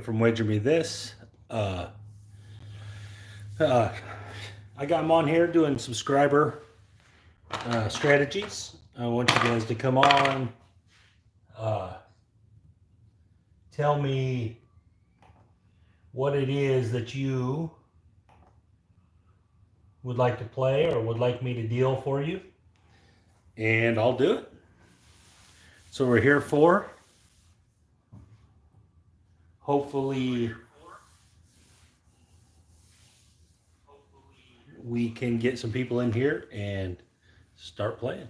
from Wager Me This. Uh, I got him on here doing subscriber strategies. I want you guys to come on, tell me what it is that you would like to play or would like me to deal for you, and I'll do it. So we're here for, hopefully we can get some people in here and start playing.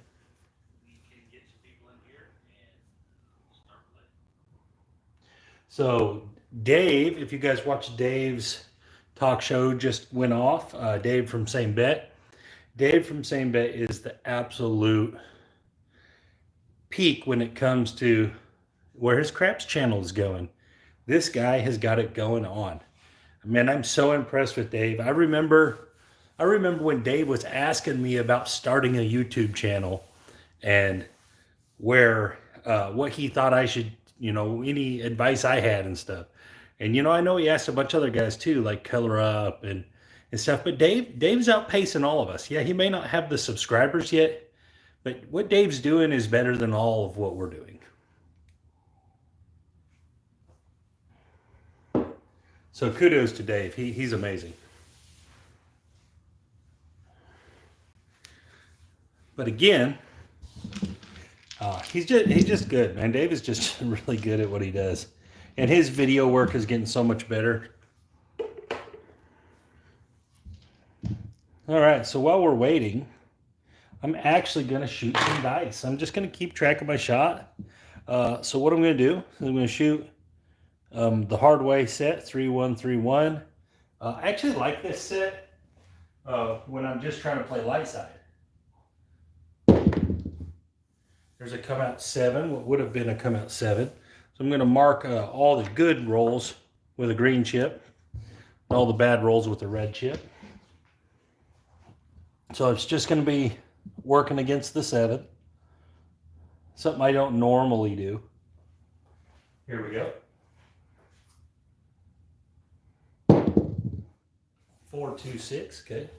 So Dave, if you guys watched Dave's talk show just went off, Dave from Same Bet. Dave from Same Bet is the absolute peak when it comes to where his craps channel is going. This guy has got it going on. Man, I'm so impressed with Dave. I remember when Dave was asking me about starting a YouTube channel and where what he thought I should, any advice I had and stuff. And I know he asked a bunch of other guys too, like Color Up and stuff. But Dave's outpacing all of us. Yeah, he may not have the subscribers yet, but what Dave's doing is better than all of what we're doing. So kudos to Dave. He's amazing. But again, he's just good, man. Dave is just really good at what he does. And his video work is getting so much better. All right, so while we're waiting, I'm actually going to shoot some dice. I'm just going to keep track of my shot. So what I'm going to do is I'm going to shoot the hard way set, 3-1-3-1. I actually like this set when I'm just trying to play light side. There's a come out 7, what would have been a come out 7. So I'm going to mark all the good rolls with a green chip, and all the bad rolls with a red chip. So it's just going to be working against the 7. Something I don't normally do. Here we go. 4-2-6, okay.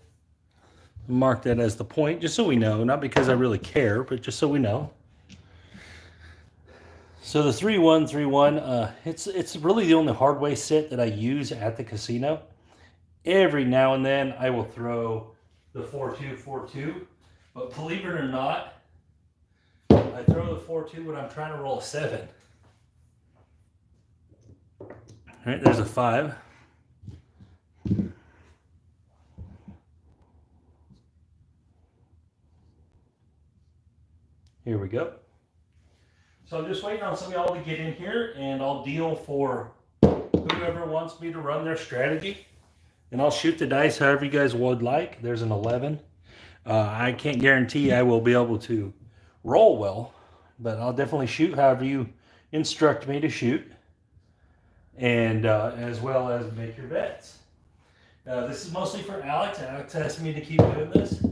Mark that as the point, just so we know, not because I really care, but just so we know. So the 3-1-3-1, it's really the only hard way set that I use at the casino. Every now and then I will throw the 4-2-4-2, but believe it or not, I throw the 4-2 when I'm trying to roll a 7. All right, there's a 5. Here we go. So I'm just waiting on some of y'all to get in here, and I'll deal for whoever wants me to run their strategy. And I'll shoot the dice however you guys would like. There's an 11. I can't guarantee I will be able to roll well, but I'll definitely shoot however you instruct me to shoot, and as well as make your bets. This is mostly for Alex. Alex asked me to keep doing this.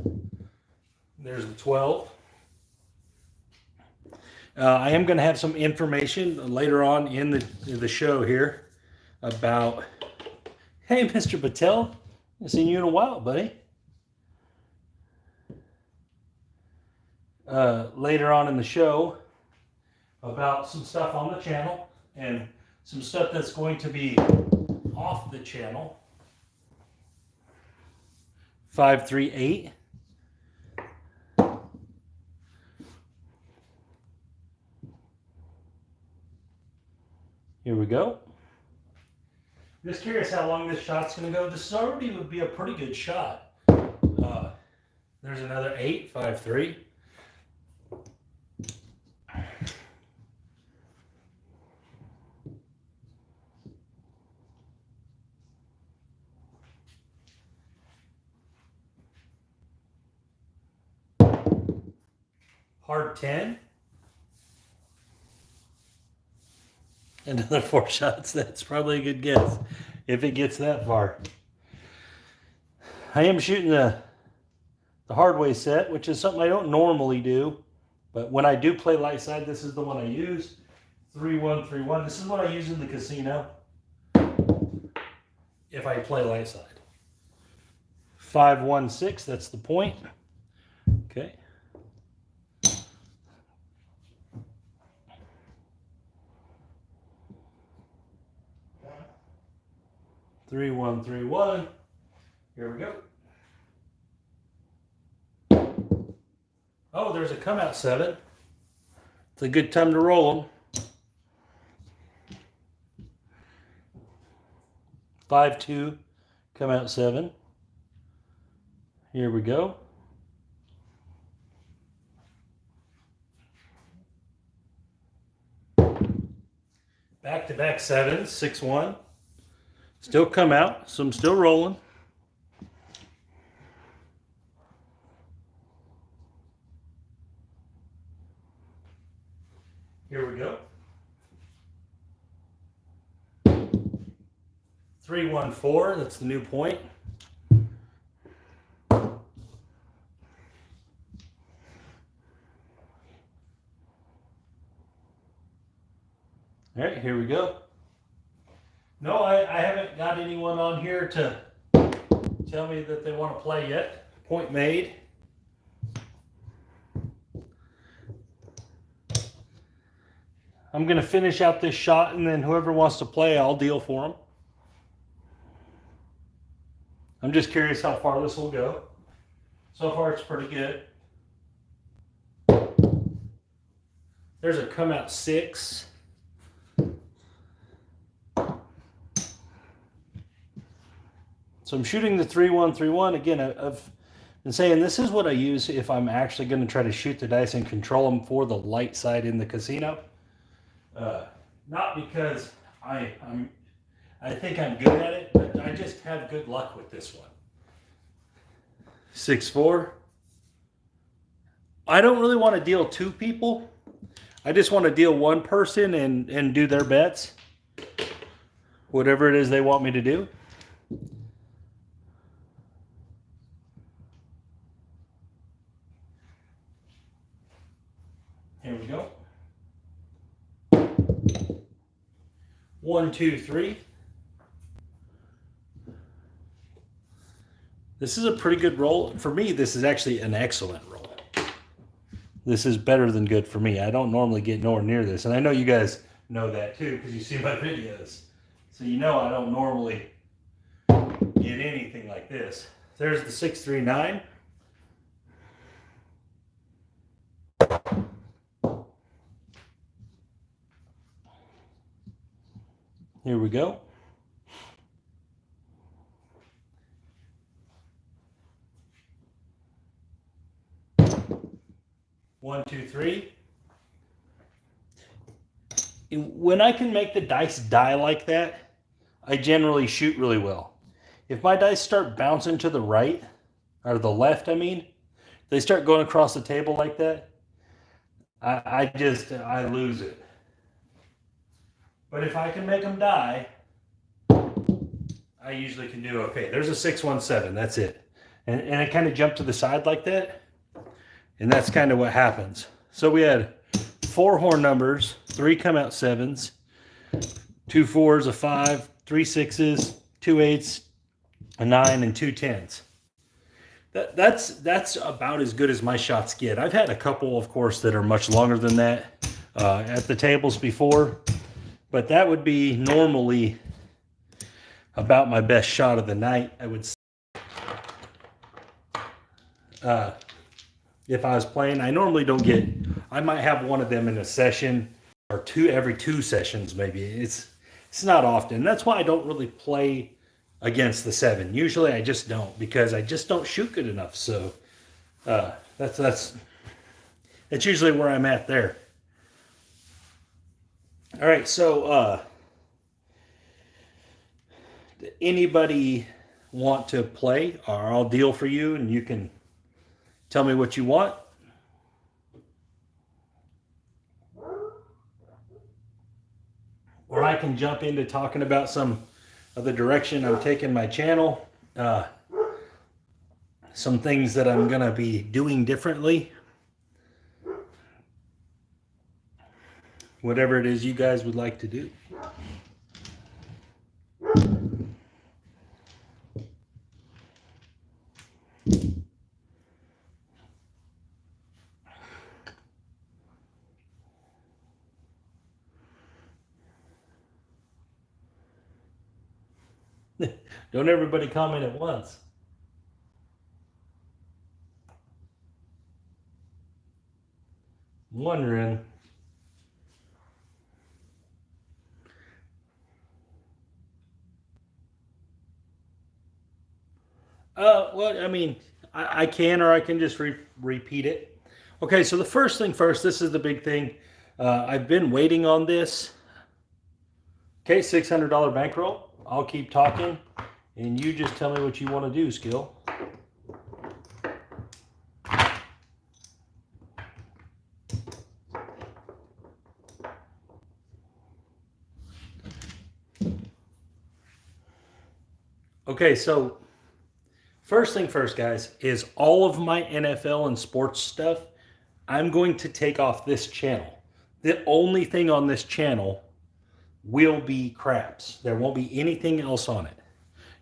There's a 12. I am going to have some information later on in the show here about, hey, Mr. Patel, I haven't seen you in a while, buddy. Later on in the show about some stuff on the channel and some stuff that's going to be off the channel. 538. Here we go. Just curious how long this shot's going to go. This already would be a pretty good shot. There's another 8, 5-3. Hard 10. Another 4 shots. That's probably a good guess if it gets that far. I am shooting the hard way set, which is something I don't normally do, but when I do play light side, this is the one I use. 3-1-3-1. This is what I use in the casino. if I play light side. 5-1-6, that's the point. Okay. 3-1-3-1. Here we go. Oh, there's a come out 7. It's a good time to roll them. 5-2, come out 7. Here we go. Back-to-back 7s, 6-1. Still come out, so I'm still rolling. Here we go. 3-1-4, that's the new point. All right, here we go. No, I haven't got anyone on here to tell me that they want to play yet. Point made. I'm going to finish out this shot, and then whoever wants to play, I'll deal for them. I'm just curious how far this will go. So far, it's pretty good. There's a come out 6. So I'm shooting the 3-1-3-1. Again, I've been saying this is what I use if I'm actually going to try to shoot the dice and control them for the light side in the casino. Not because I think I'm good at it, but I just have good luck with this one. 6-4. I don't really want to deal 2 people. I just want to deal 1 person and do their bets. Whatever it is they want me to do. Here we go. 1, 2, 3. This is a pretty good roll. For me, this is actually an excellent roll. This is better than good for me. I don't normally get nowhere near this. And I know you guys know that too because you see my videos. So you know I don't normally get anything like this. There's the 6-3-9. Here we go. One, two, three. When I can make the dice die like that, I generally shoot really well. If my dice start bouncing to the right, or the left, I mean, they start going across the table like that, I lose it. But if I can make them die, I usually can do okay. There's a 6-1-7, that's it. And I kind of jump to the side like that, and that's kind of what happens. So we had 4 horn numbers, 3 come out 7s, 2 4s, a 5, 3 6s, 2 8s, a 9, and 2 10s. That's about as good as my shots get. I've had a couple, of course, that are much longer than that at the tables before, but that would be normally about my best shot of the night, I would say. If I was playing, I normally don't get, I might have one of them in a session or 2 every 2 sessions maybe. It's not often. That's why I don't really play against the 7. Usually I just don't, because I just don't shoot good enough. So that's usually where I'm at there. All right, so anybody want to play, or I'll deal for you and you can tell me what you want. Or I can jump into talking about some of the direction I'm taking my channel. Some things that I'm going to be doing differently. Whatever it is you guys would like to do. Don't everybody comment at once. I'm wondering. Well, I mean, I can, or I can just repeat it. Okay, so the first thing first, this is the big thing. I've been waiting on this. Okay, $600 bankroll. I'll keep talking, and you just tell me what you want to do, Skill. Okay, so first thing first, guys, is all of my NFL and sports stuff, I'm going to take off this channel. The only thing on this channel will be craps. There won't be anything else on it.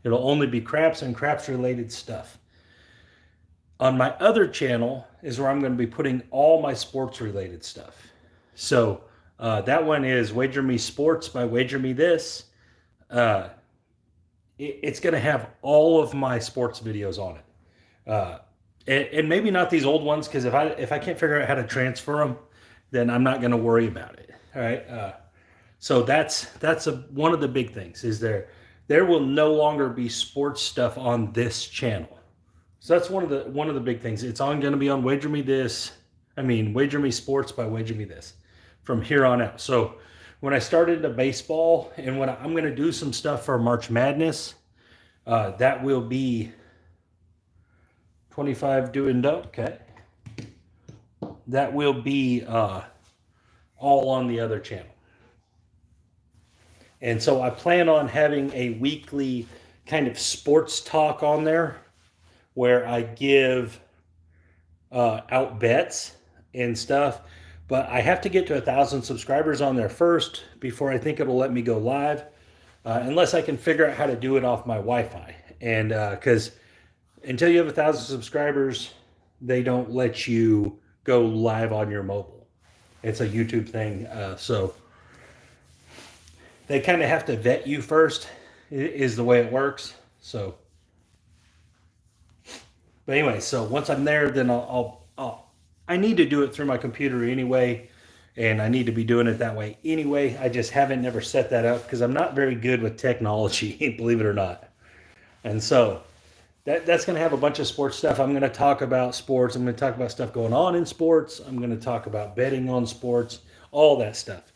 It'll only be craps and craps related stuff. On my other channel is where I'm going to be putting all my sports related stuff. So that one is Wager Me Sports by Wager Me This. It's going to have all of my sports videos on it. And maybe not these old ones, because if I can't figure out how to transfer them, then I'm not going to worry about it. All right. So that's one of the big things is there will no longer be sports stuff on this channel. So that's one of the big things. It's going to be on Wager Me This. I mean, Wager Me Sports by Wager Me This from here on out. So when I started into baseball and when I'm going to do some stuff for March Madness, that will be 25 do and don't. Okay. That will be all on the other channel. And so I plan on having a weekly kind of sports talk on there where I give out bets and stuff. But I have to get to 1,000 subscribers on there first before I think it'll let me go live, unless I can figure out how to do it off my Wi-Fi. And because until you have 1,000 subscribers, they don't let you go live on your mobile. It's a YouTube thing. So they kind of have to vet you first, is the way it works. So, but anyway, so once I'm there, then I need to do it through my computer anyway, and I need to be doing it that way anyway. I just haven't never set that up because I'm not very good with technology, believe it or not. And so that's going to have a bunch of sports stuff. I'm going to talk about sports. I'm going to talk about stuff going on in sports. I'm going to talk about betting on sports, all that stuff.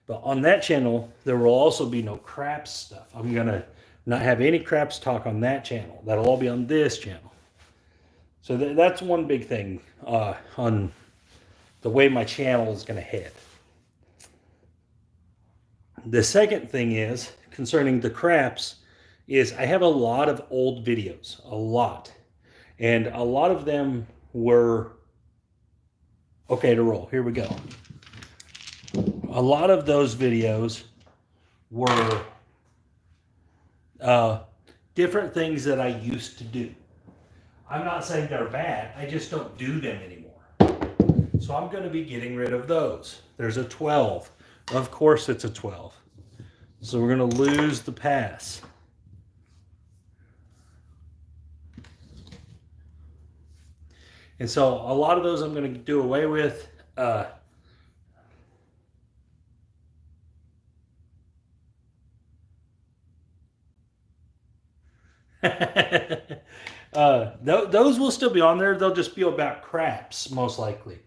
But on that channel, there will also be no craps stuff. I'm going to not have any craps talk on that channel. That'll all be on this channel. So that's one big thing on the way my channel is going to head. The second thing is, concerning the craps, is I have a lot of old videos, a lot. And a lot of them were, okay to roll, here we go. A lot of those videos were different things that I used to do. I'm not saying they're bad, I just don't do them anymore. So I'm going to be getting rid of those. There's a 12. Of course it's a 12. So we're going to lose the pass. And so a lot of those I'm going to do away with. Those will still be on there. They'll just be about craps, most likely.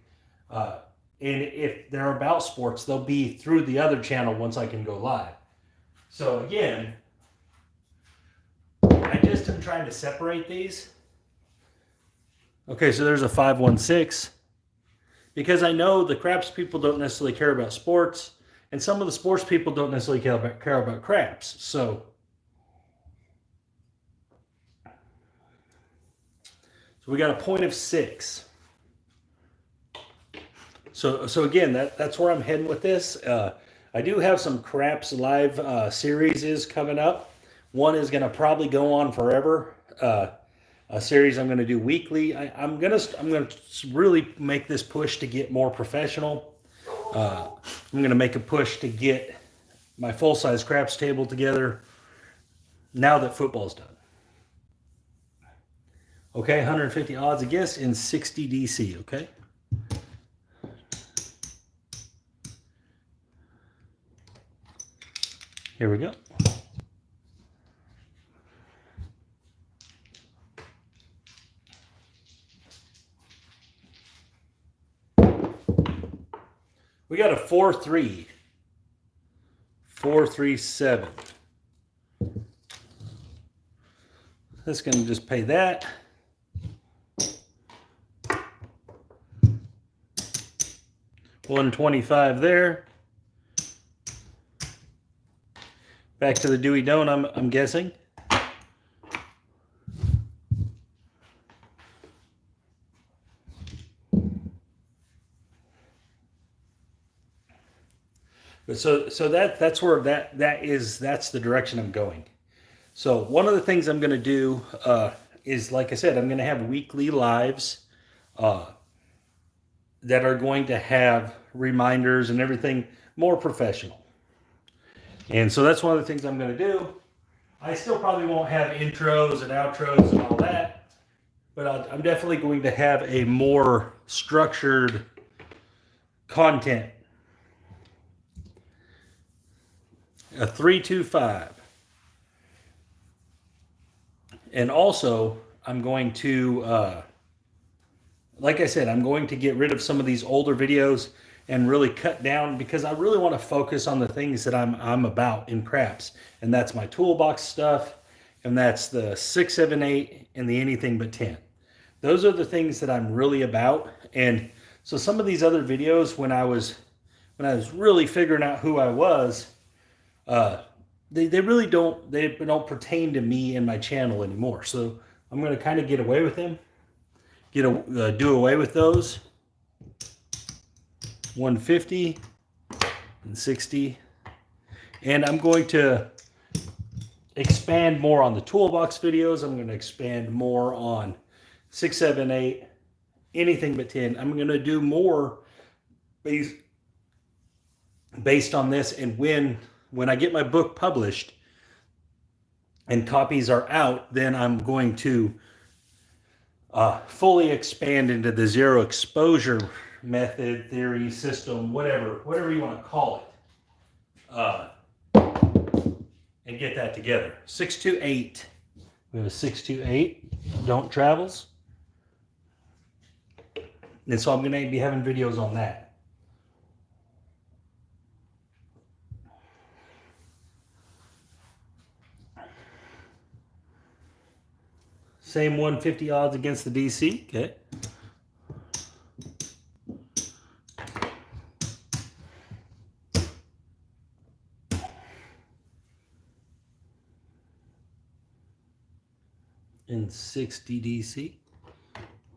And if they're about sports, they'll be through the other channel once I can go live. So again, I just am trying to separate these. Okay, so there's a 516. Because I know the craps people don't necessarily care about sports, and some of the sports people don't necessarily care about craps. So we got a point of 6. So again, that's where I'm heading with this. I do have some craps live series coming up. One is going to probably go on forever. A series I'm going to do weekly. I'm going to really make this push to get more professional. I'm going to make a push to get my full-size craps table together now that football's done. Okay, 150 odds against and 60 DC, okay? Here we go. We got a 4-3. 4-3-7. That's going to just pay that. $125 there. Back to the Dewey Don't, I'm guessing. But so that's where that's the direction I'm going. So one of the things I'm going to do is, like I said, I'm going to have weekly lives that are going to have reminders and everything more professional. And so that's one of the things I'm going to do. I still probably won't have intros and outros and all that, but I'm definitely going to have a more structured content. A 3-2-5. And also, I'm going to, like I said, I'm going to get rid of some of these older videos and really cut down, because I really want to focus on the things that I'm about in craps. And that's my toolbox stuff, and that's the 6, 7, 8, and the anything but 10. Those are the things that I'm really about. And so some of these other videos, when I was really figuring out who I was, they really don't pertain to me and my channel anymore. So I'm going to kind of get away with them, do away with those. 150 and 60, and I'm going to expand more on the toolbox videos. I'm going to expand more on 6, 7, 8, anything but 10. I'm going to do more based on this, and when I get my book published and copies are out, then I'm going to fully expand into the zero exposure method, theory, system, whatever you want to call it, and get that together. 628. We have a 628. Don't travels. And so I'm going to be having videos on that. Same 150 odds against the DC. Okay. And 60 DC.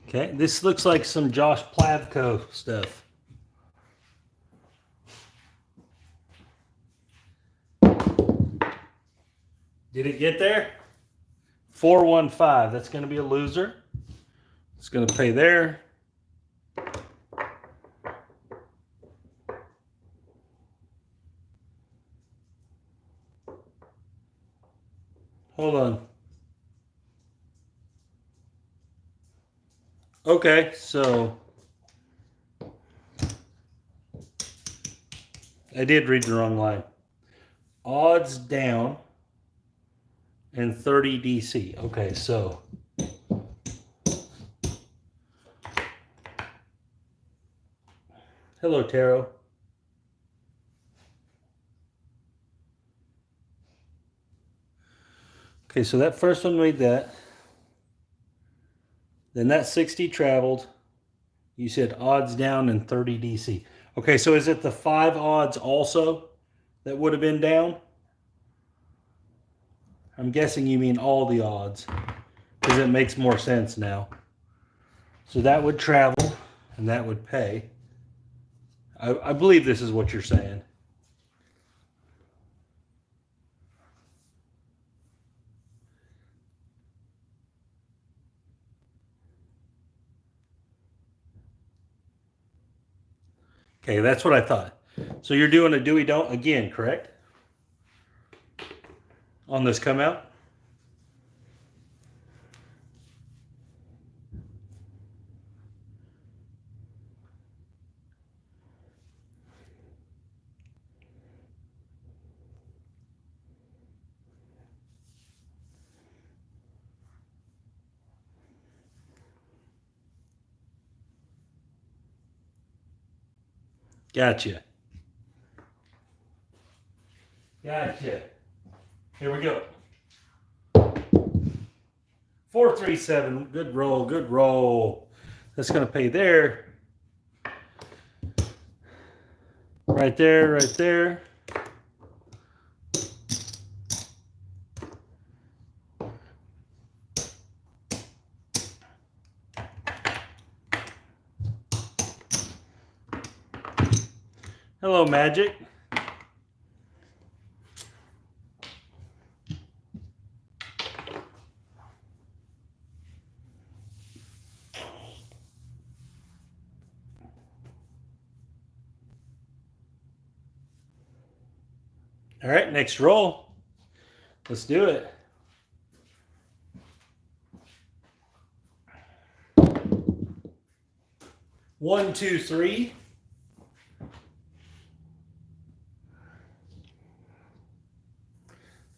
Okay, this looks like some Josh Plavko stuff. Did it get there? 415. That's going to be a loser. It's going to pay there. Hold on. Okay, so I did read the wrong line. Odds down and 30 DC. Okay, so hello, Taro. Okay, so that first one made that. Then that 60 traveled. You said odds down and 30 DC. Okay, so is it the 5 odds also that would have been down? I'm guessing you mean all the odds, because it makes more sense now. So that would travel and that would pay. I believe this is what you're saying. Okay, that's what I thought. So you're doing a Dewey Don't again, correct? On this come out? Gotcha. Gotcha. Here we go. 437. Good roll. Good roll. That's going to pay there. Right there. Right there. Hello, Magic. All right, next roll. Let's do it. One, two, three.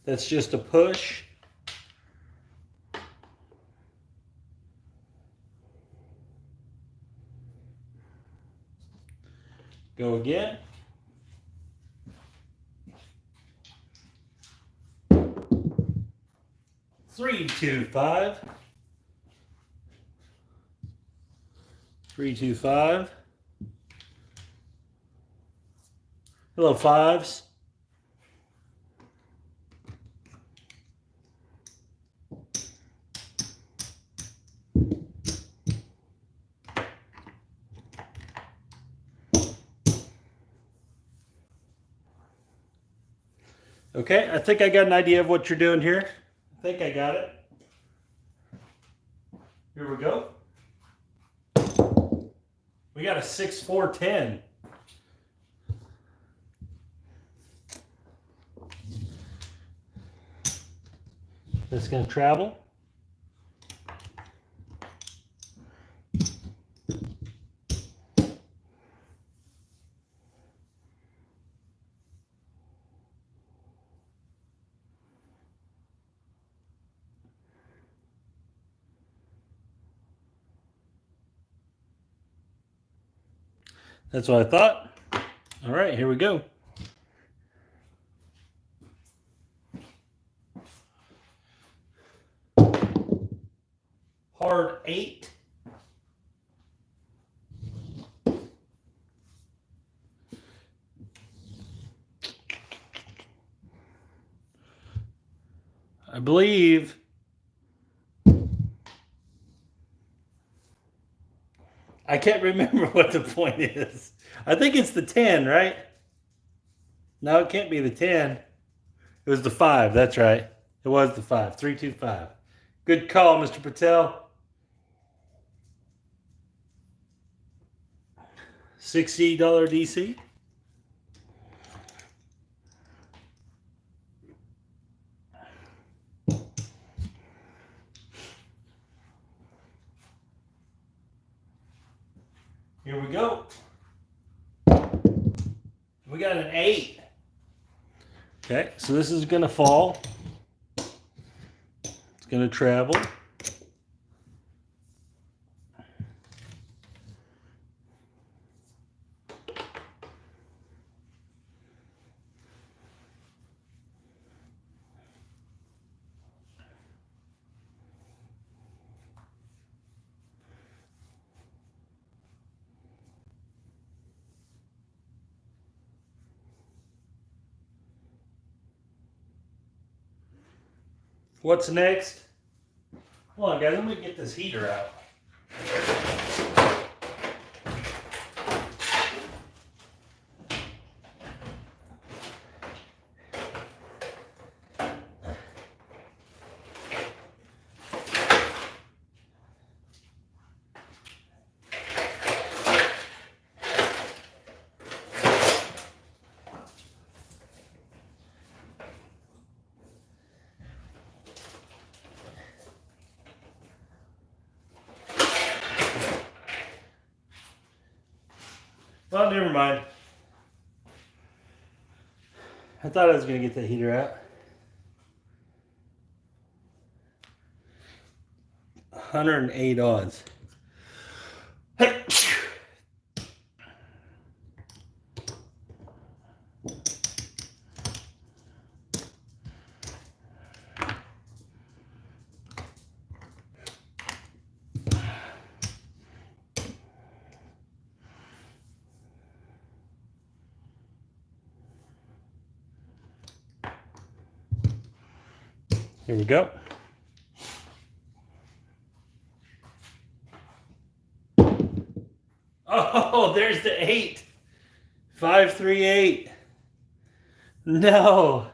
That's just a push. Go again. Three, two, five. 3, 2, 5. Hello, fives. Okay, I think I got an idea of what you're doing here. I think I got it. Here we go. We got a 6, 4, 10. That's going to travel. That's what I thought. All right, here we go. Hard 8. I believe I can't remember what the point is. I think it's the 10, right? No, it can't be the 10. It was the 5. That's right. It was the 5. 3, 2, 5. Good call, Mr. Patel. $60 DC. Here we go. We got an 8. Okay, so this is going to fall. It's going to travel. What's next? Hold on, guys. Let me get this heater out. Well, never mind. I thought I was going to get the heater out. 108 odds. Here we go. Oh, there's the 8. 538. No.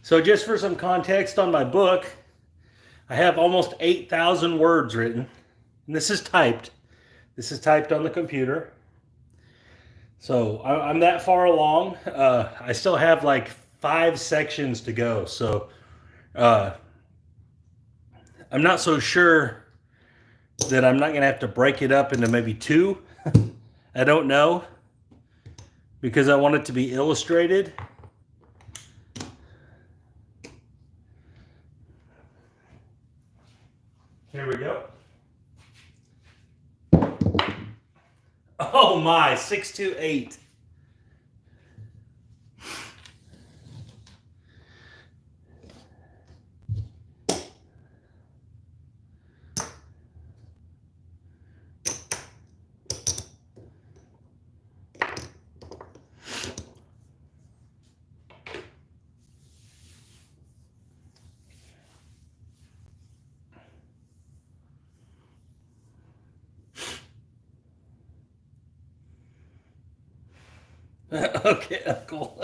So just for some context on my book, I have almost 8,000 words written. And this is typed. This is typed on the computer. So I'm that far along. I still have like 5 sections to go. So I'm not so sure that I'm not going to have to break it up into maybe 2. I don't know. Because I want it to be illustrated. Here we go. Oh my, 628. Okay, cool.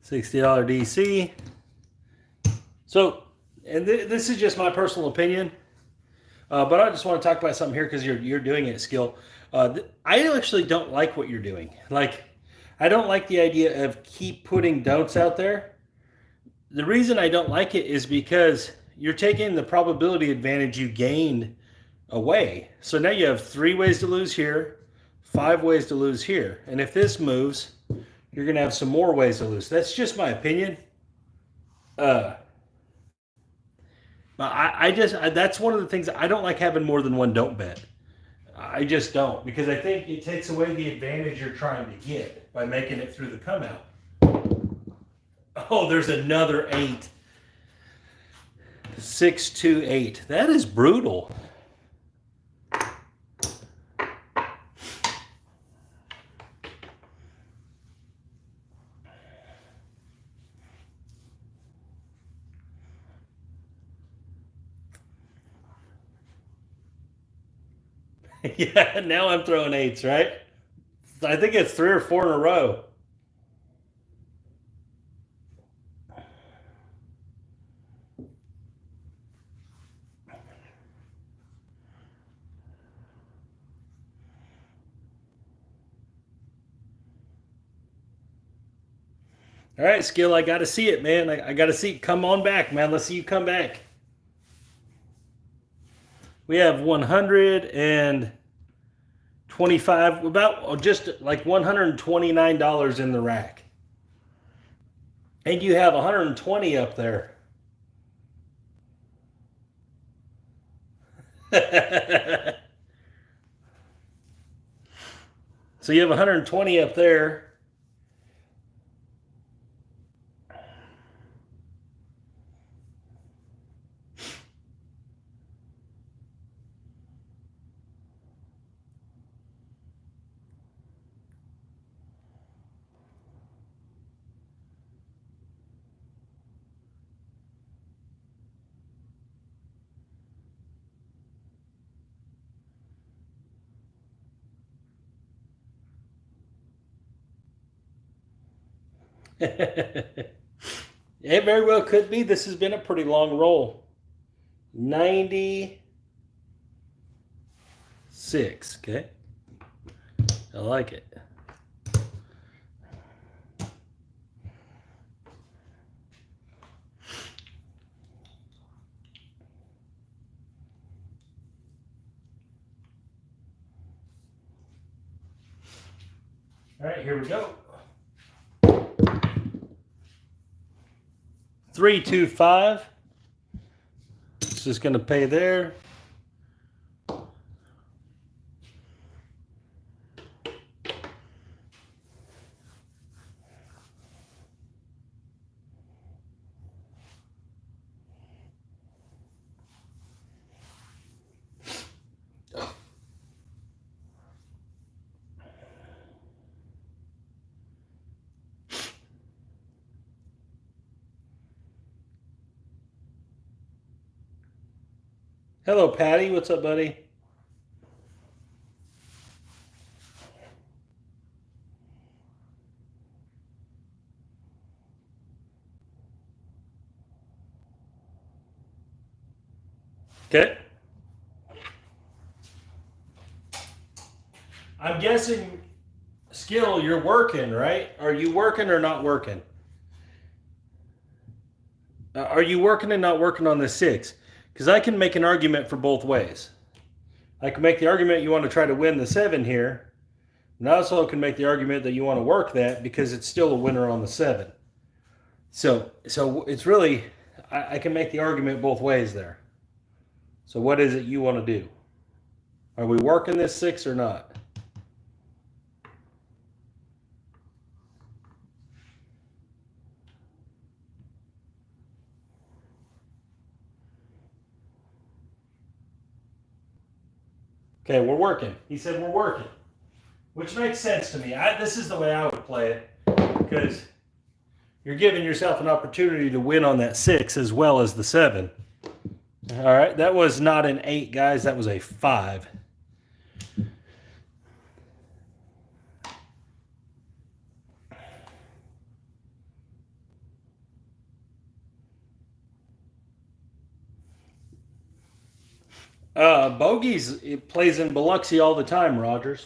$60 DC. So, and this is just my personal opinion, but I just want to talk about something here because you're doing it, Skill. I actually don't like what you're doing. Like, I don't like the idea of keep putting don'ts out there. The reason I don't like it is because you're taking the probability advantage you gained away. So now you have 3 ways to lose here, 5 ways to lose here. And if this moves, you're going to have some more ways to lose. That's just my opinion. But that's one of the things. I don't like having more than one don't bet. I just don't, because I think it takes away the advantage you're trying to get by making it through the come out. Oh, there's another 8. 628. That is brutal. Yeah, now I'm throwing 8s, right? I think it's 3 or 4 in a row. All right, Skill, I got to see it, man. I got to see it. Come on back, man. Let's see you come back. We have $125, about just like $129 in the rack. And you have 120 up there. So you have 120 up there. It very well could be. This has been a pretty long roll. 96. Okay. I like it. All right, here we go. 325. It's just going to pay there. Hello, Patty. What's up, buddy? Okay. I'm guessing, Skill, you're working, right? Are you working or not working? Are you working and not working on the 6? Because I can make an argument for both ways. I can make the argument you want to try to win the 7 here. And I also can make the argument that you want to work that because it's still a winner on the 7. So it's really, I can make the argument both ways there. So what is it you want to do? Are we working this 6 or not? Okay, we're working. He said we're working, which makes sense to me. This is the way I would play it because you're giving yourself an opportunity to win on that 6 as well as the 7. All right, that was not an 8, guys. That was a 5. Bogies, it plays in Biloxi all the time, Roger.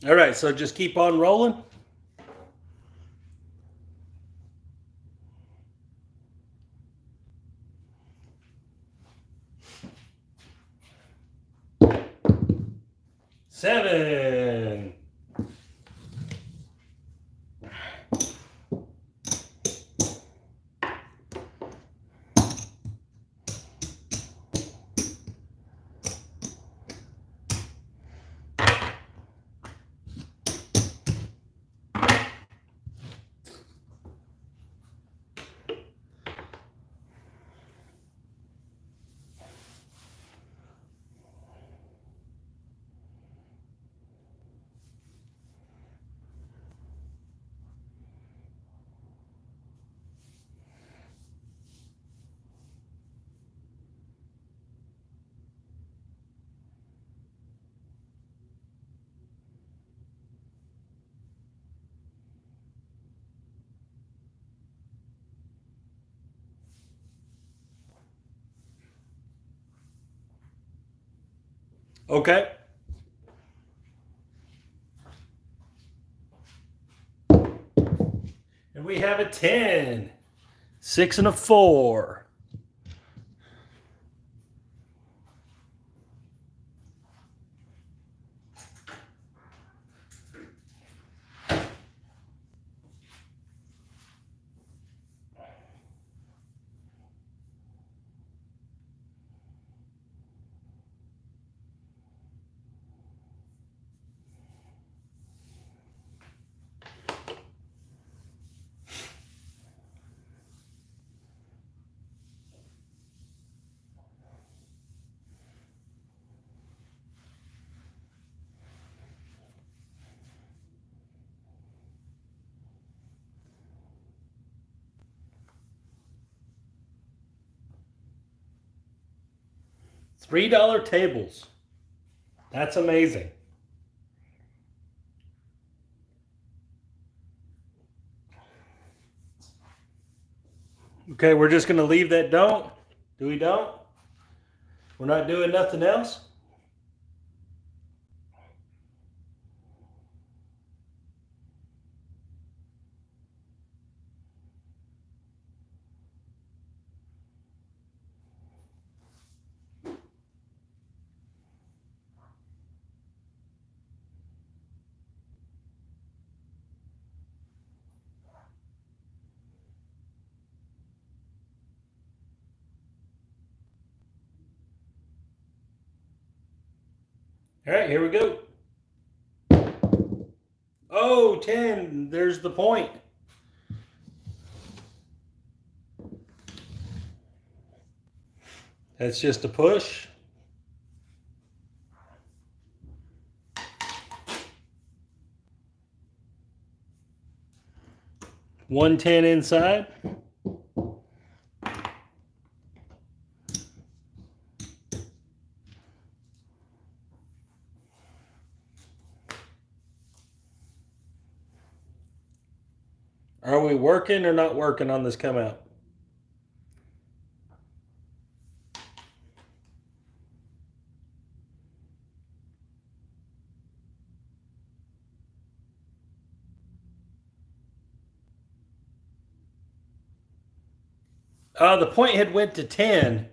All right, so just keep on rolling. Seven. Okay. And we have a 10. 6 and a 4. $3 tables. That's amazing. Okay, we're just going to leave that don't. Do we don't? We're not doing nothing else? All right, here we go. Oh, 10. There's the point. That's just a push. $110 inside. Are we working or not working on this come out? The point had went to 10.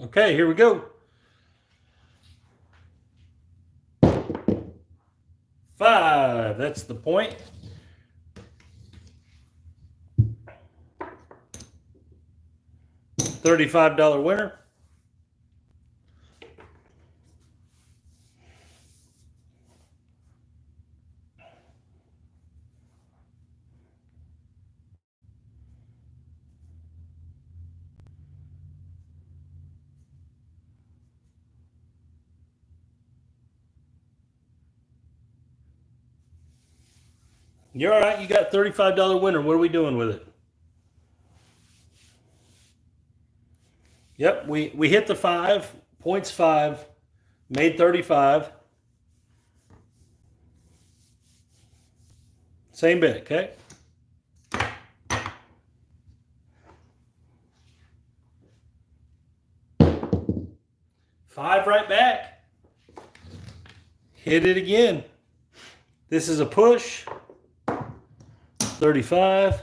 Okay, here we go. 5. That's the point. $35 winner. You're all right. You got $35 winner. What are we doing with it? Yep, we hit the 5. Points 5. Made 35. Same bit, okay? 5 right back. Hit it again. This is a push. 35.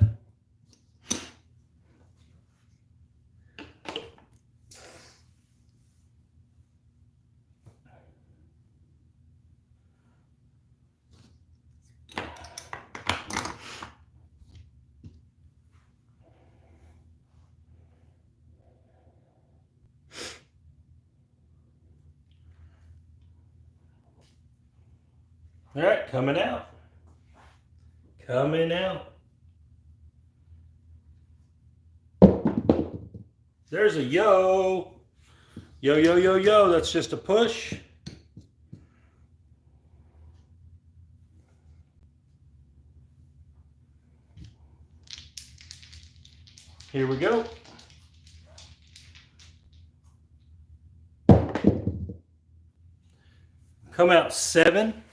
All right, coming out. Coming out. There's a yo. Yo, yo, yo, yo. That's just a push. Here we go. Come out 7.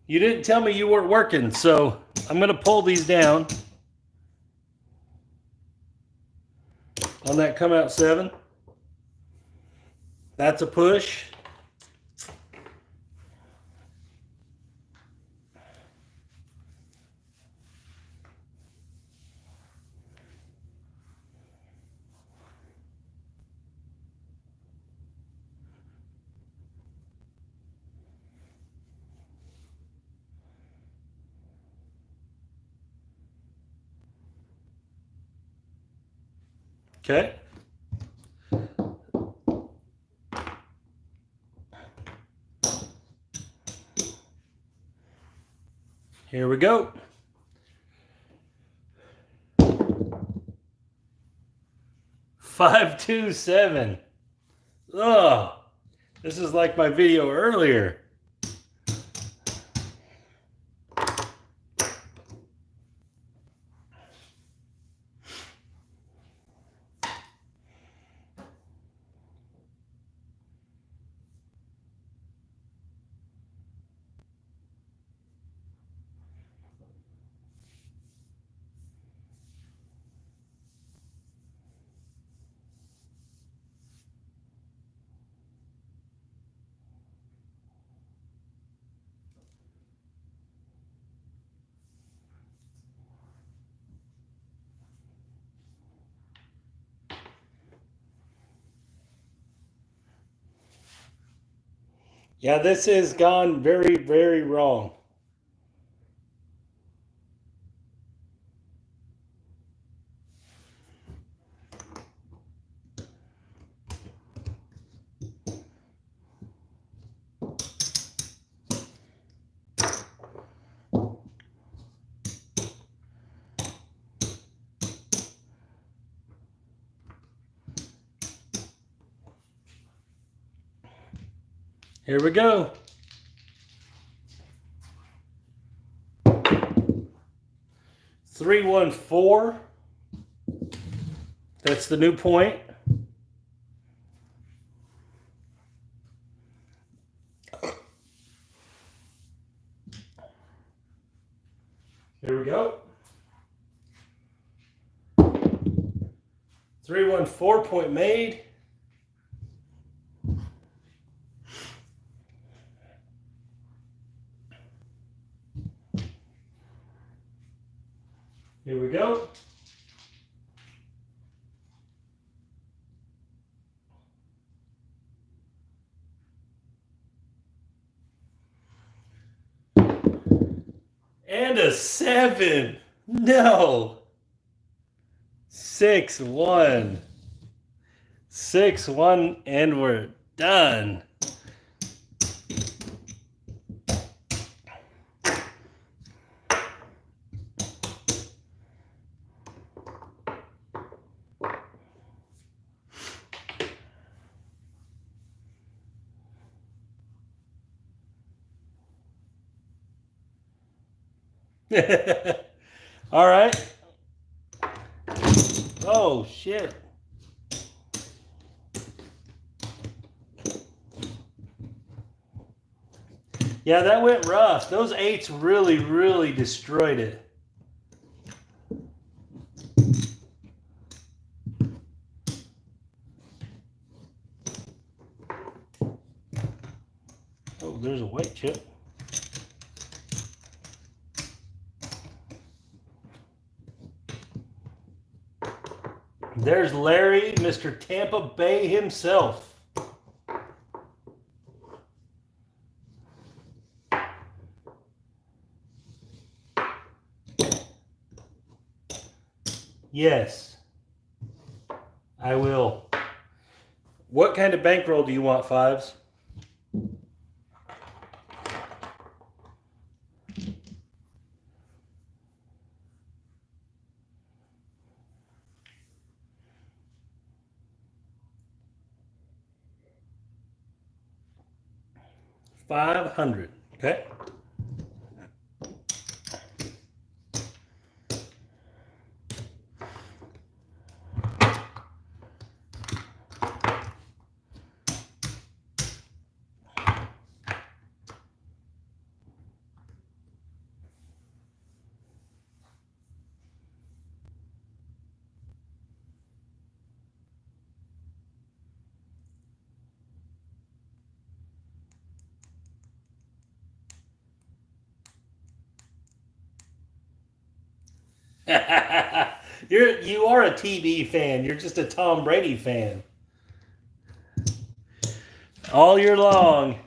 You didn't tell me you weren't working, so I'm going to pull these down on that come out 7. That's a push. Okay. Here we go. 527. Oh, this is like my video earlier. Yeah, this has gone very, very wrong. Here we go. 314. That's the new point. Here we go. 314 point made. Here we go. And a 7. No. 6-1. 6-1, and we're done. All right. Oh, shit. Yeah, that went rough. Those 8s really, really destroyed it. Oh, there's a white chip. There's Larry, Mr. Tampa Bay himself. Yes, I will. What kind of bankroll do you want, Fives? $500. Okay. You are a TV fan. You're just a Tom Brady fan. All year long.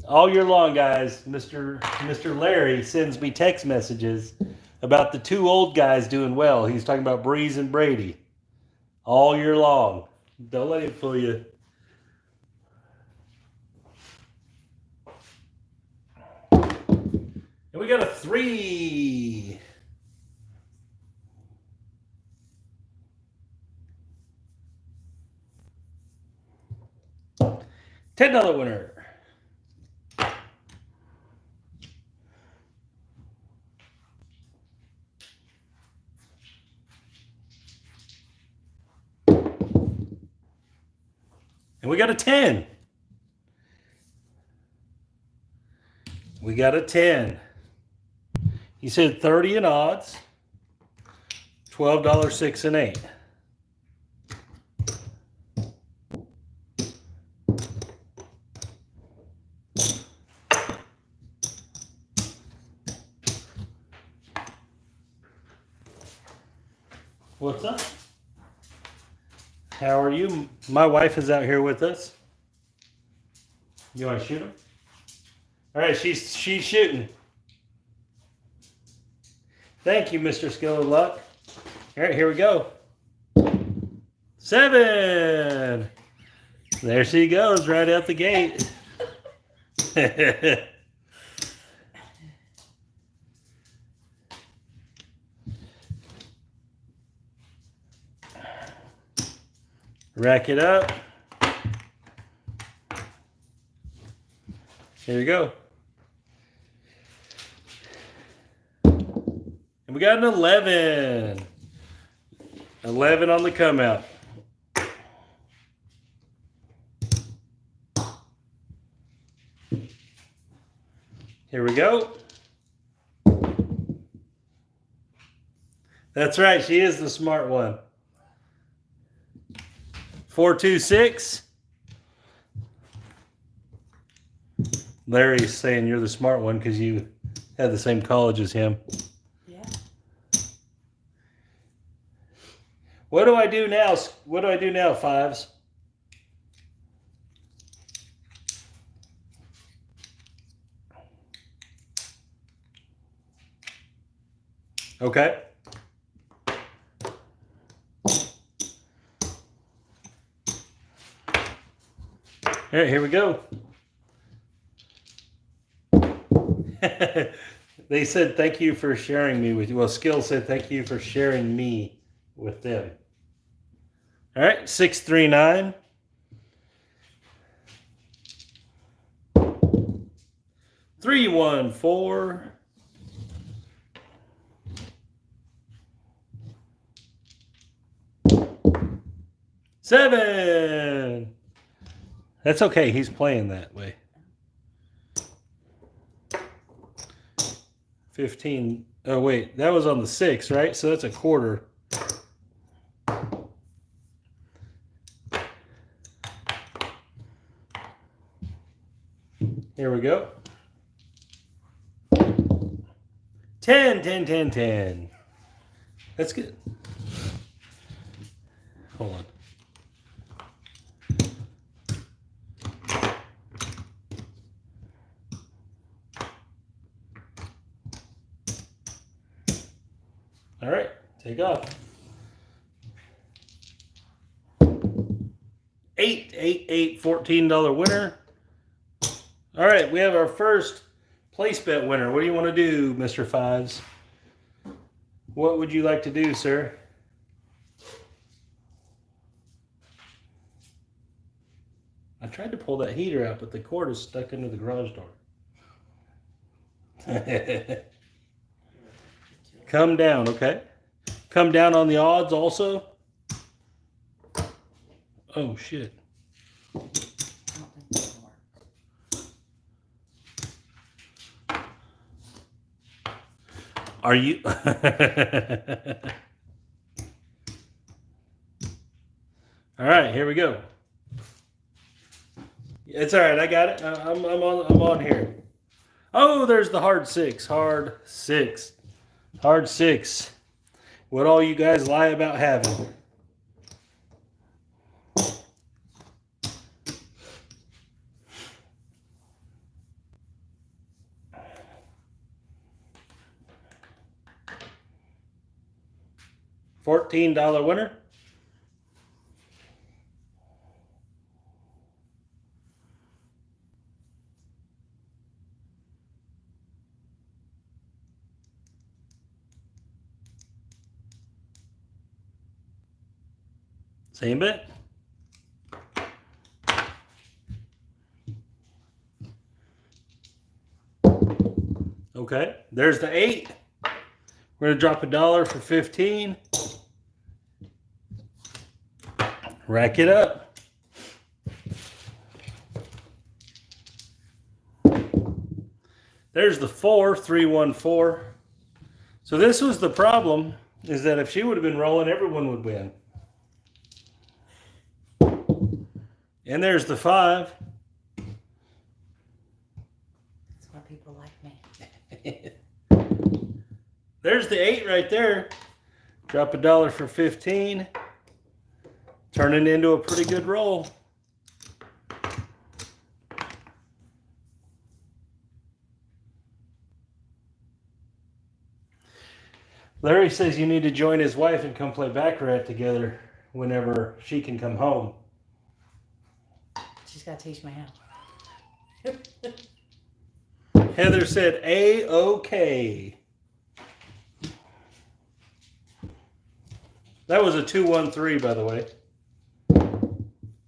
All year long, guys. Mr. Larry sends me text messages about the 2 old guys doing well. He's talking about Breeze and Brady. All year long. Don't let it fool you. And we got a 3. $10 winner. And we got a 10. We got a 10. He said 30 in odds. $12, 6 and 8. What's up? How are you? My wife is out here with us. You want to shoot him? All right, she's shooting. Thank you, Mr. Skill of Luck. All right, here we go. 7. There she goes, right out the gate. Rack it up. Here you go. And we got an 11. 11 on the come out. Here we go. That's right, she is the smart one. 426. Larry's saying you're the smart one because you had the same college as him. Yeah. What do I do now? What do I do now, Fives? Okay. All right, here we go. They said thank you for sharing me with you. Well, Skill said thank you for sharing me with them. All right, 639. 314. 7. That's okay. He's playing that way. 15. Oh, wait. That was on the 6, right? So that's a quarter. Here we go. 10, 10, 10, 10. That's good. Hold on. All right, take off. 8, 8, 8, $14 winner. All right, we have our first place bet winner. What do you want to do, Mr. Fives? What would you like to do, sir? I tried to pull that heater out, but the cord is stuck into the garage door. Come down, okay? Come down on the odds also. Oh, shit. Are you... All right, here we go. It's all right. I got it. I'm on here. Oh, there's the hard 6. Hard 6. Hard 6. What all you guys lie about having. $14 winner. Same bet. Okay, there's the 8. We're gonna drop $1 for 15. Rack it up. There's the 4, 314. So this was the problem, is that if she would have been rolling, everyone would win. And there's the 5. That's why people like me. There's the 8 right there. Drop $1 for 15. Turning into a pretty good roll. Larry says you need to join his wife and come play Baccarat together whenever she can come home. She's got to teach me how. Heather said A-OK. That was a 2-1-3, by the way.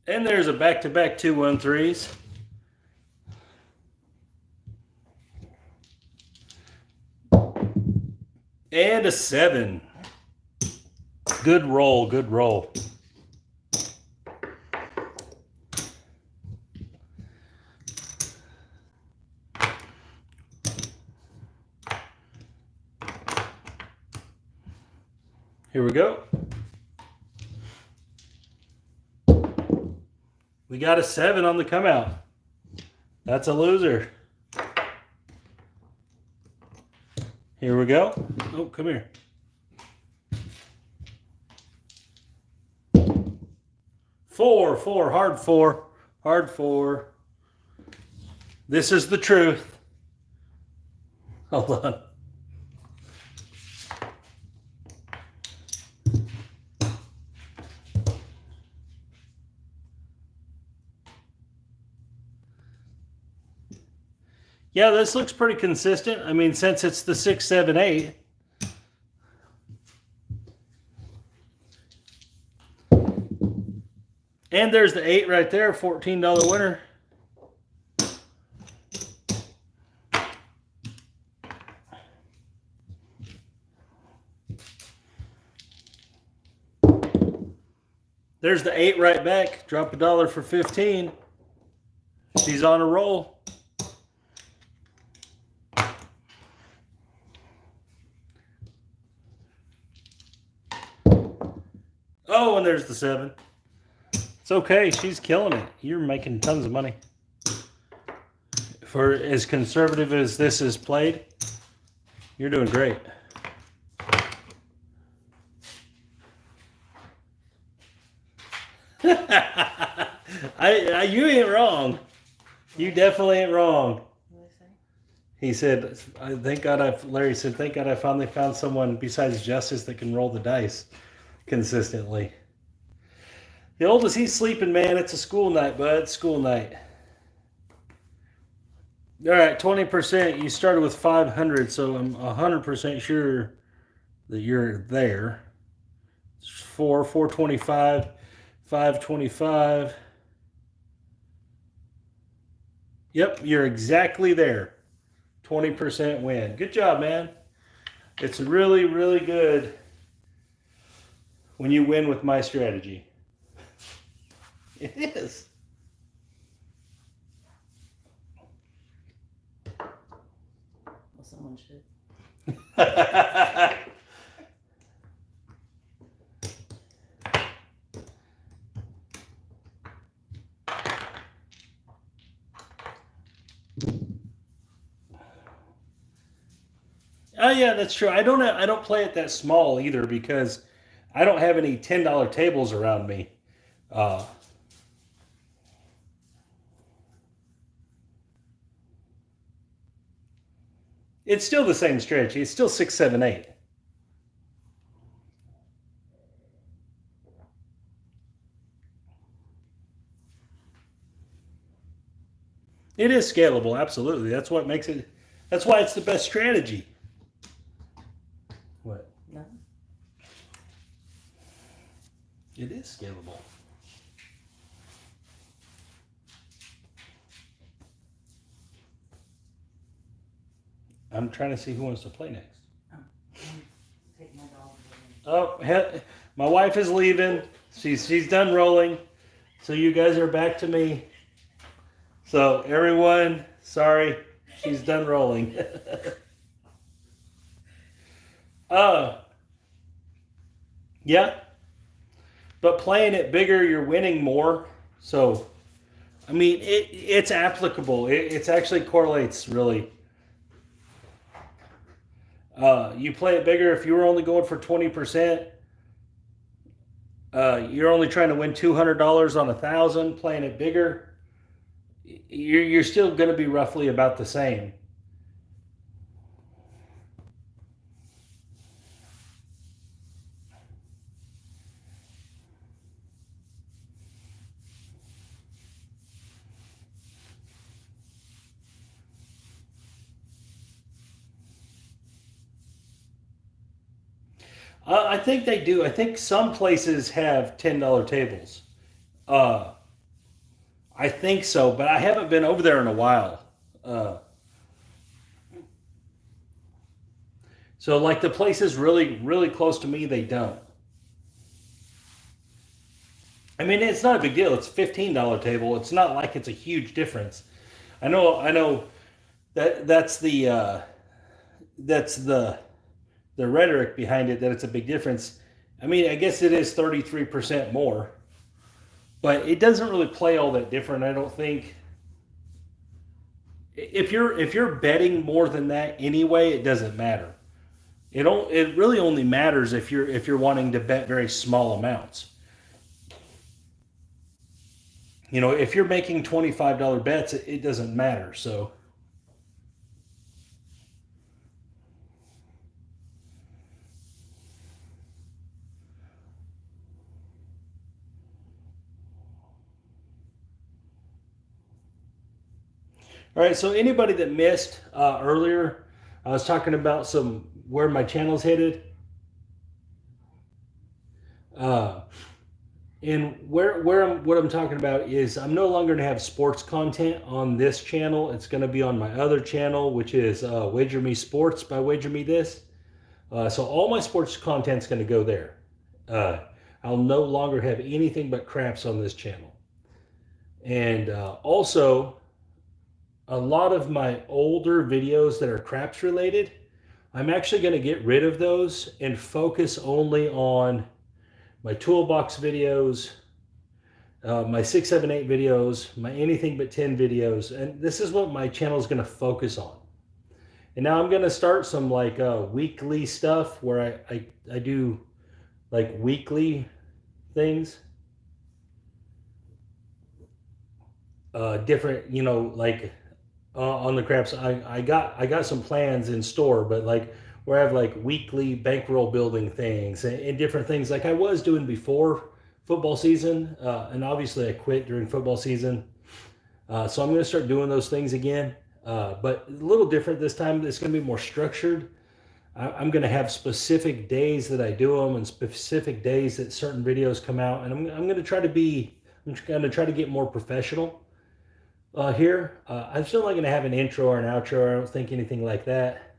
And there's a back-to-back 2-1-3s. And a 7. Good roll, good roll. Here we go. We got a 7 on the come out. That's a loser. Here we go. Oh, come here. 4, 4, hard 4, hard 4. This is the truth. Hold on. Yeah, this looks pretty consistent. I mean, since it's the 6, 7, 8. And there's the 8 right there, $14 winner. There's the 8 right back. Drop $1 for 15. She's on a roll. Oh, and there's the 7. It's okay. She's killing it. You're making tons of money. For as conservative as this is played, you're doing great. You ain't wrong. You definitely ain't wrong. He said, Larry said, thank God I finally found someone besides Justice that can roll the dice consistently. The oldest, he's sleeping, man. It's a school night, bud. School night. All right, 20%. You started with 500, so I'm 100% sure that you're there. 425, 525. Yep, you're exactly there. 20% win. Good job, man. It's really, really good when you win with my strategy. It is. Well, someone should. Oh yeah, that's true. I don't play it that small either because I don't have any $10 tables around me. It's still the same strategy. It's still 6, 7, 8. It is scalable, absolutely. That's what makes it. That's why it's the best strategy. What? No. It is scalable. I'm trying to see who wants to play next. Take my dog. Oh, my wife is leaving. She's done rolling. So you guys are back to me. So everyone, sorry, she's done rolling. Yeah. But playing it bigger, you're winning more. So, I mean, it's applicable. It's actually correlates, really. You play it bigger. If you were only going for 20%, you're only trying to win $200 on 1,000. Playing it bigger, you're still going to be roughly about the same. I think they do. I think some places have $10 tables. Uh, I think so, but I haven't been over there in a while. Uh, so like the places really, really close to me, they don't. I mean, it's not a big deal. It's $15 table. It's not like it's a huge difference. I know that's the rhetoric behind it that it's a big difference. I mean, I guess it is 33% more, but it doesn't really play all that different. I don't think. If you're betting more than that anyway, it doesn't matter. It really only matters if you're wanting to bet very small amounts. You know, if you're making $25 bets, it doesn't matter. So, all right. So anybody that missed earlier, I was talking about some where my channel's headed. Uh, And what I'm talking about is I'm no longer going to have sports content on this channel. It's going to be on my other channel, which is Wager Me Sports by Wager Me This. So all my sports content's going to go there. I'll no longer have anything but craps on this channel. And also, a lot of my older videos that are craps related, I'm actually going to get rid of those and focus only on my toolbox videos, my 6, 7, 8 videos, my anything but 10 videos, and this is what my channel is going to focus on. And now I'm going to start some like weekly stuff where I do like weekly things, different, you know, like on the craps. I got some plans in store, but like where I have like weekly bankroll building things and different things like I was doing before football season. And obviously I quit during football season. So I'm going to start doing those things again. But a little different this time. It's going to be more structured. I'm going to have specific days that I do them and specific days that certain videos come out. And I'm going to try to get more professional here. I'm still not going to have an intro or an outro. I don't think anything like that.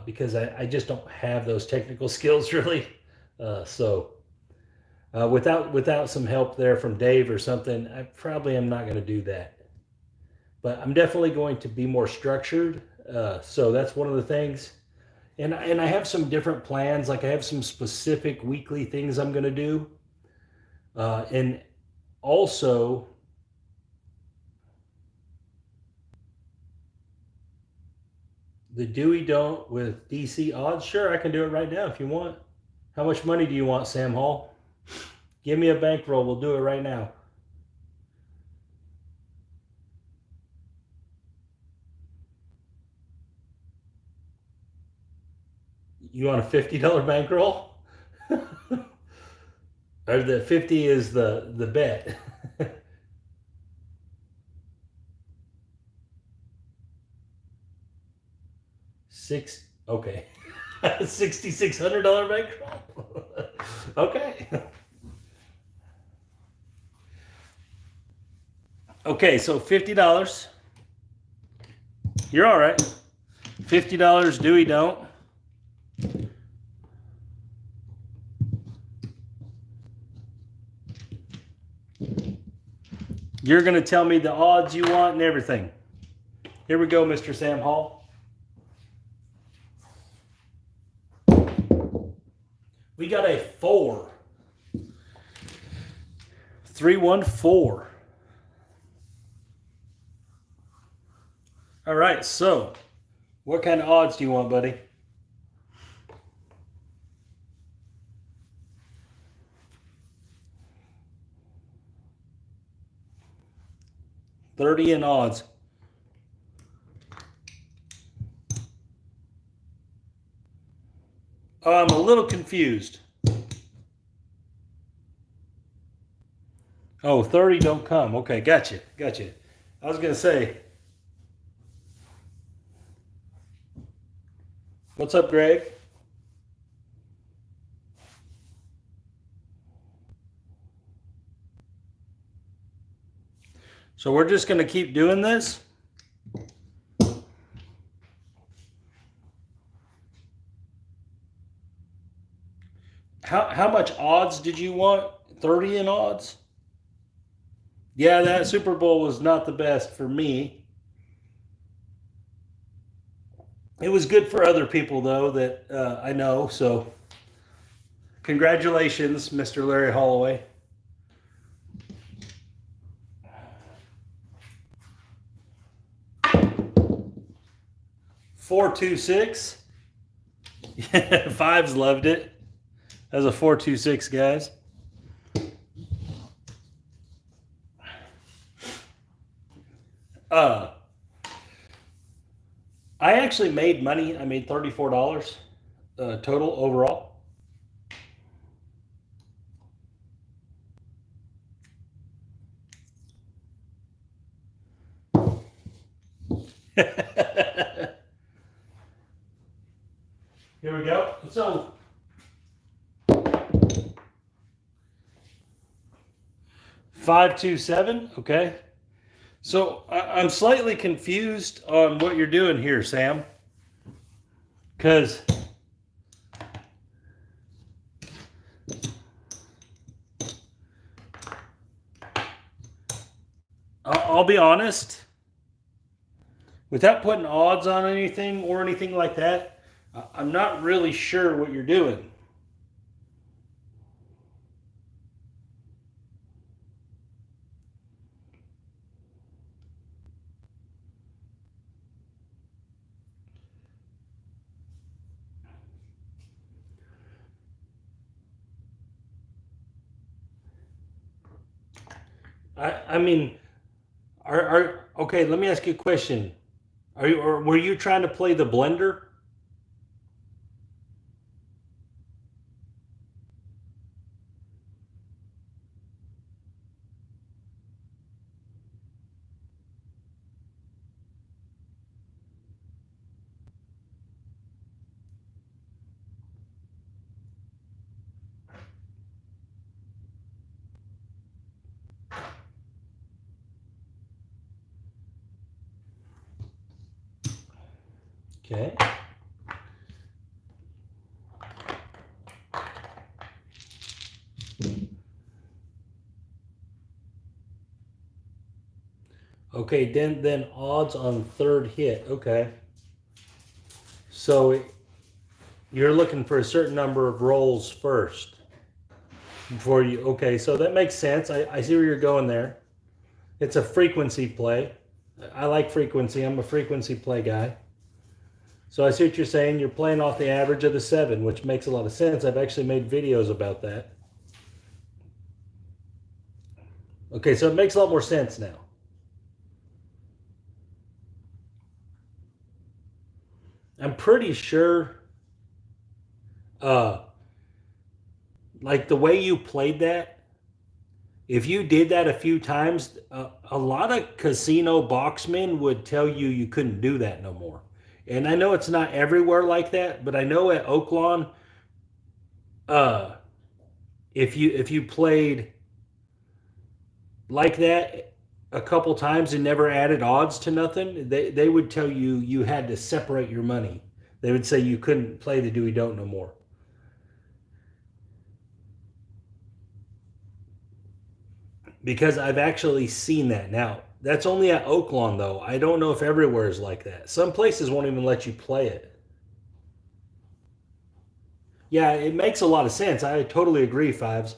Because I just don't have those technical skills really. Without some help there from Dave or something, I probably am not going to do that. But I'm definitely going to be more structured. So that's one of the things. And I have some different plans. Like I have some specific weekly things I'm going to do. And also, the Dewey Don't with DC odds. Sure, I can do it right now if you want. How much money do you want, Sam Hall? Give me a bankroll. We'll do it right now. You want a $50 bankroll? Or the 50 is the bet. Okay. $6,600 bankroll. Okay. Okay, so $50. You're all right. $50, Dewey Don't. You're going to tell me the odds you want and everything. Here we go, Mr. Sam Hall. We got a 4. 314. All right, so what kind of odds do you want, buddy? $30 in odds. I'm a little confused. Oh, 30 don't come. Okay, gotcha. I was going to say, what's up, Greg? So we're just going to keep doing this. How much odds did you want? 30 in odds? Yeah, that Super Bowl was not the best for me. It was good for other people, though, that I know. So congratulations, Mr. Larry Holloway. $4.26. Fives loved it. That was a 4.26, guys. I actually made money. I made $34 total overall. Here we go. So $5.27. Okay. So I'm slightly confused on what you're doing here, Sam. Because I'll be honest, without putting odds on anything or anything like that, I'm not really sure what you're doing. I mean, okay? Let me ask you a question. Were you trying to play the blender? Okay. Okay, then odds on third hit. Okay. So you're looking for a certain number of rolls first before you. Okay, so that makes sense. I see where you're going there. It's a frequency play. I like frequency. I'm a frequency play guy. So I see what you're saying. You're playing off the average of the 7, which makes a lot of sense. I've actually made videos about that. Okay, so it makes a lot more sense now. I'm pretty sure, like the way you played that, if you did that a few times, a lot of casino boxmen would tell you you couldn't do that no more. And I know it's not everywhere like that, but I know at Oaklawn, uh, if you played like that a couple times and never added odds to nothing, they would tell you you had to separate your money. They would say you couldn't play the do we don't no more. Because I've actually seen that. Now, that's only at Oaklawn, though. I don't know if everywhere is like that. Some places won't even let you play it. Yeah, it makes a lot of sense. I totally agree, Fives.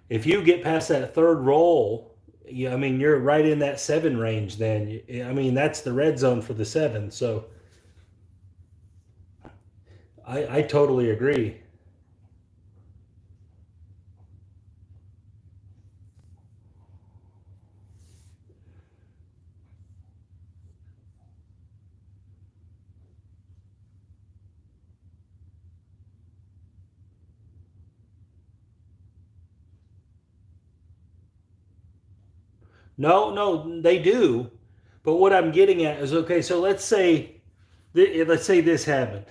If you get past that third roll, yeah, I mean, you're right in that 7 range then. I mean, that's the red zone for the 7. So I totally agree. No, they do. But what I'm getting at is, okay, so let's say this happened.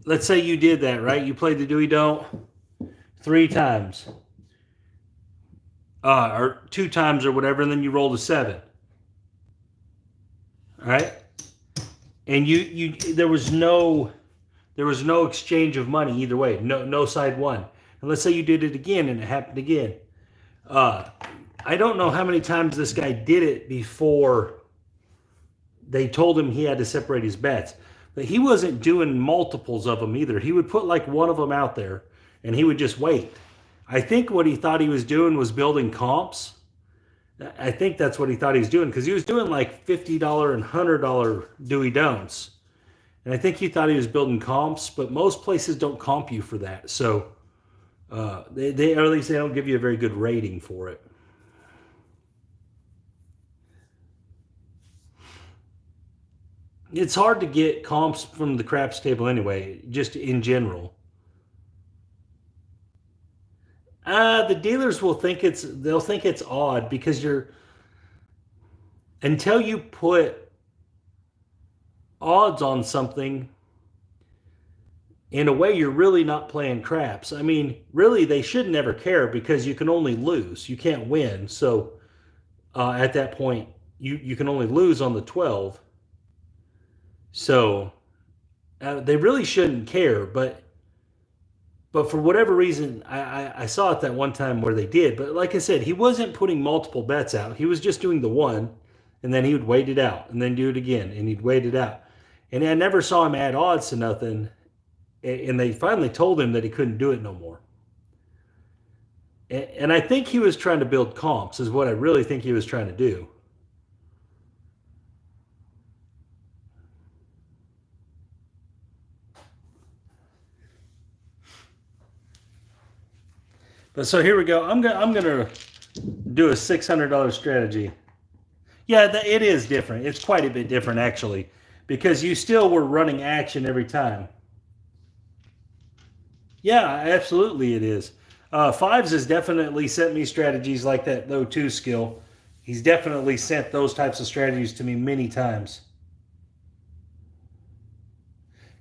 Let's say you did that, right? You played the do we don't 3 times. or 2 times or whatever, and then you rolled a 7. All right, and there was no exchange of money either way. No side won. And let's say you did it again and it happened again. I don't know how many times this guy did it before they told him he had to separate his bets. But he wasn't doing multiples of them either. He would put like one of them out there and he would just wait. I think what he thought he was doing was building comps. I think that's what he thought he was doing, because he was doing like $50 and $100 Dewey Don'ts. And I think he thought he was building comps, but most places don't comp you for that. So they or at least they don't give you a very good rating for it. It's hard to get comps from the craps table anyway, just in general. The dealers they'll think it's odd, because until you put odds on something, in a way you're really not playing craps. I mean, really they should never care, because you can only lose. You can't win. So at that point, you can only lose on the 12. So they really shouldn't care, but for whatever reason, I saw it that one time where they did. But like I said, he wasn't putting multiple bets out. He was just doing the one, and then he would wait it out, and then do it again, and he'd wait it out. And I never saw him add odds to nothing. And they finally told him that he couldn't do it no more. And I think he was trying to build comps, is what I really think he was trying to do. But so here we go. I'm gonna do a $600 strategy. Yeah, it is different. It's quite a bit different, actually, because you still were running action every time. Yeah, absolutely it is. Fives has definitely sent me strategies like that, though, too, Skill. He's definitely sent those types of strategies to me many times.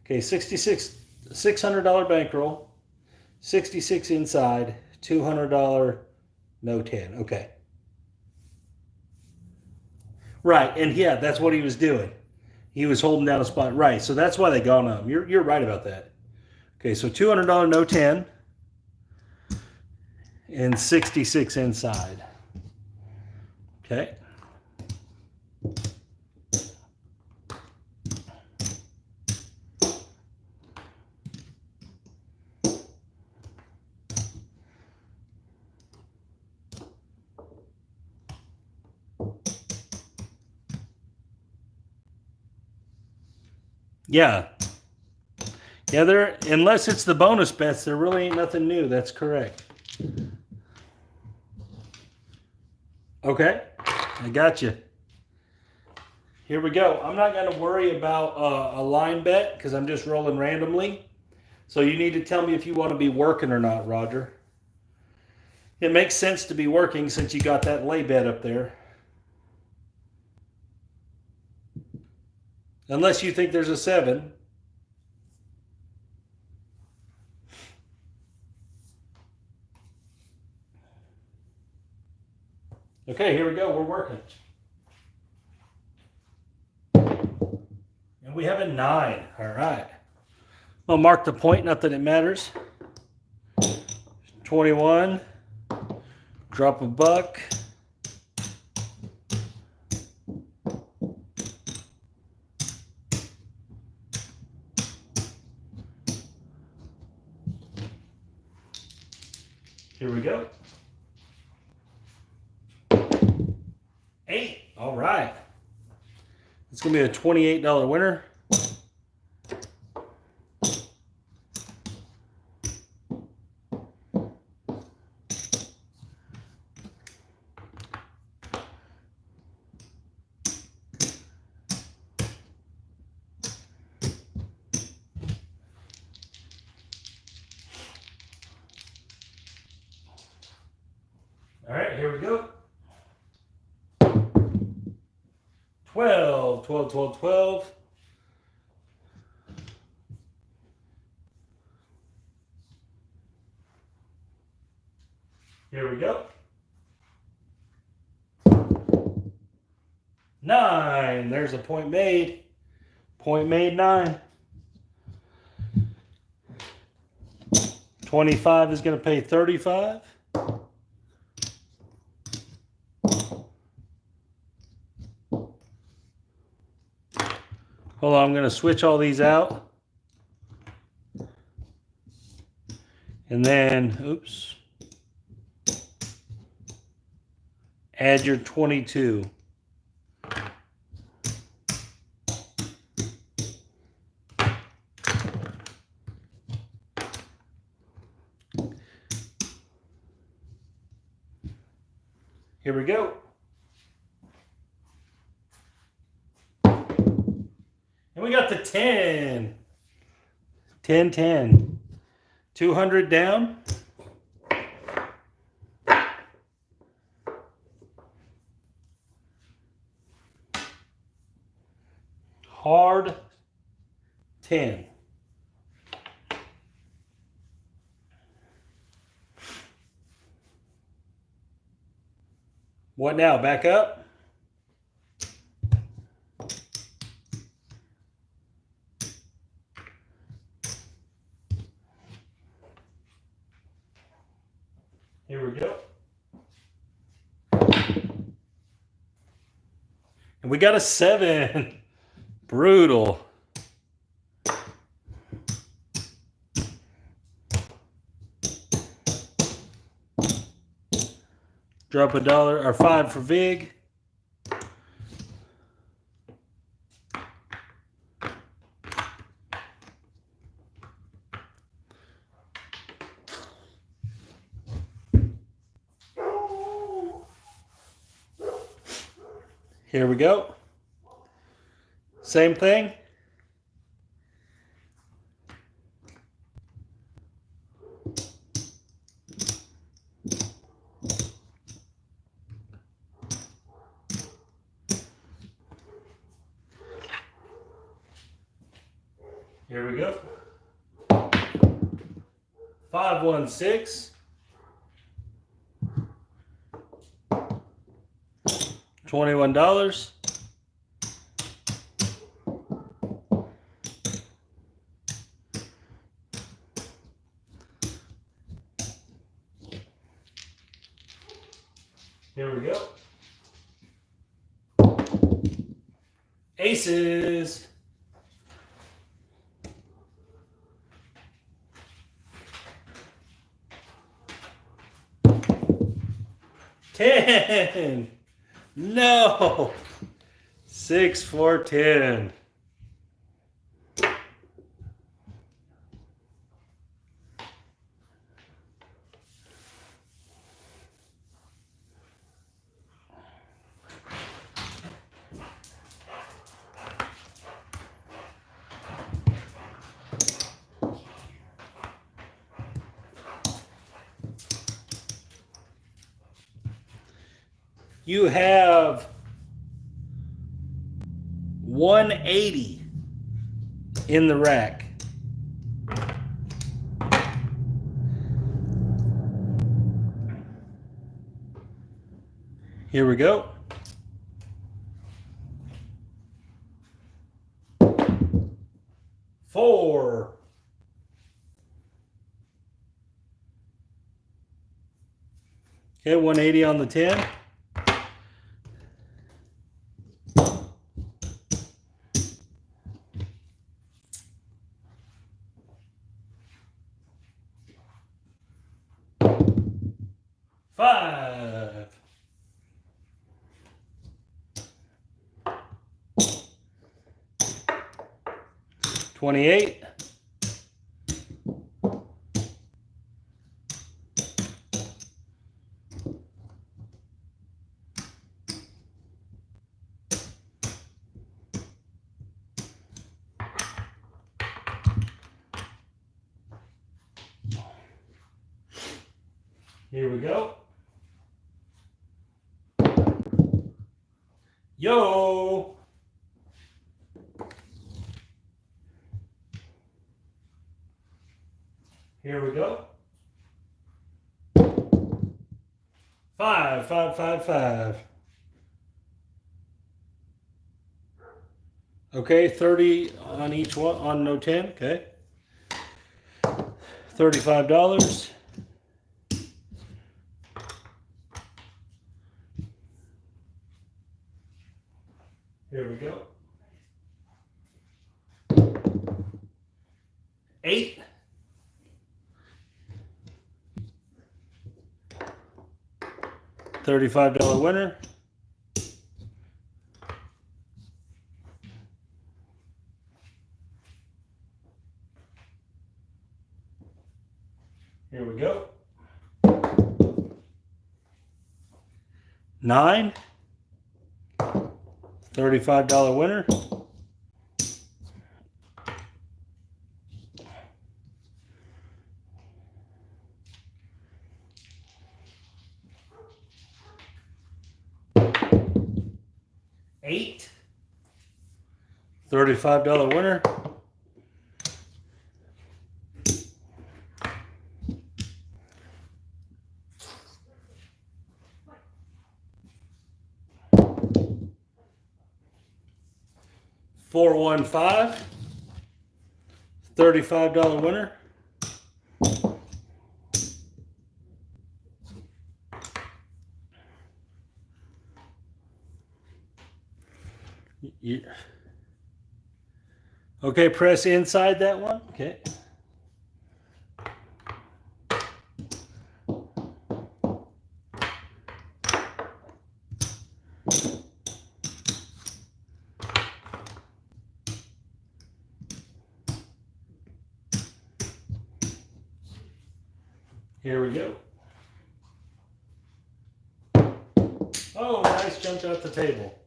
Okay, $600 bankroll, 66 inside, $200 no 10. Okay. Right, and yeah, that's what he was doing. He was holding down a spot. Right, so that's why they gone on him. You're right about that. Okay, so $200 no 10 and 66 inside. Okay. Yeah. Yeah, unless it's the bonus bets, there really ain't nothing new. That's correct. Okay, I got you. Here we go. I'm not going to worry about a line bet, because I'm just rolling randomly. So you need to tell me if you want to be working or not, Roger. It makes sense to be working since you got that lay bet up there. Unless you think there's a 7. Okay, here we go. We're working. And we have a 9. All right. I'll mark the point, not that it matters. 21. Drop a buck. Here we go. 8. All right. It's going to be a $28 winner. All right, here we go. 12, 12, 12, 12. Here we go. 9. There's a point made. Point made 9. 25 is going to pay 35. Hold on, I'm going to switch all these out. And then, oops, add your 22. Here we go. And we got the 10. 10, 10. 200 down. Hard 10. What now? Back up? Here we go. And we got a 7. Brutal. Drop $1 or 5 for Vig. Here we go. Same thing. Here we go. 516. $21. Here we go. Aces. $10. No. 6 for 10. You have 180 in the rack. Here we go. Four. Okay, 180 on the 10. Five. $28. Here we go. Yo. Here we go. 5, 5, 5, 5. Okay, 30 on each one, on no 10, okay. $35. Here we go. 8. $35 winner. Here we go. 9. $35 winner. $8. $35 winner. $415. $35 winner. Yeah. Okay, press inside that one. Okay. Here we go. Oh, nice, jumped out the table.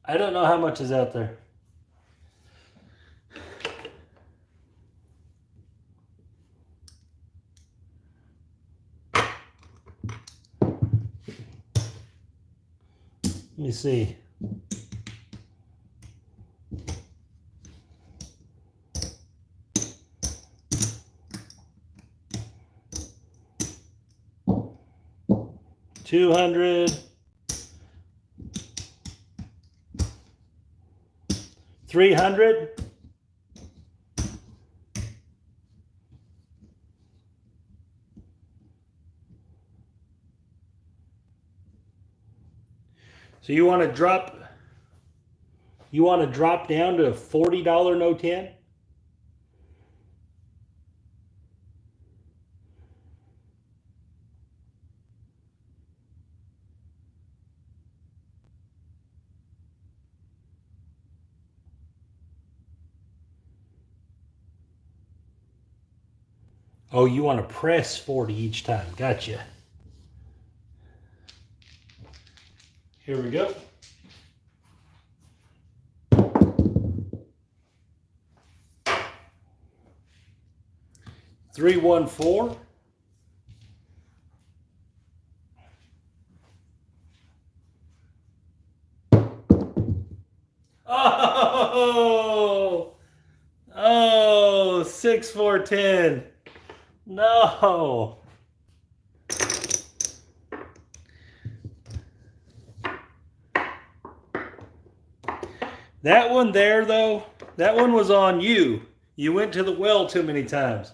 I don't know how much is out there. Let me see. $200, $300, so you want to drop down to a $40 no 10? Oh, you want to press 40 each time. Gotcha. Here we go. $314. Oh, 6 4 10. No. That one there, though, that one was on you. You went to the well too many times.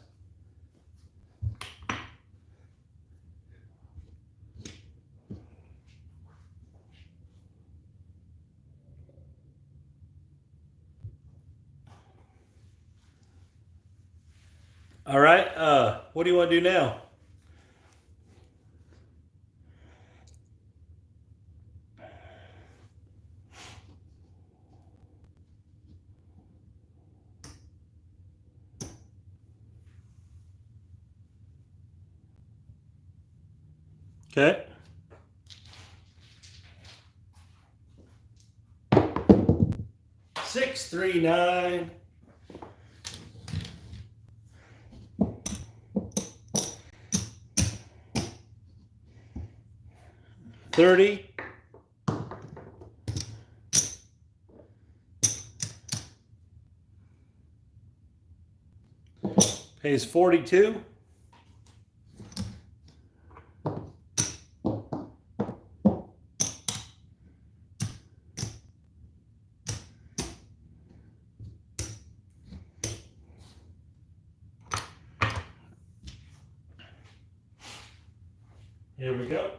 All right. What do you want to do now? Okay. $639. $30. Pays 42. Here we go.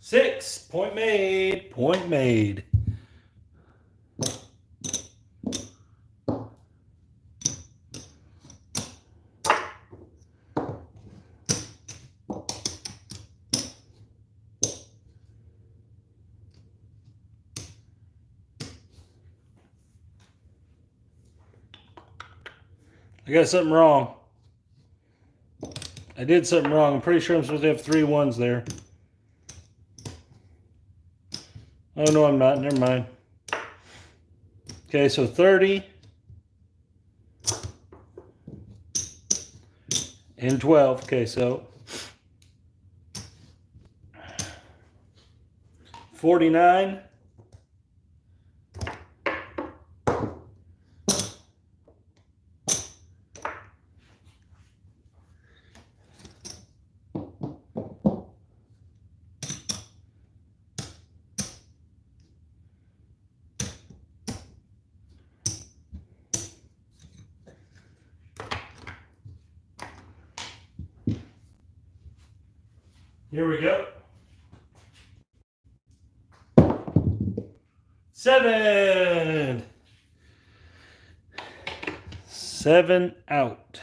6. Point made. Point made. I got something wrong. I did something wrong. I'm pretty sure I'm supposed to have 3 ones there. Oh, no, I'm not. Never mind. Okay, so 30 and 12. Okay, so 49. Here we go. 7. 7 out.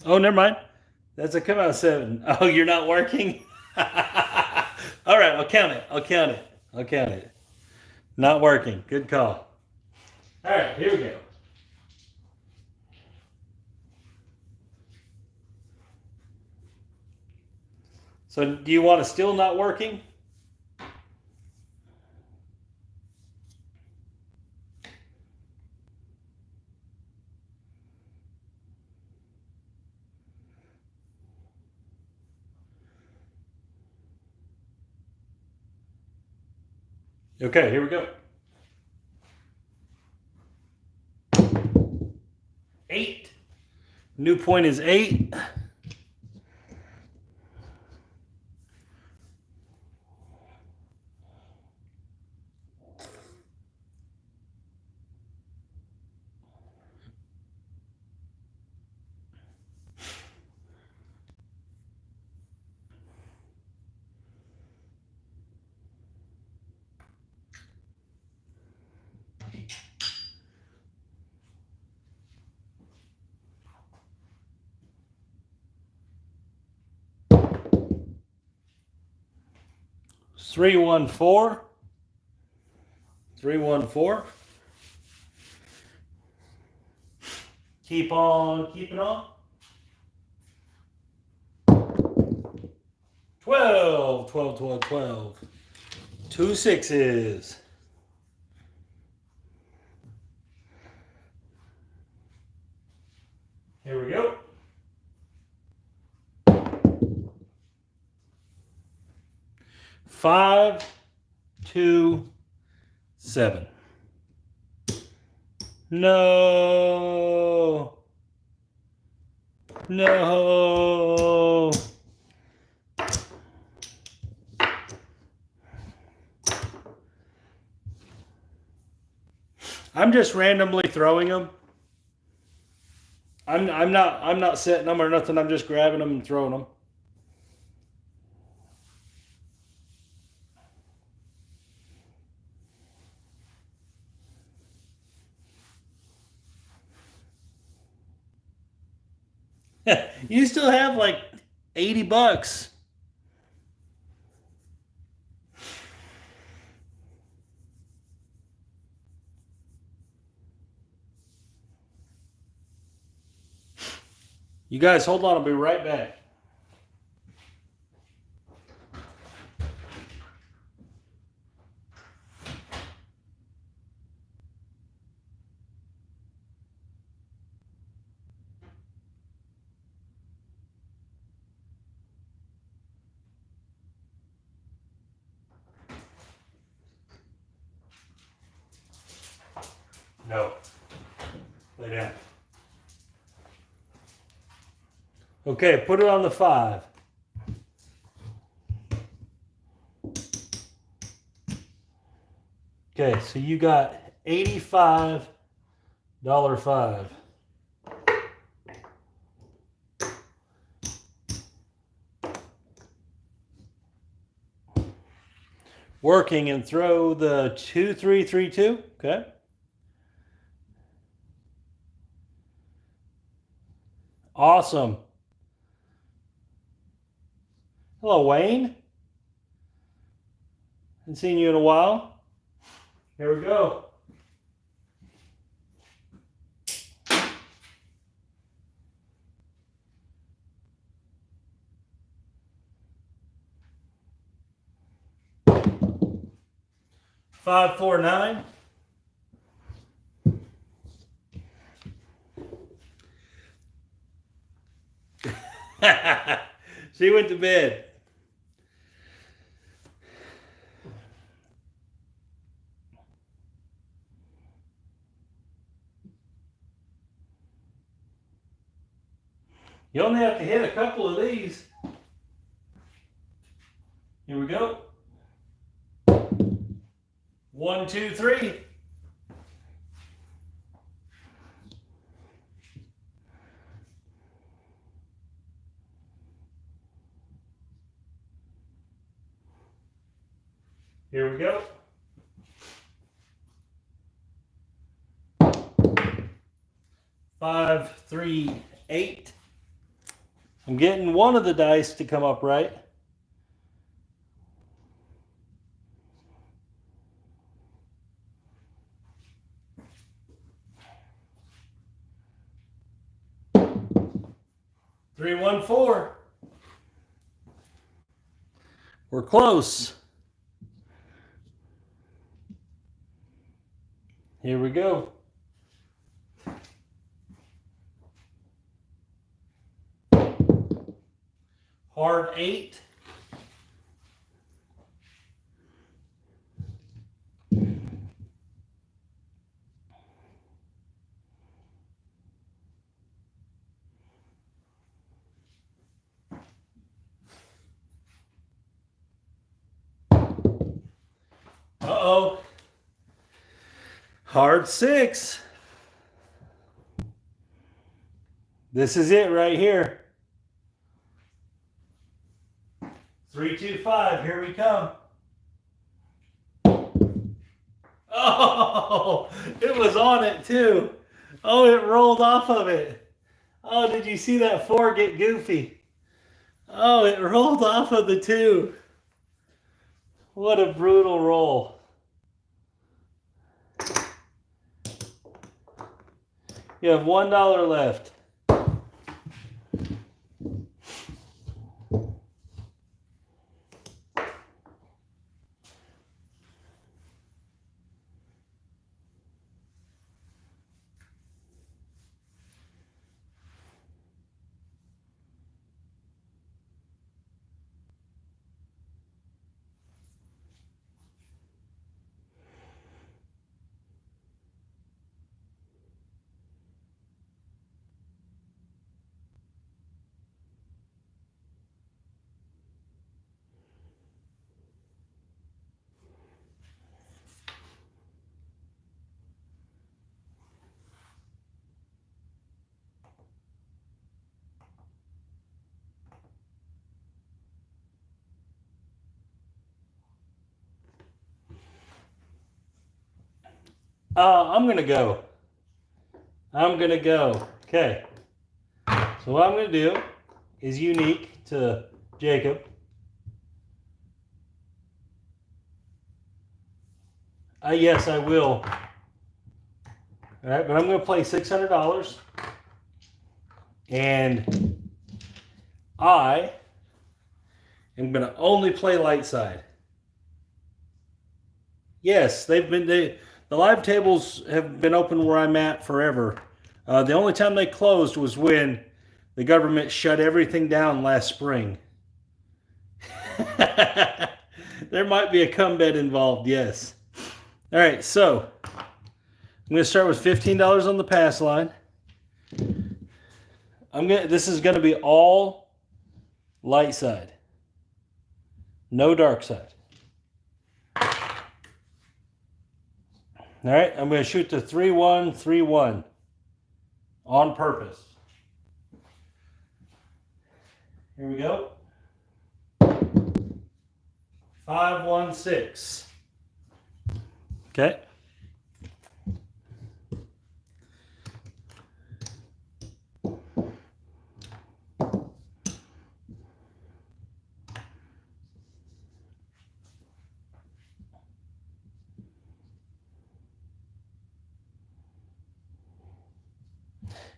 Oh, never mind. That's a come out 7. Oh, you're not working? All right, I'll count it. I'll count it. I'll count it. Not working. Good call. All right, here we go. So do you want to still not working? Okay, here we go. 8. New point is 8. Three, 1, 4. 3, 1, 4. Keep on keeping on. 12, 12, 12, 12. 2 6s. Here we go. 5, 2, 7. No. No. I'm just randomly throwing them. I'm not setting them or nothing. I'm just grabbing them and throwing them. You still have like $80. You guys hold on, I'll be right back. No. Lay down. Okay, put it on the 5. Okay, so you got $85.05. Working, and throw the 2-3-3-2. Okay. Awesome. Hello, Wayne. Haven't seen you in a while. Here we go. $549. She went to bed. You only have to hit a couple of these. Here we go. 1, 2, 3. Here we go. 5, 3, 8. I'm getting one of the dice to come up right. Three, 1, 4. We're close. Here we go. Hard 8. Uh-oh. Hard 6. This is it right here. 3, 2, 5. Here we come. Oh, it was on it too. Oh, it rolled off of it. Oh, did you see that 4 get goofy? Oh, it rolled off of the 2. What a brutal roll. You have $1 left. I'm going to go. I'm going to go. Okay. So what I'm going to do is unique to Jacob. Yes, I will. All right, but I'm going to play $600. And I am going to only play light side. Yes, the live tables have been open where I'm at forever. The only time they closed was when the government shut everything down last spring. There might be a cum bet involved, yes. All right, so I'm going to start with $15 on the pass line. This is going to be all light side. No dark side. All right, I'm going to shoot the 3-1, 3-1 on purpose. Here we go. 5-1-6. Okay.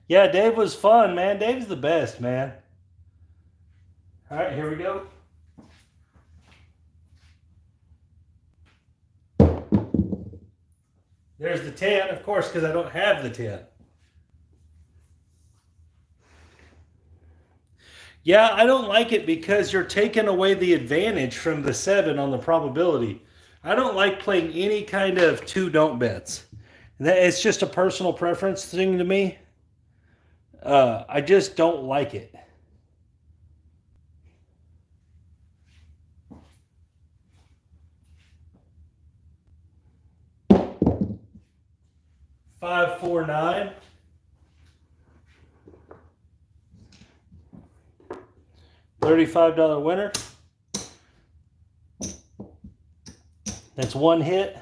Yeah, Dave was fun, man. Dave's the best, man. All right, here we go. There's the 10, of course, because I don't have the 10. Yeah, I don't like it because you're taking away the advantage from the 7 on the probability. I don't like playing any kind of 2 don't bets. It's just a personal preference thing to me. I just don't like it. $5-4-9. $35 winner. That's one hit.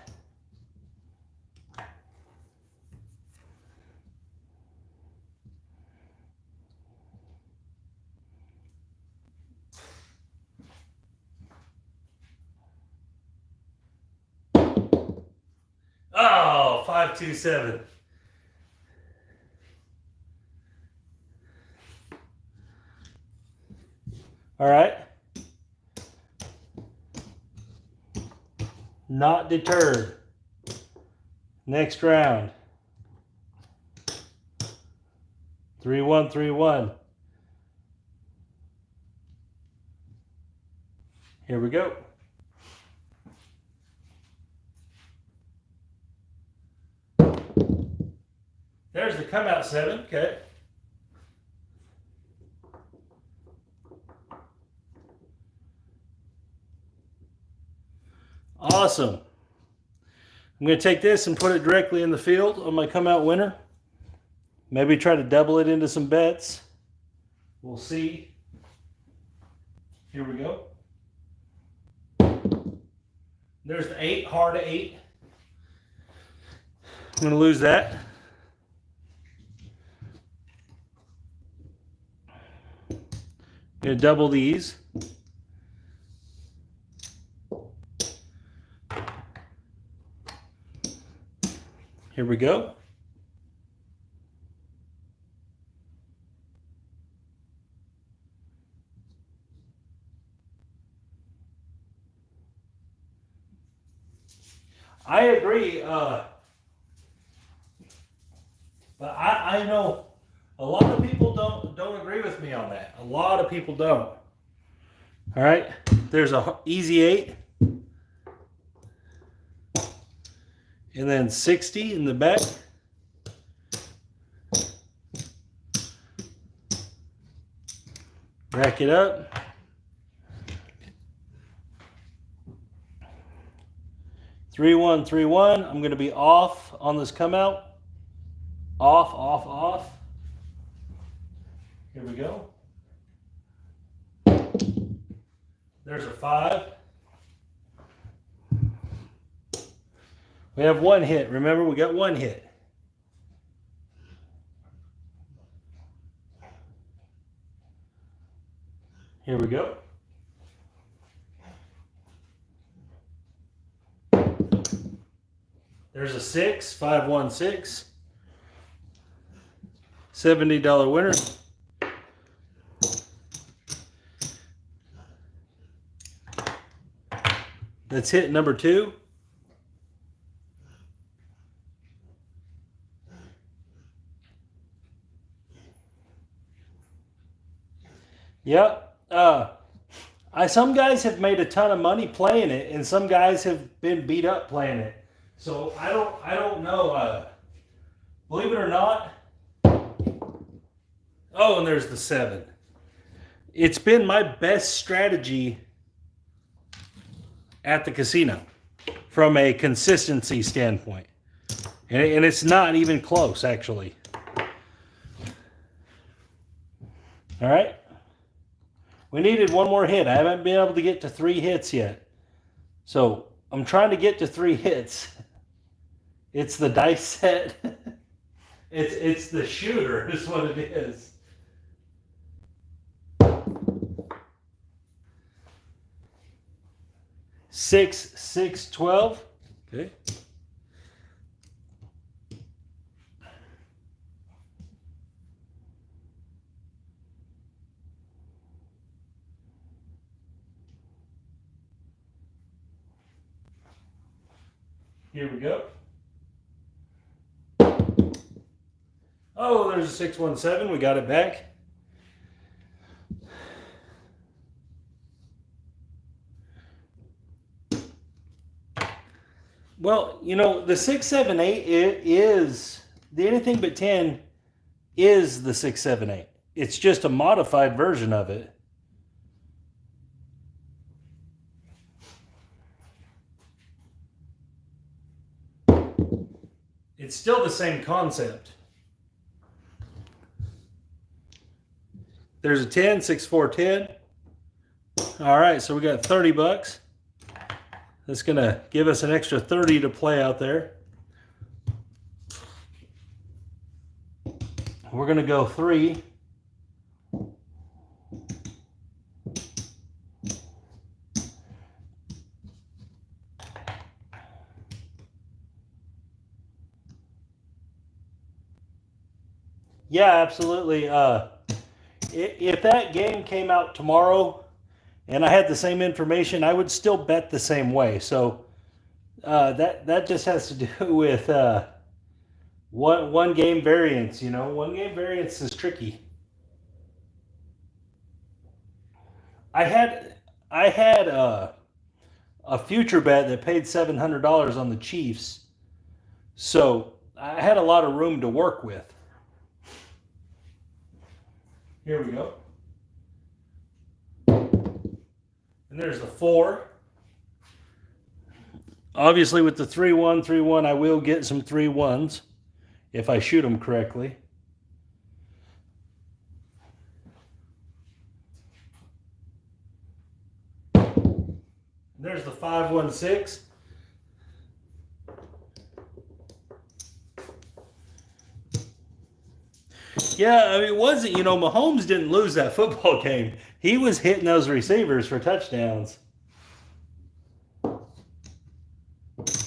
Oh, 5-2-7. All right. Not deterred. Next round. 3-1, 3-1. Here we go. There's the come out 7. Okay. Awesome. I'm going to take this and put it directly in the field on my come out winner. Maybe try to double it into some bets. We'll see. Here we go. There's the 8, hard 8. I'm going to lose that. Going to double these. Here we go. I agree, but I know a lot of people don't agree with me on that. A lot of people don't. All right, there's a easy 8. And then 60 in the back. Rack it up. Three, 1, 3, 1. I'm going to be off on this come out. Off, off, off. Here we go. There's a 5. We have one hit. Remember, we got one hit. Here we go. There's a 6, 5-1-6. $70 winner. That's hit number 2. Yep. Some guys have made a ton of money playing it, and some guys have been beat up playing it. So I don't know. believe it or not. Oh, and there's the 7. It's been my best strategy at the casino from a consistency standpoint. And it's not even close, actually. All right. We needed one more hit. I haven't been able to get to 3 hits yet. So I'm trying to get to 3 hits. It's the dice set. It's the shooter is what it is. Six, 6, 12. Okay. Here we go. Oh, there's a 617. We got it back. Well, you know, the 678 is the anything but 10 is the 678. It's just a modified version of it. It's still the same concept. There's a 10, 6, 4, 10. All right, so we got 30 bucks. That's going to give us an extra 30 to play out there. We're going to go 3. Yeah, absolutely. If that game came out tomorrow and I had the same information, I would still bet the same way. So that just has to do with one game variance. You know, one game variance is tricky. I had a future bet that paid $700 on the Chiefs, so I had a lot of room to work with. Here we go. And there's the 4. Obviously with the 3-1, 3-1, I will get some 3-1s if I shoot them correctly. There's the 5-1-6. Yeah, I mean, it wasn't, you know, Mahomes didn't lose that football game. He was hitting those receivers for touchdowns.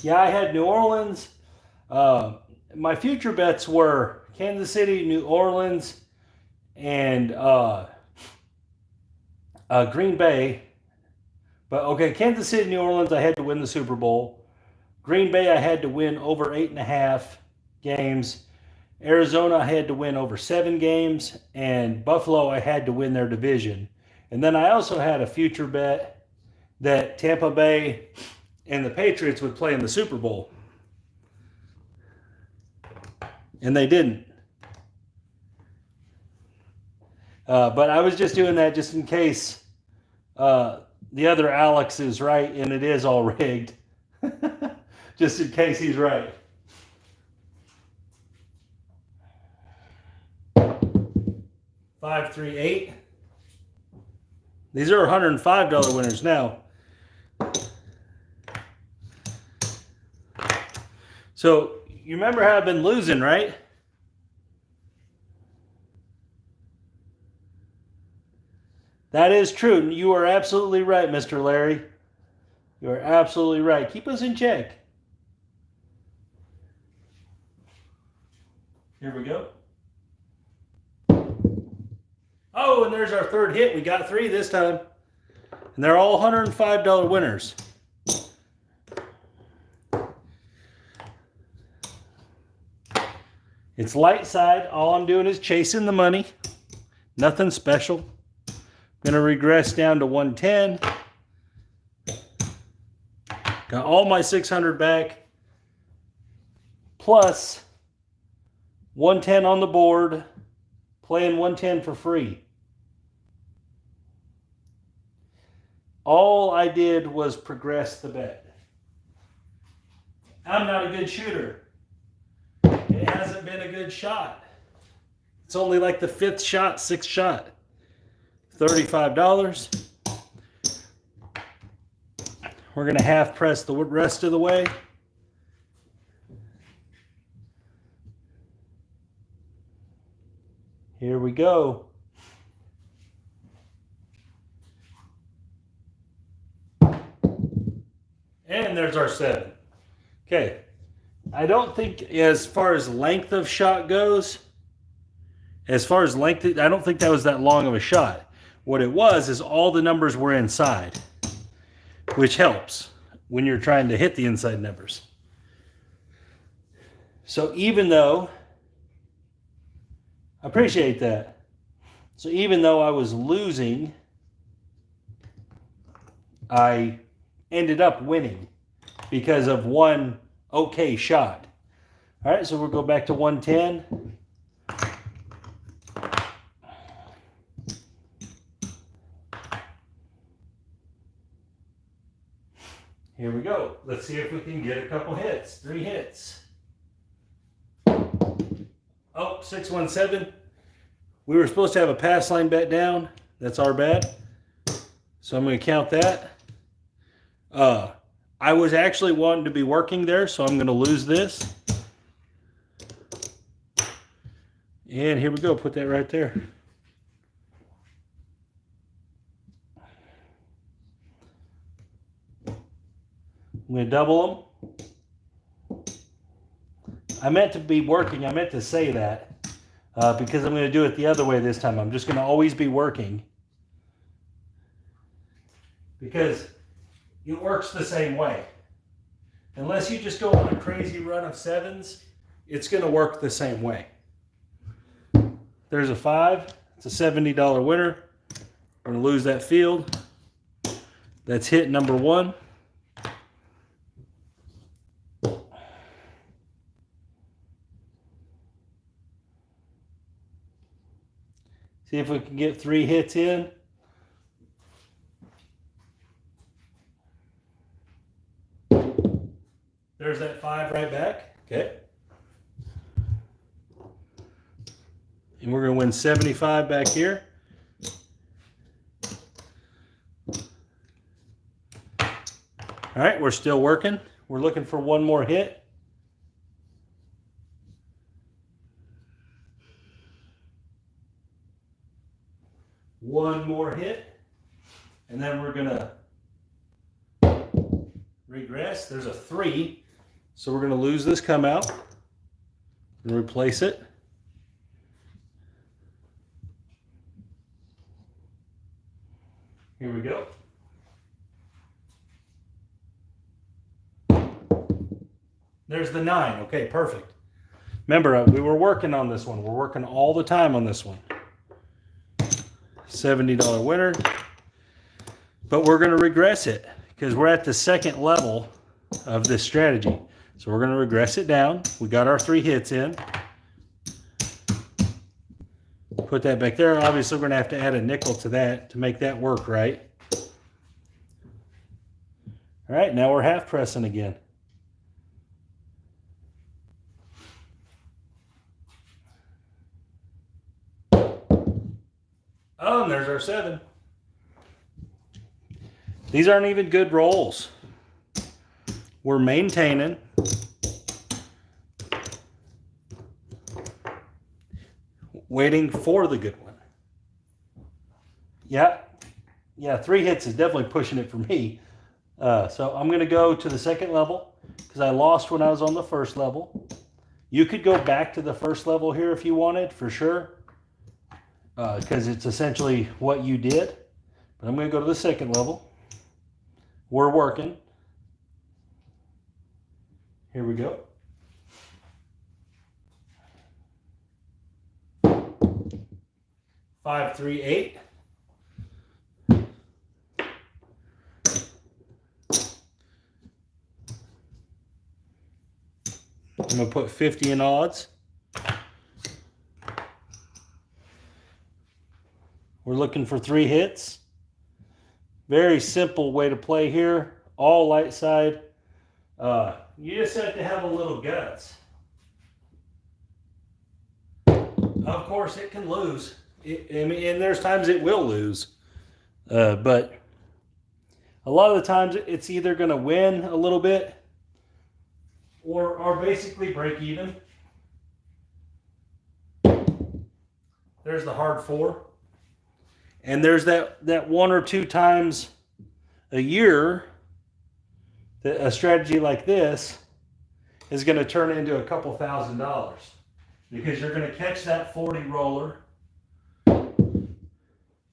Yeah, I had New Orleans. My future bets were Kansas City, New Orleans, and Green Bay. But, okay, Kansas City, New Orleans, I had to win the Super Bowl. Green Bay, I had to win over 8.5 games. Arizona, I had to win over 7 games, and Buffalo, I had to win their division. And then I also had a future bet that Tampa Bay and the Patriots would play in the Super Bowl. And they didn't. But I was just doing that just in case the other Alex is right and it is all rigged. Just in case he's right. $5, 3, 8. These are $105 winners now. So you remember how I've been losing, right? That is true. You are absolutely right, Mr. Larry. You are absolutely right. Keep us in check. Here we go. Oh, and there's our third hit. We got 3 this time. And they're all $105 winners. It's light side. All I'm doing is chasing the money. Nothing special. I'm going to regress down to 110. Got all my 600 back. Plus 110 on the board, playing 110 for free. All I did was progress the bet. I'm not a good shooter. It hasn't been a good shot. It's only like the 5th shot, 6th shot. $35. We're going to half press the rest of the way. Here we go. And there's our 7. Okay. I don't think as far as length of shot goes, I don't think that was that long of a shot. What it was is all the numbers were inside, which helps when you're trying to hit the inside numbers. So even though, I appreciate that. So even though I was losing, I ended up winning because of one okay shot. All right, so we'll go back to 110. Here we go. Let's see if we can get a couple hits. 3 hits. Oh, 617. We were supposed to have a pass line bet down. That's our bad. So I'm going to count that. I was actually wanting to be working there, so I'm going to lose this. And here we go. Put that right there. I'm going to double them. I meant to be working. I meant to say that because I'm going to do it the other way this time. I'm just going to always be working because it works the same way. Unless you just go on a crazy run of 7s, it's going to work the same way. There's a 5. It's a $70 winner. We're going to lose that field. That's hit number 1. See if we can get 3 hits in. There's that 5 right back. Okay. And we're going to win 75 back here. All right, we're still working. We're looking for one more hit. One more hit. And then we're going to regress. There's a 3. So we're going to lose this come out and replace it. Here we go. There's the 9. Okay, perfect. Remember, we were working on this one. We're working all the time on this one. $70 winner. But we're going to regress it because we're at the 2nd level of this strategy. So we're going to regress it down. We got our 3 hits in. Put that back there. Obviously, we're going to have to add a nickel to that to make that work right. All right, now we're half pressing again. Oh, and there's our 7. These aren't even good rolls. We're maintaining. Waiting for the good one. Yeah, 3 hits is definitely pushing it for me. So I'm going to go to the 2nd level because I lost when I was on the 1st level. You could go back to the 1st level here if you wanted, for sure, because it's essentially what you did. But I'm going to go to the 2nd level. We're working. Here we go. 5, 3, 8. I'm going to put 50 in odds. We're looking for 3 hits. Very simple way to play here. All light side. You just have to have a little guts. Of course, it can lose. And there's times it will lose. But a lot of the times it's either going to win a little bit or basically break even. There's the hard 4. And there's that 1 or 2 times a year that a strategy like this is going to turn into a couple $1,000, because you're going to catch that 40 roller. And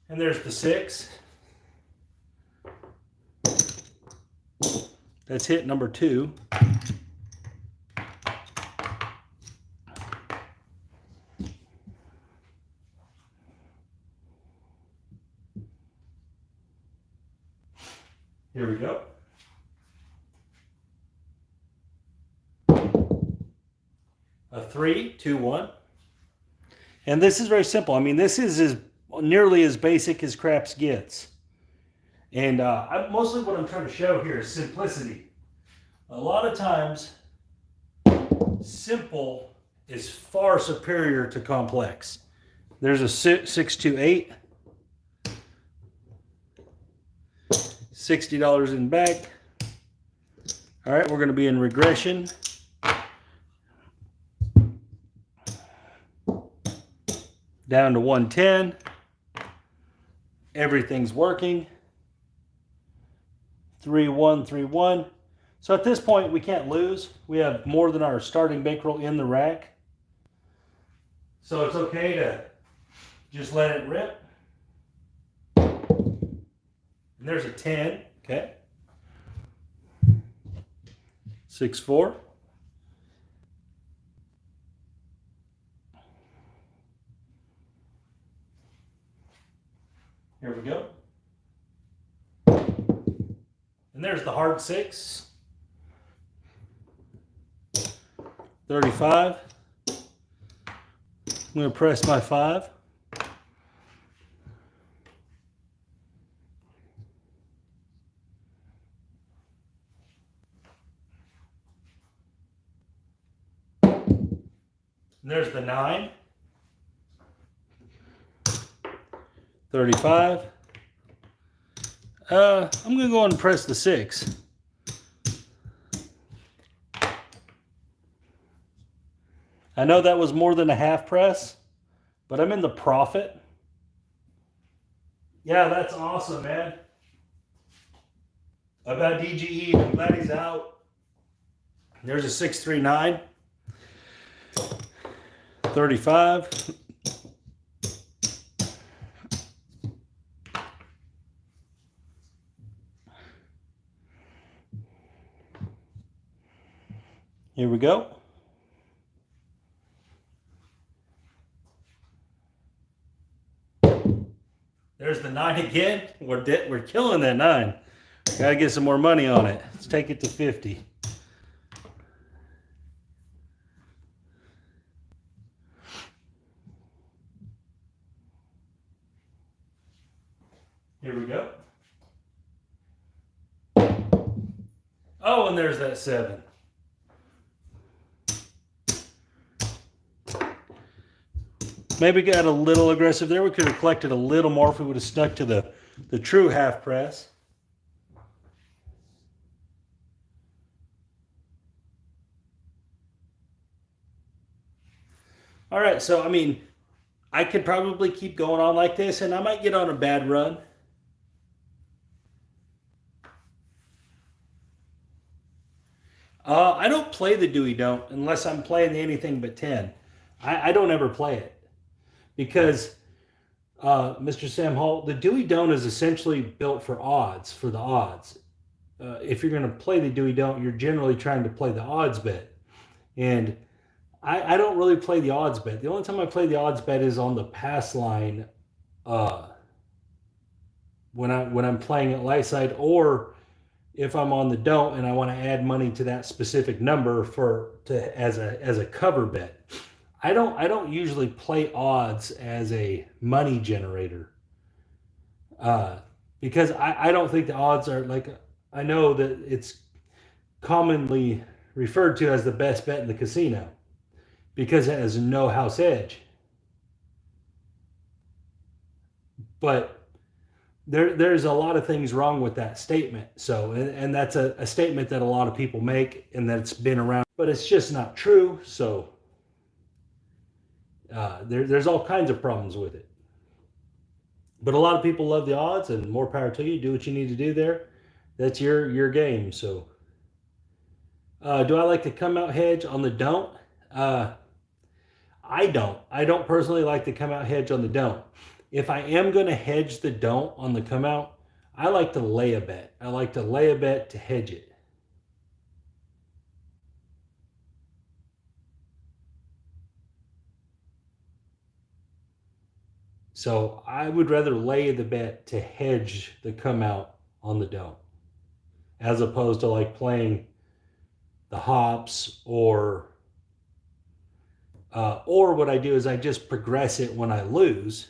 there's the 6. That's hit number 2. Here we go. A 3, 2, 1. And this is very simple. I mean, this is nearly as basic as craps gets. And mostly what I'm trying to show here is simplicity. A lot of times, simple is far superior to complex. There's a 6, 2, 8. $60 in back. All right, we're going to be in regression. Down to 110. Everything's working. 3, 1, 3, 1. So at this point, we can't lose. We have more than our starting bankroll in the rack. So it's okay to just let it rip. And there's a 10, okay. 6, 4. Here we go. And there's the hard 6. 35. I'm going to press my 5. And there's the 9. 35. I'm going to go ahead and press the 6. I know that was more than a half press, but I'm in the profit. Yeah, that's awesome, man. About DGE, I'm glad he's out. There's a 639. 35. Here we go. There's the 9 again. We're killing that 9. Gotta get some more money on it. Let's take it to 50. Here we go. Oh, and there's that 7. Maybe got a little aggressive there. We could have collected a little more if we would have stuck to the true half press. All right, so I mean, I could probably keep going on like this, and I might get on a bad run. I don't play the Dewey Don't unless I'm playing the anything but 10. I don't ever play it. Because, Mr. Sam Hall, the Dewey Don't is essentially built for odds, for the odds. If you're going to play the Dewey Don't, you're generally trying to play the odds bet. And I don't really play the odds bet. The only time I play the odds bet is on the pass line when I'm playing at light side, or if I'm on the don't and I want to add money to that specific number as a cover bet. I don't usually play odds as a money generator. Because I don't think the odds are like, I know that it's commonly referred to as the best bet in the casino because it has no house edge. But there's a lot of things wrong with that statement. So, and that's a statement that a lot of people make and that's been around, but it's just not true. So there's all kinds of problems with it. But a lot of people love the odds, and more power to you. Do what you need to do there. That's your game. So, do I like to come out hedge on the don't? I don't. I don't personally like to come out hedge on the don't. If I am going to hedge the don't on the come out, I like to lay a bet. I like to lay a bet to hedge it. So I would rather lay the bet to hedge the come out on the don't, as opposed to like playing the hops or what I do is I just progress it when I lose.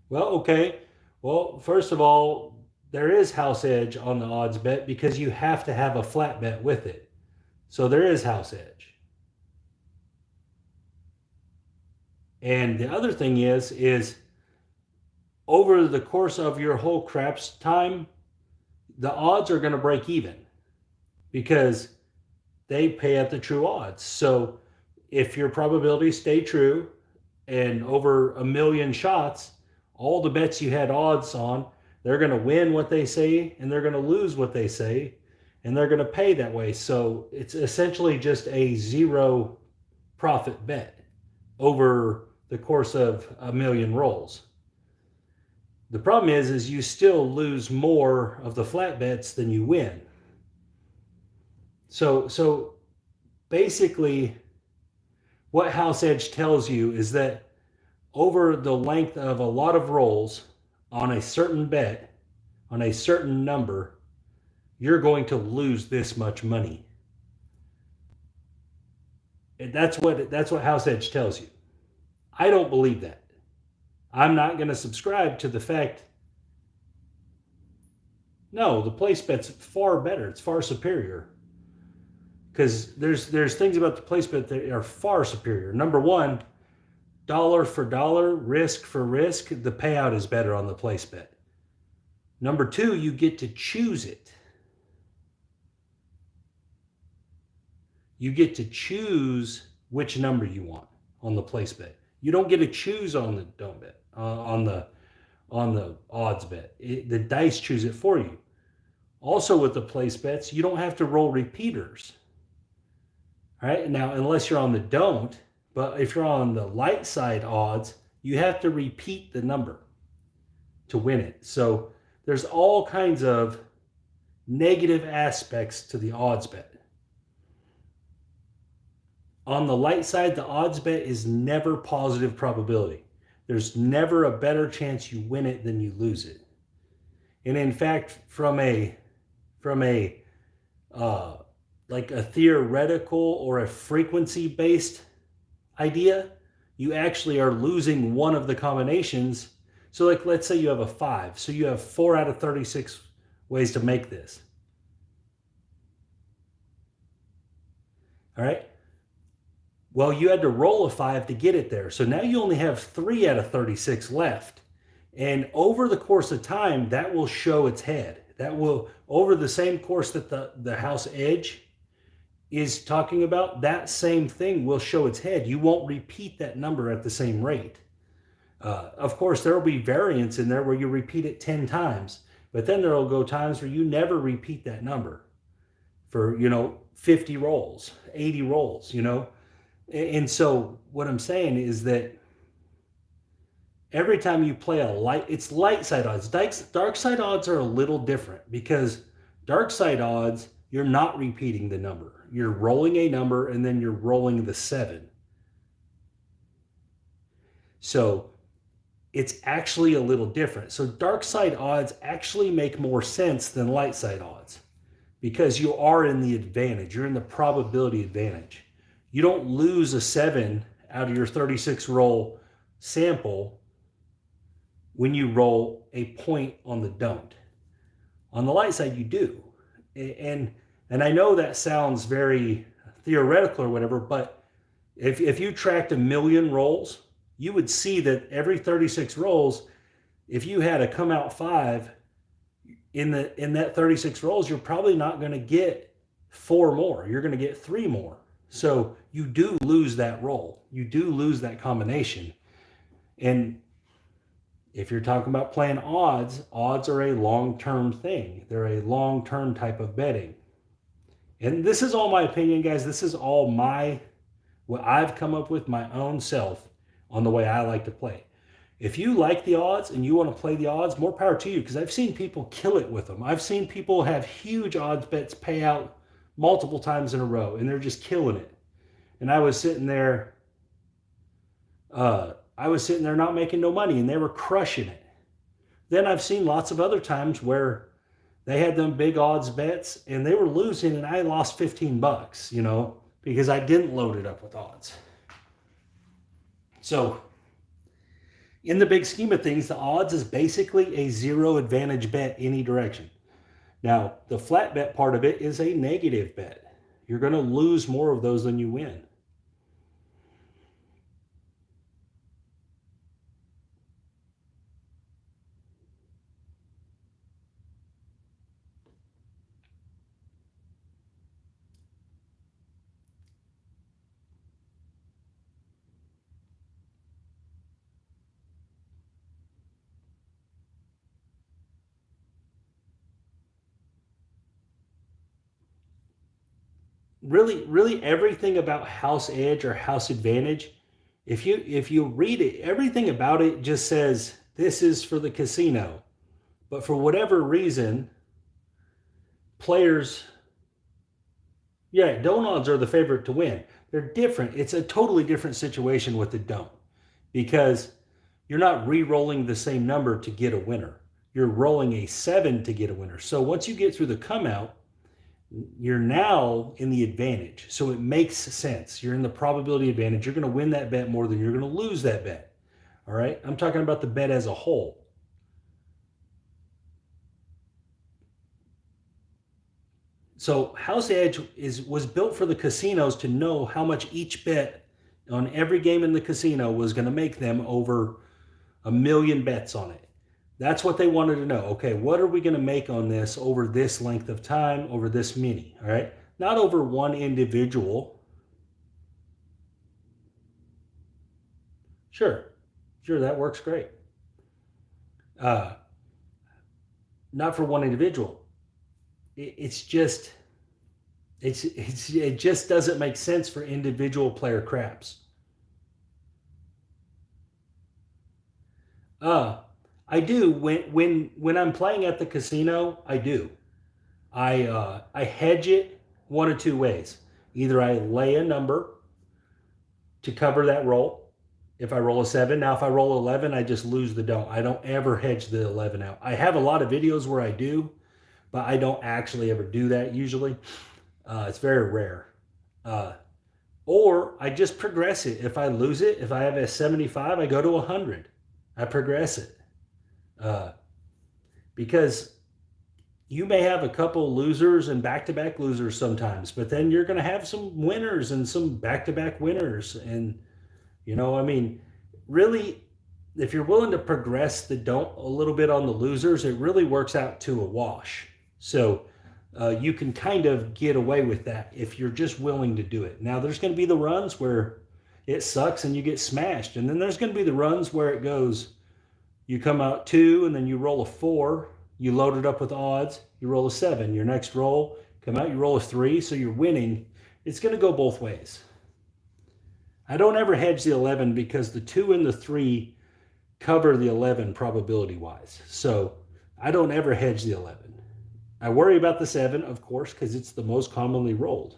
Well, okay. Well, first of all, there is house edge on the odds bet because you have to have a flat bet with it. So there is house edge. And the other thing is over the course of your whole craps time, the odds are going to break even because they pay at the true odds. So if your probabilities stay true and over a million shots, all the bets you had odds on, they're going to win what they say and they're going to lose what they say and they're going to pay that way. So it's essentially just a zero profit bet over the course of a million rolls. The problem is you still lose more of the flat bets than you win. So basically what house edge tells you is that over the length of a lot of rolls on a certain bet, on a certain number, you're going to lose this much money. And that's what house edge tells you. I don't believe that. I'm not going to subscribe to the fact. No, the place bet's far better. It's far superior. Because there's things about the place bet that are far superior. Number one, dollar for dollar, risk for risk, the payout is better on the place bet. Number two, you get to choose it. You get to choose which number you want on the place bet. You don't get to choose on the don't bet, on the odds bet. The dice choose it for you. Also with the place bets, you don't have to roll repeaters. All right, now unless you're on the don't, but if you're on the light side odds, you have to repeat the number to win it. So there's all kinds of negative aspects to the odds bet. On the light side, the odds bet is never positive probability. There's never a better chance you win it than you lose it. And in fact, from a like a theoretical or a frequency based idea, you actually are losing one of the combinations. So like, let's say you have a 5. So you have 4 out of 36 ways to make this. All right. Well, you had to roll a 5 to get it there. So now you only have 3 out of 36 left. And over the course of time, that will show its head. That will, over the same course that the house edge is talking about, that same thing will show its head. You won't repeat that number at the same rate. Of course, there will be variance in there where you repeat it 10 times, but then there will go times where you never repeat that number for, 50 rolls, 80 rolls, And so what I'm saying is that every time you play it's light side odds. Dark side odds are a little different because dark side odds, you're not repeating the number. You're rolling a number and then you're rolling the 7. So it's actually a little different. So dark side odds actually make more sense than light side odds because you are in the advantage. You're in the probability advantage. You don't lose a 7 out of your 36 roll sample when you roll a point on the don't. On the light side, you do. And I know that sounds very theoretical or whatever, but if you tracked 1,000,000 rolls, you would see that every 36 rolls, if you had a come out 5 in that 36 rolls, you're probably not going to get 4 more. You're going to get 3 more. So you do lose that roll. You do lose that combination. And if you're talking about playing odds, odds are a long-term thing. They're a long-term type of betting. And this is all my opinion, guys. This is all what I've come up with my own self on the way I like to play. If you like the odds and you want to play the odds, more power to you, because I've seen people kill it with them. I've seen people have huge odds bets pay out multiple times in a row, and they're just killing it. And I was sitting there not making no money, and they were crushing it. Then I've seen lots of other times where they had them big odds bets and they were losing, and I lost $15, because I didn't load it up with odds. So in the big scheme of things, the odds is basically a zero advantage bet any direction. Now, the flat bet part of it is a negative bet. You're going to lose more of those than you win. Really everything about house edge or house advantage, if you read it, everything about it just says this is for the casino. But for whatever reason, players, don't odds are the favorite to win. They're different. It's a totally different situation with the don't, because you're not re-rolling the same number to get a winner. You're rolling a 7 to get a winner. So once you get through the come out, you're now in the advantage. So it makes sense. You're in the probability advantage. You're going to win that bet more than you're going to lose that bet. All right? I'm talking about the bet as a whole. So House Edge was built for the casinos to know how much each bet on every game in the casino was going to make them over 1,000,000 bets on it. That's what they wanted to know. Okay, what are we going to make on this over this length of time, over this many, all right? Not over one individual. Sure, that works great. Not for one individual. It just doesn't make sense for individual player craps. I do when I'm playing at the casino. I do. I hedge it one of two ways. Either I lay a number to cover that roll. If I roll a 7, now if I roll 11, I just lose the don't. I don't ever hedge the 11 out. I have a lot of videos where I do, but I don't actually ever do that usually. It's very rare. Or I just progress it. If I lose it, if I have a 75, I go to 100. I progress it. Because you may have a couple losers and back-to-back losers sometimes, but then you're going to have some winners and some back-to-back winners. And, really, if you're willing to progress the don't a little bit on the losers, it really works out to a wash. So you can kind of get away with that if you're just willing to do it. Now, there's going to be the runs where it sucks and you get smashed. And then there's going to be the runs where it goes, you come out 2 and then you roll a 4, you load it up with odds, you roll a 7. Your next roll, come out, you roll a 3, so you're winning. It's going to go both ways. I don't ever hedge the 11 because the 2 and the 3 cover the 11 probability-wise. So I don't ever hedge the 11. I worry about the 7, of course, because it's the most commonly rolled.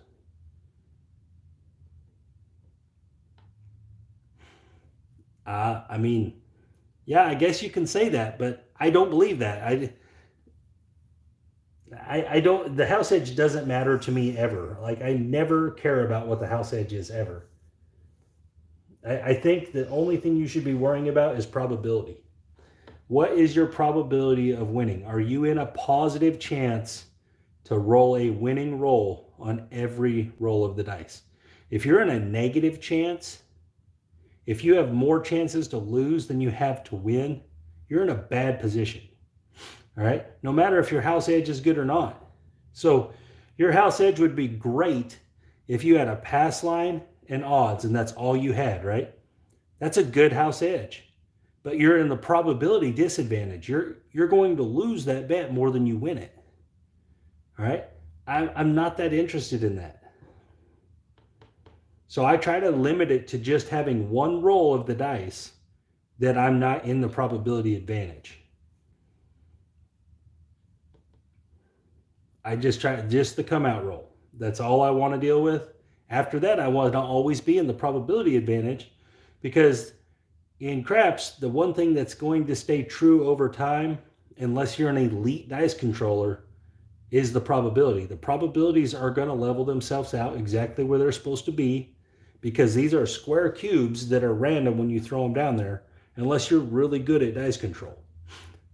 I guess you can say that, but I don't believe that. I don't, the house edge doesn't matter to me ever. Like, I never care about what the house edge is ever. I think the only thing you should be worrying about is probability. What is your probability of winning? Are you in a positive chance to roll a winning roll on every roll of the dice? If you're in a negative chance, if you have more chances to lose than you have to win, you're in a bad position. All right? No matter if your house edge is good or not. So your house edge would be great if you had a pass line and odds and that's all you had, right? That's a good house edge. But you're in the probability disadvantage. You're going to lose that bet more than you win it. All right? I'm not that interested in that. So I try to limit it to just having one roll of the dice that I'm not in the probability advantage. I just try just the come out roll. That's all I want to deal with. After that, I want to always be in the probability advantage, because in craps, the one thing that's going to stay true over time, unless you're an elite dice controller, is the probability. The probabilities are going to level themselves out exactly where they're supposed to be, because these are square cubes that are random when you throw them down there, unless you're really good at dice control.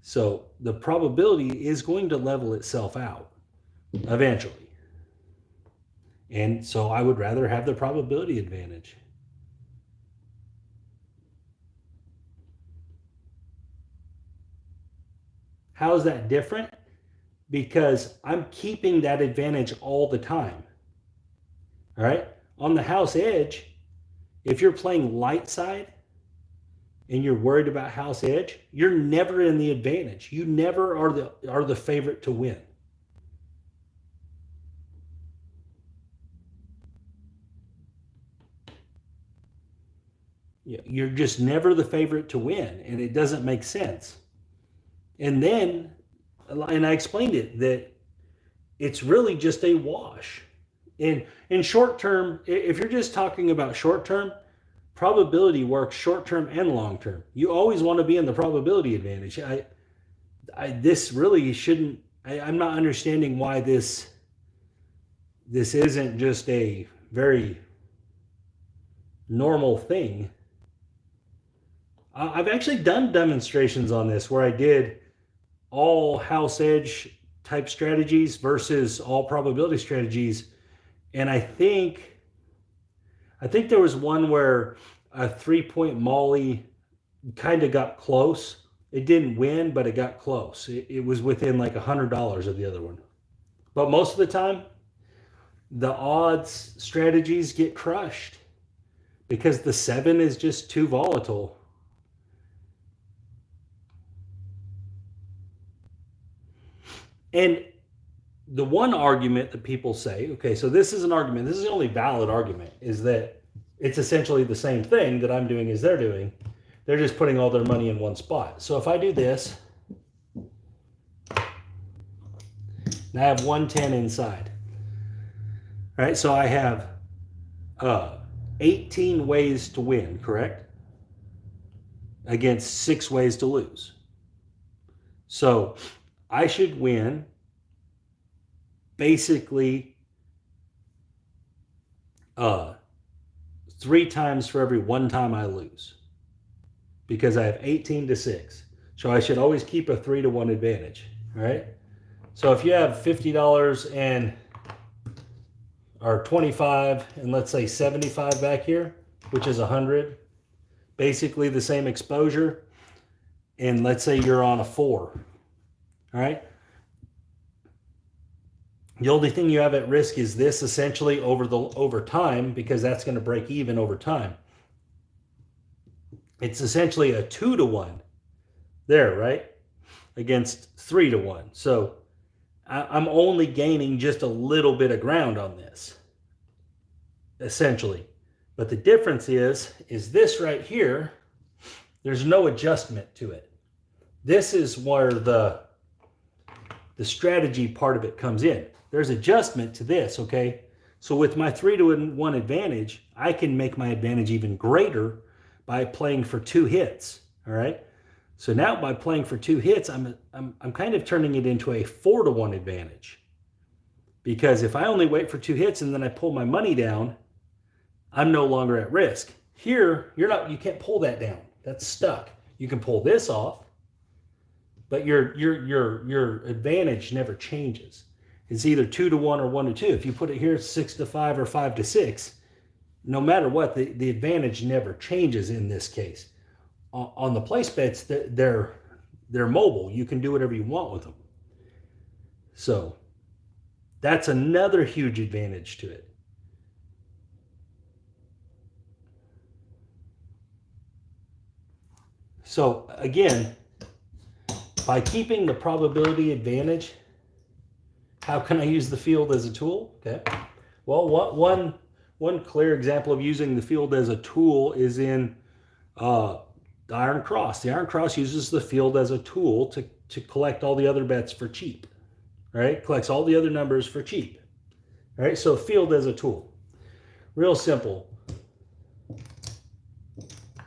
So the probability is going to level itself out eventually. And so I would rather have the probability advantage. How is that different? Because I'm keeping that advantage all the time. All right? On the house edge, if you're playing light side and you're worried about house edge, you're never in the advantage. You never are the favorite to win. You're just never the favorite to win, and it doesn't make sense. And then, and I explained it, that it's really just a wash. In short term, if you're just talking about short term, probability works short term and long term. You always want to be in the probability advantage. This really shouldn't. I'm not understanding why this isn't just a very normal thing. I've actually done demonstrations on this where I did all house edge type strategies versus all probability strategies. And I think there was one where a 3-point Molly kind of got close. It didn't win, but it got close. It was within like $100 of the other one. But most of the time, the odds strategies get crushed because the 7 is just too volatile. And the one argument that people say, okay, so this is an argument, this is the only valid argument, is that it's essentially the same thing that I'm doing as they're doing. They're just putting all their money in one spot. So if I do this, and I have 110 inside. All right, so I have 18 ways to win, correct? Against 6 ways to lose. So I should win basically 3 times for every 1 time I lose, because I have 18 to 6. So I should always keep a 3-to-1 advantage. All right. So if you have $50 or 25 and let's say 75 back here, which is 100, basically the same exposure. And let's say you're on a 4. All right. The only thing you have at risk is this, essentially over time, because that's going to break even over time. It's essentially a 2-to-1 there, right? Against 3-to-1. So I'm only gaining just a little bit of ground on this, essentially. But the difference is this right here, there's no adjustment to it. This is where the strategy part of it comes in. There's adjustment to this, okay? So with my 3-to-1 advantage, I can make my advantage even greater by playing for 2 hits, all right? So now by playing for 2 hits, I'm kind of turning it into a 4-to-1 advantage. Because if I only wait for 2 hits and then I pull my money down, I'm no longer at risk. Here, you can't pull that down. That's stuck. You can pull this off, but your advantage never changes. It's either 2-to-1 or 1-to-2. If you put it here, 6-to-5 or 5-to-6. No matter what, the advantage never changes in this case. On the place bets, they're mobile. You can do whatever you want with them. So that's another huge advantage to it. So again, by keeping the probability advantage, how can I use the field as a tool? Okay. Well, one clear example of using the field as a tool is in the Iron Cross. The Iron Cross uses the field as a tool to collect all the other bets for cheap. Right? Collects all the other numbers for cheap. All right? So field as a tool. Real simple.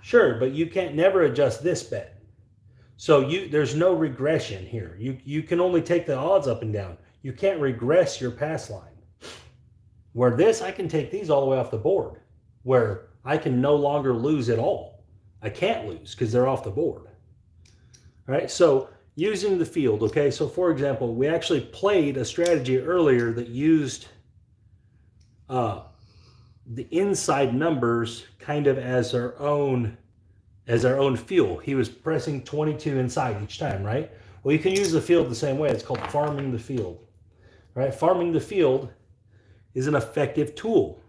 Sure, but you can't never adjust this bet. So there's no regression here. You can only take the odds up and down. You can't regress your pass line. Where this, I can take these all the way off the board, where I can no longer lose at all. I can't lose because they're off the board. All right, so using the field, okay, so for example, we actually played a strategy earlier that used the inside numbers kind of as our own fuel. He was pressing 22 inside each time, right? Well, you can use the field the same way. It's called farming the field, right? Farming the field is an effective tool.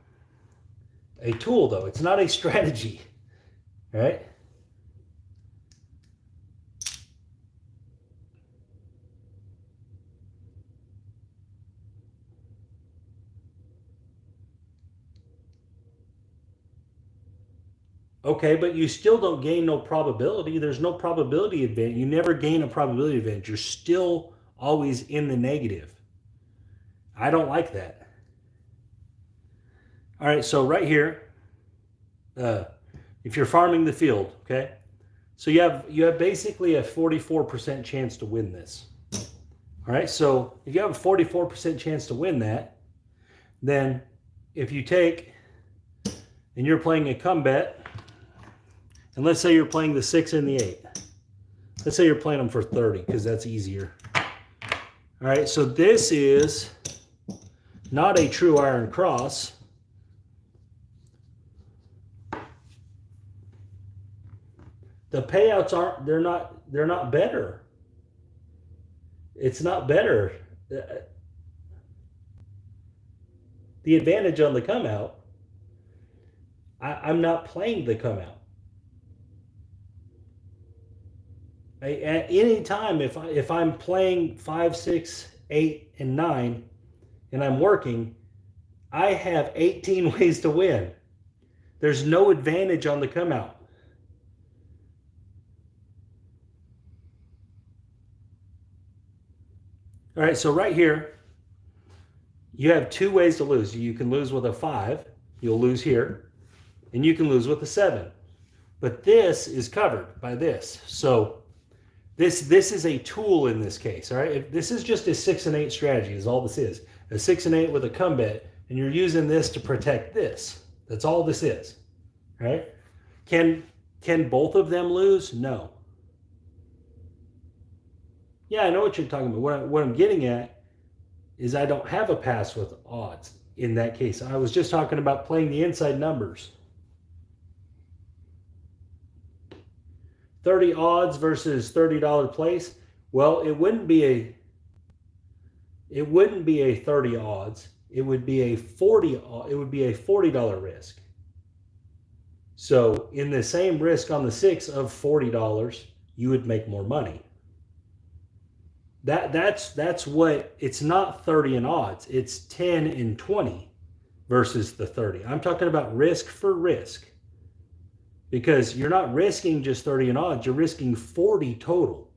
A tool, though. It's not a strategy, right? Okay, but you still don't gain no probability. There's no probability advantage. You never gain a probability advantage. You're still always in the negative. I don't like that. All right, so right here, if you're farming the field, okay, so you have basically a 44% chance to win this. All right, so if you have a 44% chance to win that, then if you take and you're playing a come bet, and let's say you're playing the 6 and the 8. Let's say you're playing them for 30 because that's easier. All right, so this is not a true Iron Cross. The payouts aren't, they're not better. It's not better. The advantage on the come out, I'm not playing the come out. At any time, if I'm playing 5, 6, 8, and 9, and I'm working, I have 18 ways to win. There's no advantage on the come out. All right, so right here, you have 2 ways to lose. You can lose with a 5, you'll lose here, and you can lose with a 7. But this is covered by this. So this is a tool in this case, all right? This is just a 6 and 8 strategy is all this is. A 6 and 8 with a come bet, and you're using this to protect this. That's all this is, right? Can both of them lose? No. Yeah, I know what you're talking about. What I'm getting at is I don't have a pass with odds in that case. I was just talking about playing the inside numbers. 30 odds versus $30 place. Well, it wouldn't be a 30 odds. It would be a $40 risk. So in the same risk on the 6 of $40, you would make more money. That's what, it's not 30 in odds. It's 10 and 20 versus the 30. I'm talking about risk for risk. Because you're not risking just 30 in odds, you're risking 40 total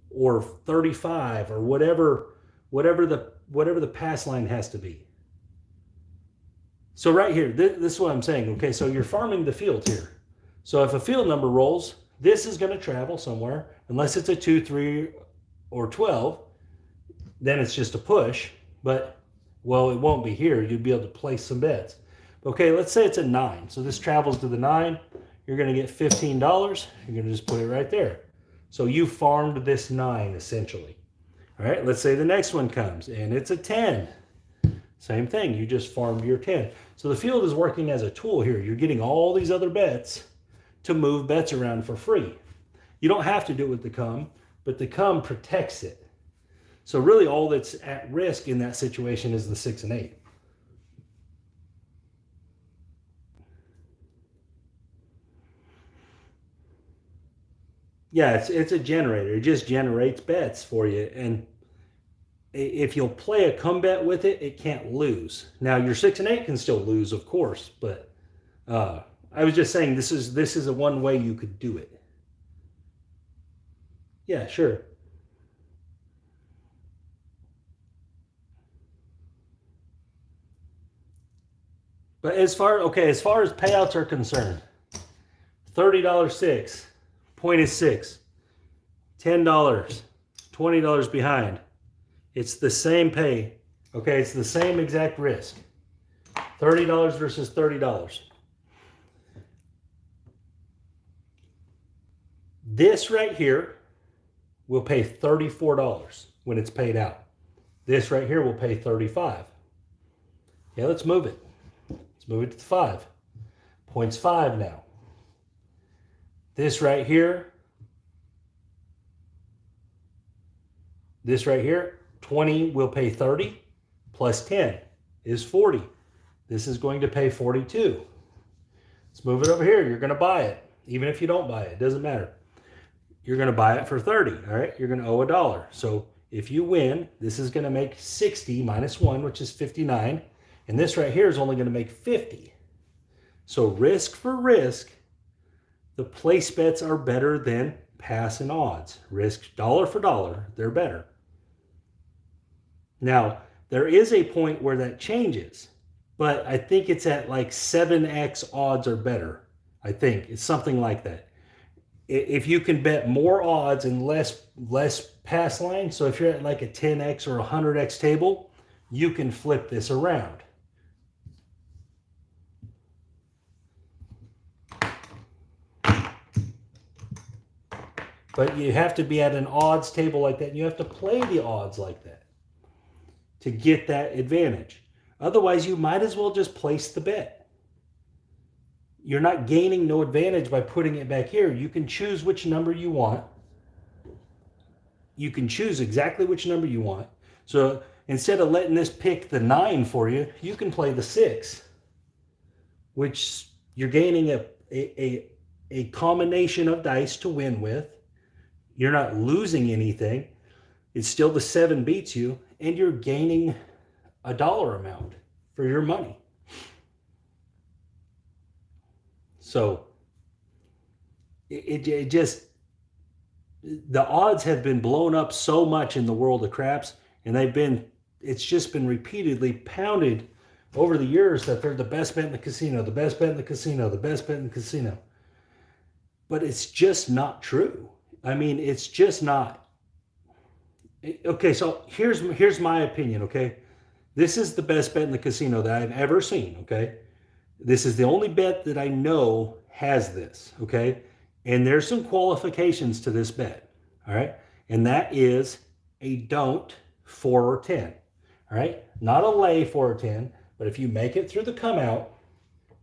or 35 or whatever the pass line has to be. So right here, this is what I'm saying. Okay, so you're farming the field here. So if a field number rolls, this is going to travel somewhere, unless it's a 2, 3, or 12, then it's just a push. But, well, it won't be here. You'd be able to place some bets. Okay, let's say it's a 9. So this travels to the 9. You're going to get $15. You're going to just put it right there. So you farmed this 9, essentially. All right, let's say the next one comes, and it's a 10. Same thing. You just farmed your 10. So the field is working as a tool here. You're getting all these other bets to move bets around for free. You don't have to do it with the cum, but the cum protects it. So really all that's at risk in that situation is the 6 and 8. Yeah, it's a generator. It just generates bets for you. And if you'll play a cum bet with it, it can't lose. Now your 6 and 8 can still lose, of course, but I was just saying this is a one way you could do it. Yeah, sure. But as far as payouts are concerned, $30 6, point is 6, $10, $20 behind. It's the same pay. Okay, it's the same exact risk. $30 versus $30. This right here will pay $34 when it's paid out. This right here will pay $35. Yeah, let's move it. Let's move it to the 5. Points 5 now. This right here, 20 will pay 30 plus 10 is 40. This is going to pay 42. Let's move it over here. You're going to buy it. Even if you don't buy it, it doesn't matter. You're going to buy it for 30, all right? You're going to owe $1. So if you win, this is going to make 60 minus 1, which is 59. And this right here is only going to make 50. So risk for risk, the place bets are better than pass and odds. Risk dollar for dollar, they're better. Now, there is a point where that changes, but I think it's at like 7x odds or better. I think it's something like that. If you can bet more odds and less pass line, so if you're at like a 10x or 100x table, you can flip this around. But you have to be at an odds table like that, and you have to play the odds like that to get that advantage. Otherwise, you might as well just place the bet. You're not gaining no advantage by putting it back here. You can choose which number you want. You can choose exactly which number you want. So instead of letting this pick the 9 for you, you can play the 6, which you're gaining a combination of dice to win with. You're not losing anything. It's still the 7 beats you, and you're gaining a dollar amount for your money. So it just, the odds have been blown up so much in the world of craps, and it's just been repeatedly pounded over the years that they're the best bet in the casino, the best bet in the casino, the best bet in the casino. But it's just not true. I mean, it's just not. Okay, so here's my opinion, okay? This is the best bet in the casino that I've ever seen, okay? This is the only bet that I know has this, okay? And there's some qualifications to this bet, all right? And that is a don't 4 or 10, all right? Not a lay 4 or 10, but if you make it through the come out,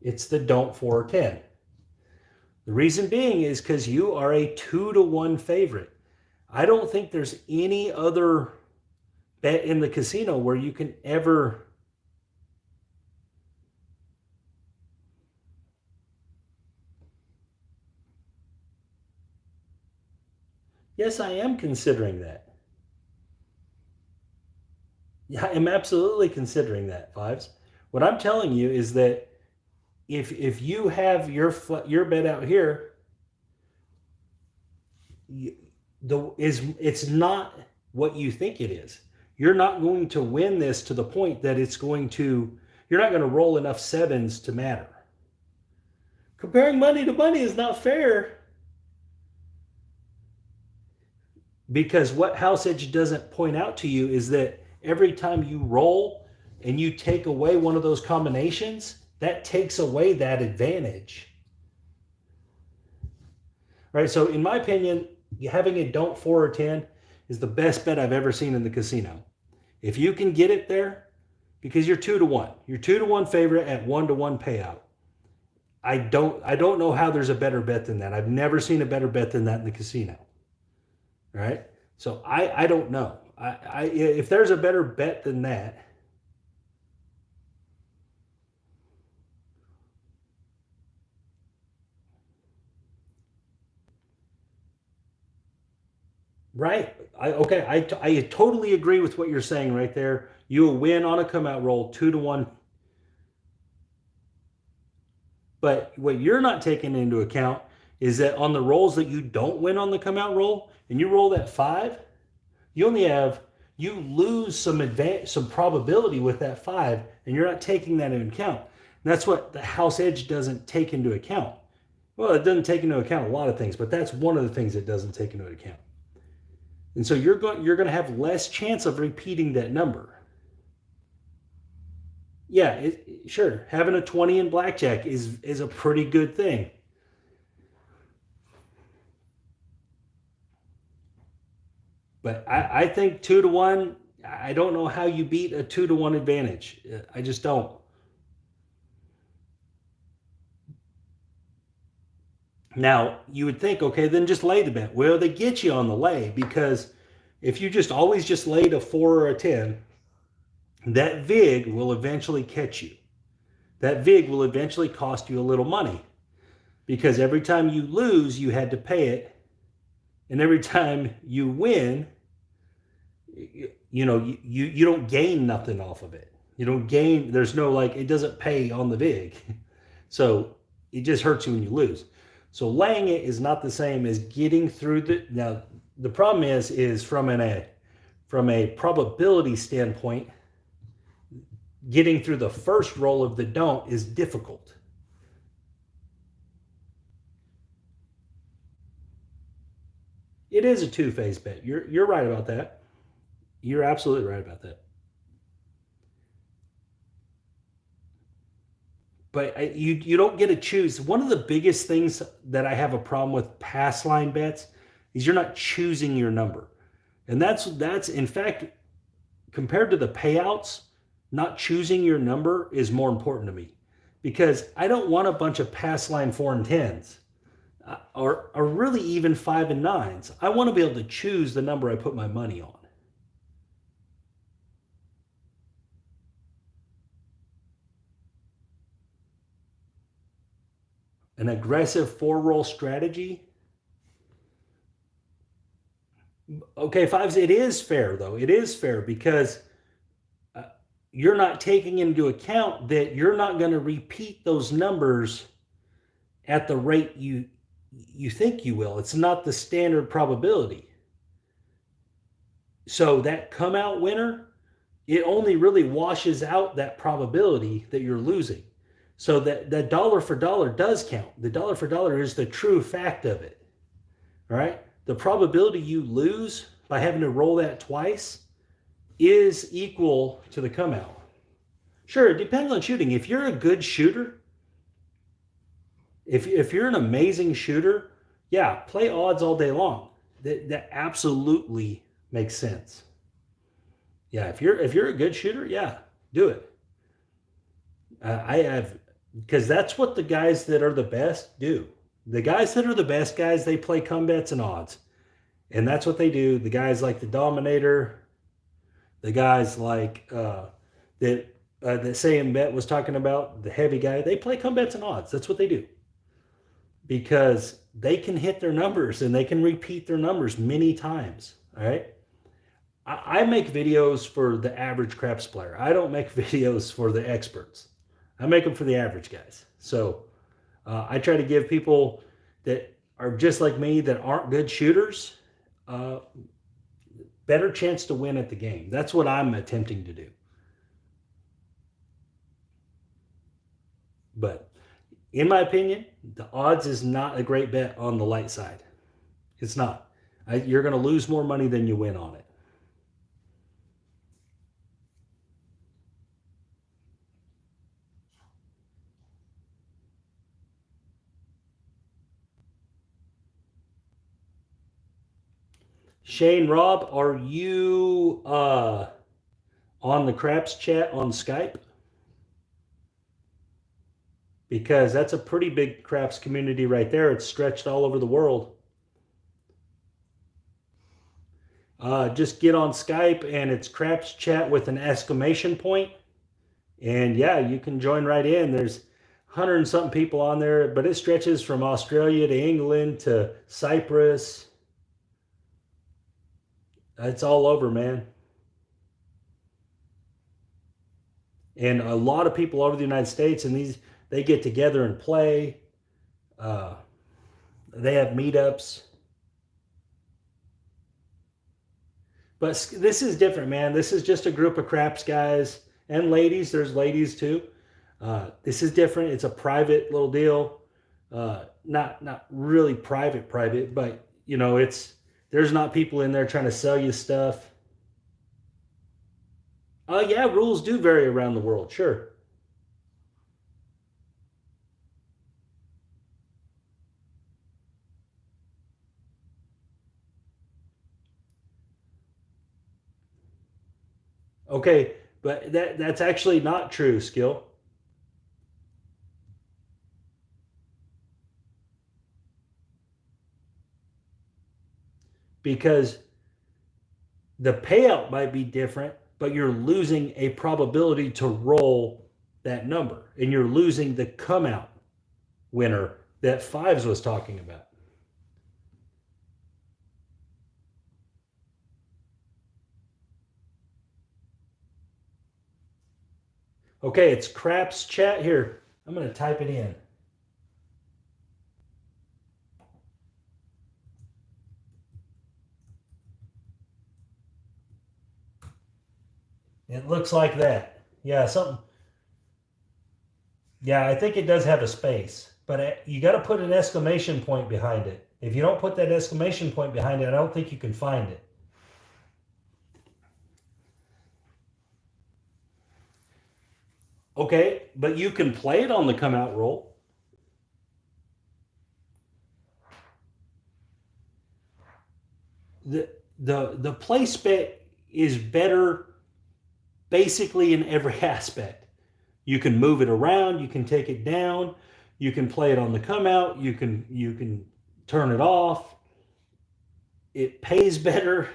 it's the don't 4 or 10. The reason being is because you are a 2-to-1 favorite. I don't think there's any other bet in the casino where you can ever... Yes, I am considering that. Yeah, I'm absolutely considering that, Fives. What I'm telling you is that if you have your bet out here, it's not what you think it is. You're not going to win this to the point that you're not going to roll enough 7s to matter. Comparing money to money is not fair. Because what House Edge doesn't point out to you is that every time you roll and you take away one of those combinations, that takes away that advantage. Right? So in my opinion, having a don't 4 or 10 is the best bet I've ever seen in the casino. If you can get it there, because you're 2-1. You're 2-1 favorite at 1-1 payout. I don't know how there's a better bet than that. I've never seen a better bet than that in the casino. Right? So I don't know. If there's a better bet than that, right? I totally agree with what you're saying right there. You will win on a come out roll 2-1. But what you're not taking into account is that on the rolls that you don't win on the come out roll, and you roll that 5, you lose some probability with that 5, and you're not taking that into account. And that's what the House Edge doesn't take into account. Well, it doesn't take into account a lot of things, but that's one of the things it doesn't take into account. And so you're going to have less chance of repeating that number. Yeah, sure, having a 20 in blackjack is a pretty good thing. But I think 2-1, I don't know how you beat a 2-1 advantage. I just don't. Now, you would think, okay, then just lay the bet. Well, they get you on the lay, because if you just always just laid a 4 or a 10, that VIG will eventually catch you. That VIG will eventually cost you a little money, because every time you lose, you had to pay it. And every time you win, you don't gain nothing off of it. You don't gain, there's no, like, it doesn't pay on the VIG. So it just hurts you when you lose. So laying it is not the same as getting through now the problem is from a probability standpoint, getting through the first roll of the don't is difficult. It is a two-phase bet. You're right about that. You're absolutely right about that. But you don't get to choose. One of the biggest things that I have a problem with pass line bets is you're not choosing your number. And that's in fact, compared to the payouts, not choosing your number is more important to me, because I don't want a bunch of pass line 4 and 10s or really even 5 and 9s. I want to be able to choose the number I put my money on. An aggressive 4-roll strategy. Okay, 5s, it is fair though. It is fair because you're not taking into account that you're not going to repeat those numbers at the rate you think you will. It's not the standard probability. So that come out winner, it only really washes out that probability that you're losing. So that dollar for dollar does count. The dollar for dollar is the true fact of it. All right. The probability you lose by having to roll that twice is equal to the come out. Sure, it depends on shooting. If you're a good shooter, if you're an amazing shooter, yeah, play odds all day long. That absolutely makes sense. Yeah, if you're a good shooter, yeah, do it. I have, because that's what the guys that are the best do. The guys that are the best guys, they play come bets and odds, and that's what they do. The guys like the Dominator, the guys like that Sam Bet was talking about, the heavy guy, they play come bets and odds. That's what they do, because they can hit their numbers and they can repeat their numbers many times. All right. I make videos for the average craps player. I don't make videos for the experts. I make them for the average guys. So I try to give people that are just like me, that aren't good shooters, better chance to win at the game. That's what I'm attempting to do. But in my opinion, the odds is not a great bet on the light side. It's not. You're going to lose more money than you win on it. Shane, Rob, are you on the Craps chat on Skype? Because that's a pretty big Craps community right there. It's stretched all over the world. Just get on Skype and it's Craps chat with an exclamation point. And yeah, you can join right in. There's 100 and something people on there, but it stretches from Australia to England to Cyprus. It's all over, man. And a lot of people all over the United States, and they get together and play. They have meetups. But this is different, man. This is just a group of craps guys and ladies. There's ladies too. This is different. It's a private little deal. Not really private, but you know, there's not people in there trying to sell you stuff. Yeah, rules do vary around the world, sure. Okay, but that's actually not true, Skill. Because the payout might be different, but you're losing a probability to roll that number, and you're losing the come out winner that Fives was talking about. Okay, it's Craps chat here. I'm going to type it in. It looks like that. Yeah, something. Yeah, I think it does have a space, but you got to put an exclamation point behind it. If you don't put that exclamation point behind it, I don't think you can find it. Okay, but you can play it on the come out roll. The place bet is better basically in every aspect. You can move it around, you can take it down, you can play it on the come out, you can turn it off. It pays better.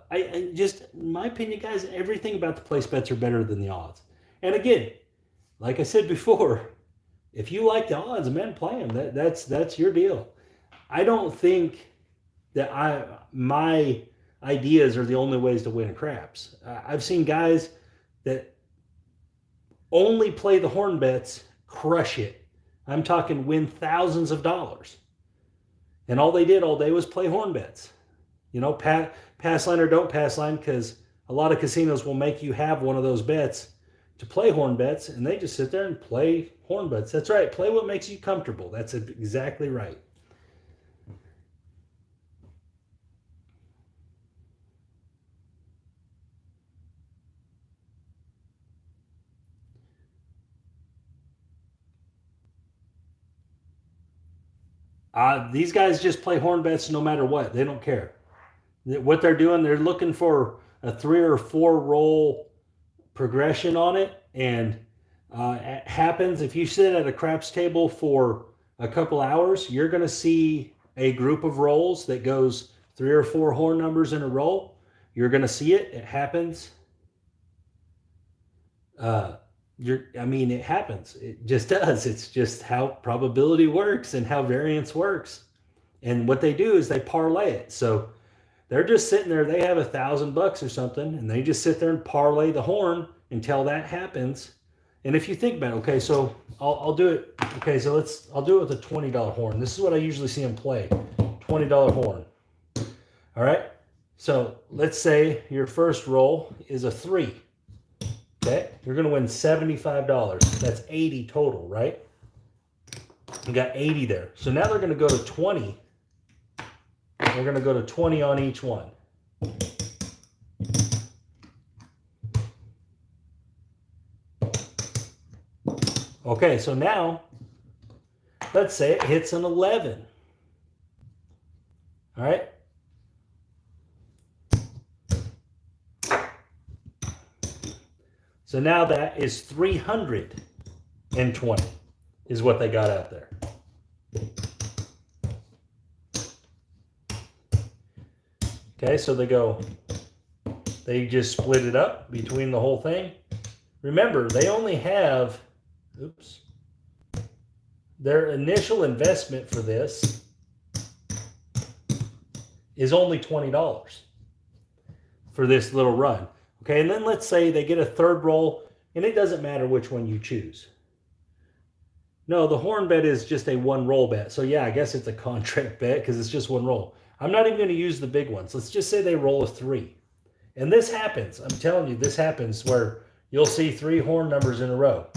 I just, in my opinion, guys, everything about the place bets are better than the odds. And again, like I said before, if you like the odds, man, play them. That's your deal. I don't think that my ideas are the only ways to win craps. I've seen guys that only play the horn bets, crush it. I'm talking win thousands of dollars. And all they did all day was play horn bets. You know, pass line or don't pass line, because a lot of casinos will make you have one of those bets to play horn bets, and they just sit there and play horn bets. That's right. Play what makes you comfortable. That's exactly right. These guys just play horn bets no matter what. They don't care. What they're doing, they're looking for a 3 or 4 roll progression on it. And it happens if you sit at a craps table for a couple hours, you're going to see a group of rolls that goes 3 or 4 horn numbers in a row. You're going to see it. It happens. It happens. It just does. It's just how probability works and how variance works. And what they do is they parlay it. So they're just sitting there. They have $1,000 or something, and they just sit there and parlay the horn until that happens. And if you think about it, okay, so I'll do it. Okay, so I'll do it with a $20 horn. This is what I usually see them play. $20 horn. All right. So let's say your first roll is a 3. Okay, you're going to win $75. That's 80 total, right? You got 80 there. So now they're going to go to 20. We're going to go to 20 on each one. Okay, so now, let's say it hits an 11. All right? So now that is 320 is what they got out there. Okay, so they just split it up between the whole thing. Remember, they only have, their initial investment for this is only $20 for this little run. Okay, and then let's say they get a third roll, and it doesn't matter which one you choose. No, the horn bet is just a one roll bet. So yeah, I guess it's a contract bet because it's just one roll. I'm not even going to use the big ones. Let's just say they roll a 3. And this happens. I'm telling you, this happens where you'll see 3 horn numbers in a row.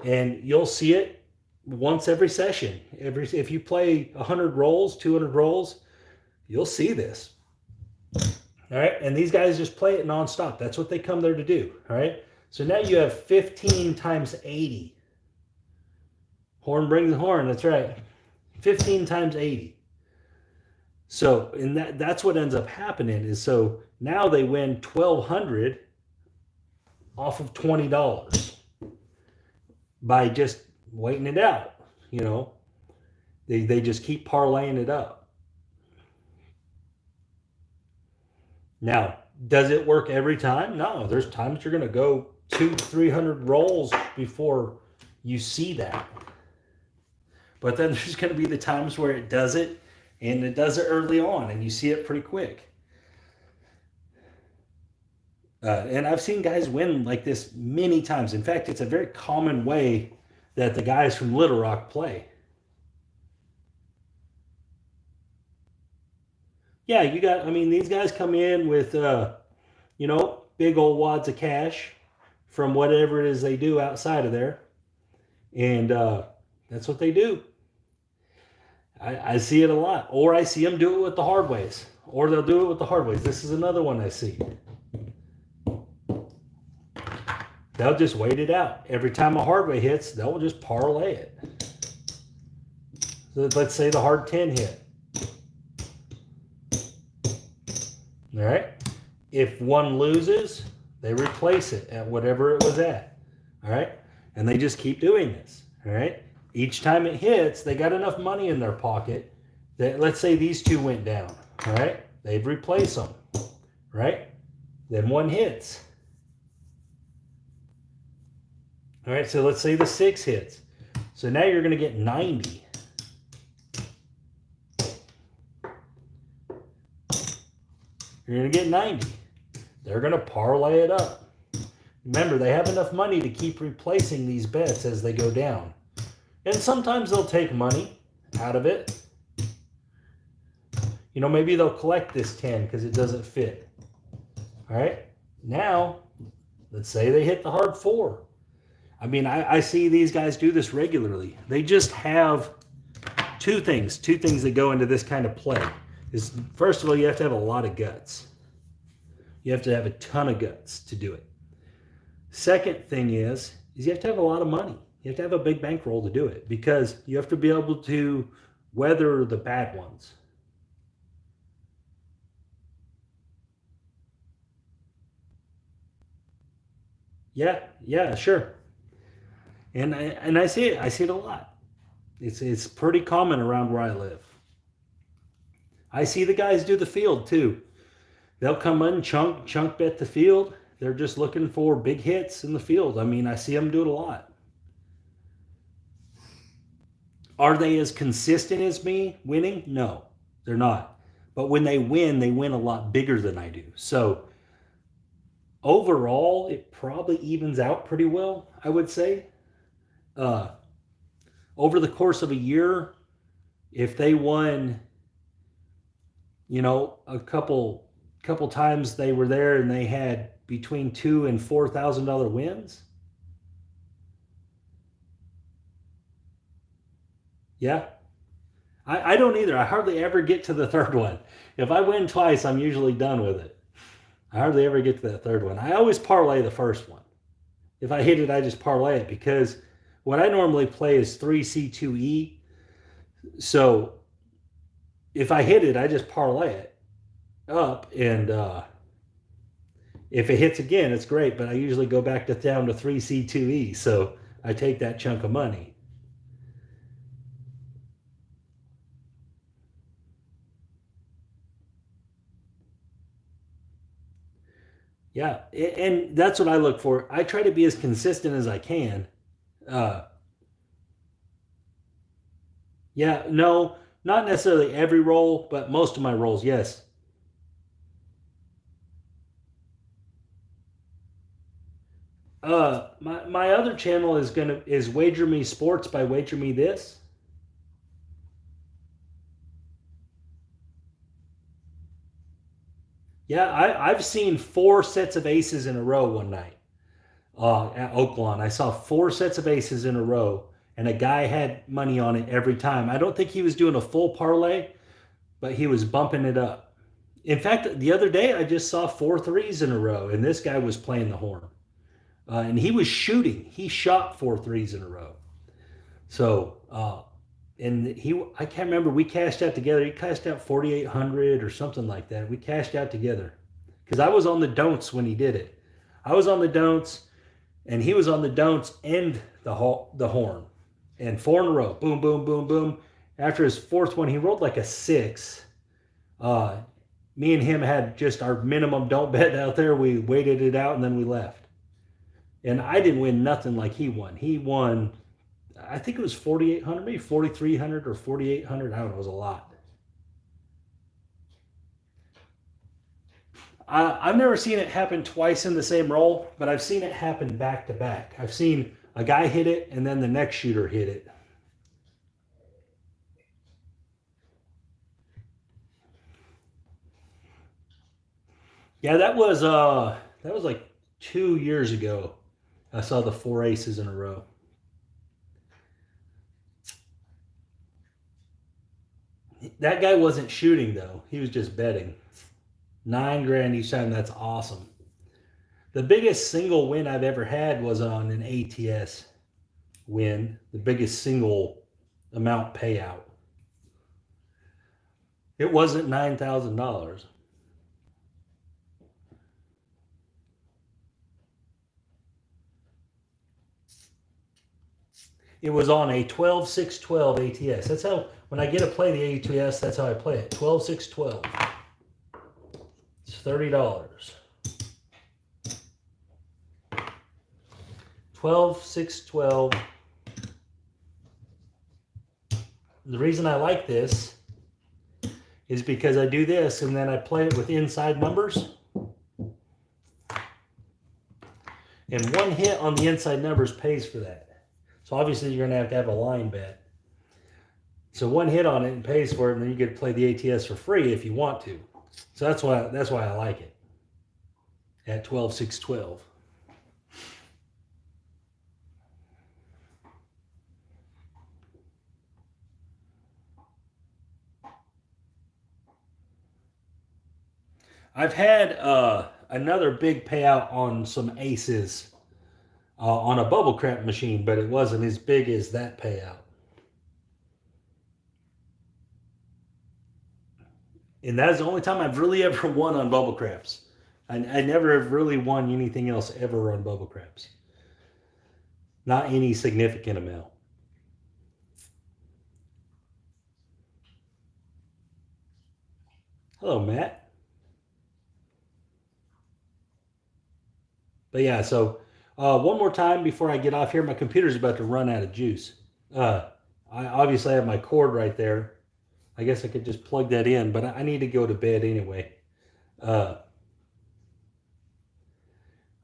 And you'll see it once every session. If you play 100 rolls, 200 rolls, you'll see this. All right, and these guys just play it nonstop. That's what they come there to do. All right, so now you have 15 times 80. Horn brings the horn. That's right, 15 times 80. So, and that's what ends up happening is so now they win $1,200 off of $20 by just waiting it out. You know, they just keep parlaying it up. Now, does it work every time? No, there's times you're going to go 200-300 rolls before you see that. But then there's going to be the times where it does it, and it does it early on, and you see it pretty quick. And I've seen guys win like this many times. In fact, it's a very common way that the guys from Little Rock play. Yeah, these guys come in with, big old wads of cash from whatever it is they do outside of there. And that's what they do. I see it a lot. Or I see them do it with the hard ways. Or they'll do it with the hard ways. This is another one I see. They'll just wait it out. Every time a hard way hits, they'll just parlay it. So let's say the hard 10 hit. All right. If one loses, they replace it at whatever it was at. All right. And they just keep doing this. All right. Each time it hits, they got enough money in their pocket that, let's say these two went down. All right. They'd replace them. Right. Then one hits. All right. So let's say the 6 hits. So now you're going to get 90. You're going to get 90. They're going to parlay it up. Remember, they have enough money to keep replacing these bets as they go down. And sometimes they'll take money out of it. You know, maybe they'll collect this 10 because it doesn't fit. All right. Now, let's say they hit the hard 4. I mean, I see these guys do this regularly. They just have two things that go into this kind of play. Is first of all, you have to have a lot of guts. You have to have a ton of guts to do it. Second thing is you have to have a lot of money. You have to have a big bankroll to do it because you have to be able to weather the bad ones. Yeah, sure. And I see it. I see it a lot. It's pretty common around where I live. I see the guys do the field too. They'll come in, chunk bet the field. They're just looking for big hits in the field. I mean, I see them do it a lot. Are they as consistent as me winning? No, they're not. But when they win a lot bigger than I do. So overall, it probably evens out pretty well, I would say. Over the course of a year, if they won, a couple times they were there and they had between $2,000 and $4,000 wins. Yeah. I don't either. I hardly ever get to the third one. If I win twice, I'm usually done with it. I hardly ever get to that third one. I always parlay the first one. If I hit it, I just parlay it because what I normally play is 3C2E. So if I hit it, I just parlay it up. And if it hits again, it's great. But I usually go back down to 3C2E. So I take that chunk of money. Yeah, and that's what I look for. I try to be as consistent as I can. Uh, yeah, no, not necessarily every roll, but most of my rolls, yes. My other channel is Wager Me Sports by Wager Me This. Yeah, I've seen 4 sets of aces in a row one night at Oaklawn. I saw 4 sets of aces in a row, and a guy had money on it every time. I don't think he was doing a full parlay, but he was bumping it up. In fact, the other day I just saw 4 threes in a row, and this guy was playing the horn. And he was shooting. He shot 4 threes in a row. So, and I can't remember. We cashed out together. He cashed out 4,800 or something like that. We cashed out together because I was on the don'ts when he did it. I was on the don'ts, and he was on the don'ts and the horn, and 4 in a row. Boom, boom, boom, boom. After his fourth one, he rolled like a 6. Me and him had just our minimum don't bet out there. We waited it out, and then we left. And I didn't win nothing like he won. He won, I think it was 4,800, maybe 4,300 or 4,800. I don't know, it was a lot. I've never seen it happen twice in the same roll, but I've seen it happen back to back. I've seen a guy hit it, and then the next shooter hit it. Yeah, that was like 2 years ago. I saw the 4 aces in a row. That guy wasn't shooting though. He was just betting. $9,000 each time. That's awesome. The biggest single win I've ever had was on an ATS win. The biggest single amount payout. It wasn't $9,000. It was on a 12-6-12 ATS. That's how, when I get to play the ATS, that's how I play it. 12-6-12. It's $30. 12-6-12. The reason I like this is because I do this and then I play it with inside numbers. And one hit on the inside numbers pays for that. So obviously you're going to have a line bet. So one hit on it and pays for it, and then you get to play the ATS for free if you want to. So that's why I like it at 12-6-12. I've had another big payout on some aces on a bubble crap machine, but it wasn't as big as that payout. And that's the only time I've really ever won on bubble craps. I never have really won anything else ever on bubble craps. Not any significant amount. Hello, Matt. But yeah, so one more time before I get off here. My computer's about to run out of juice. I obviously have my cord right there. I guess I could just plug that in, but I need to go to bed anyway.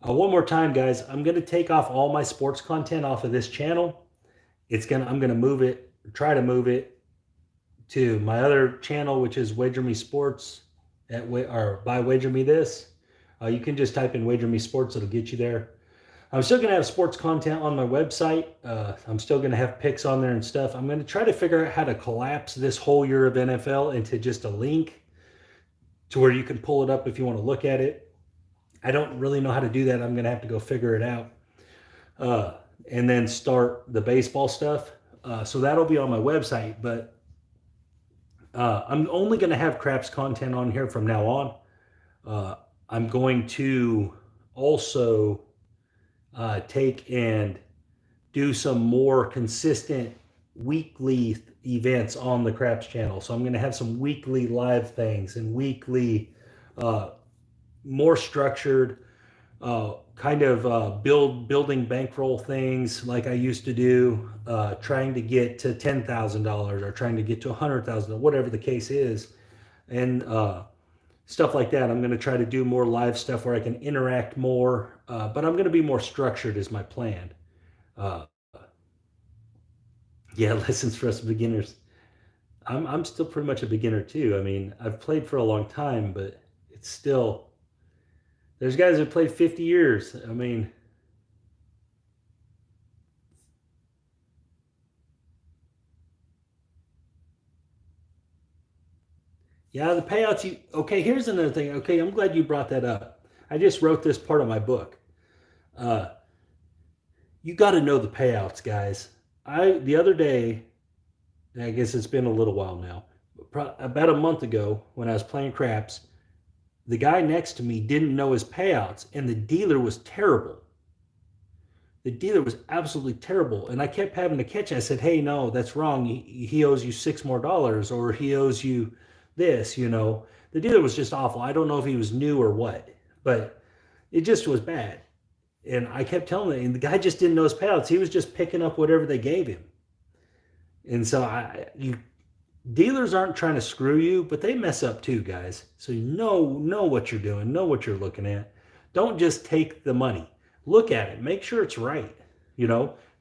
One more time, guys. I'm going to take off all my sports content off of this channel. I'm going to move it, try to move it to my other channel, which is Wager Me Sports by Wager Me This. You can just type in Wager Me Sports, it'll get you there. I'm still going to have sports content on my website. I'm still going to have picks on there and stuff. I'm going to try to figure out how to collapse this whole year of NFL into just a link to where you can pull it up if you want to look at it. I don't really know how to do that. I'm going to have to go figure it out. And then start the baseball stuff. So that'll be on my website, but I'm only going to have craps content on here from now on. I'm going to also take and do some more consistent weekly events on the craps channel. So I'm going to have some weekly live things and weekly more structured kind of building bankroll things like I used to do, trying to get to $10,000 or trying to get to $100,000, whatever the case is, and stuff like that. I'm going to try to do more live stuff where I can interact more, but I'm going to be more structured is my plan. Yeah, lessons for us beginners. I'm still pretty much a beginner too. I mean, I've played for a long time, but it's still, there's guys that played 50 years. I mean, yeah, the payouts. Okay, here's another thing. Okay, I'm glad you brought that up. I just wrote this part of my book. You got to know the payouts, guys. The other day, I guess it's been a little while now, about a month ago when I was playing craps, the guy next to me didn't know his payouts, and the dealer was terrible. The dealer was absolutely terrible, and I kept having to catch it. I said, "Hey, no, that's wrong. He owes you $6 more, or he owes you this." The dealer was just awful. I don't know if he was new or what, but it just was bad. And I kept telling him, and the guy just didn't know his payouts. He was just picking up whatever they gave him. And so dealers aren't trying to screw you, but they mess up too, guys. So know what you're doing, know what you're looking at. Don't just take the money. Look at it, make sure it's right.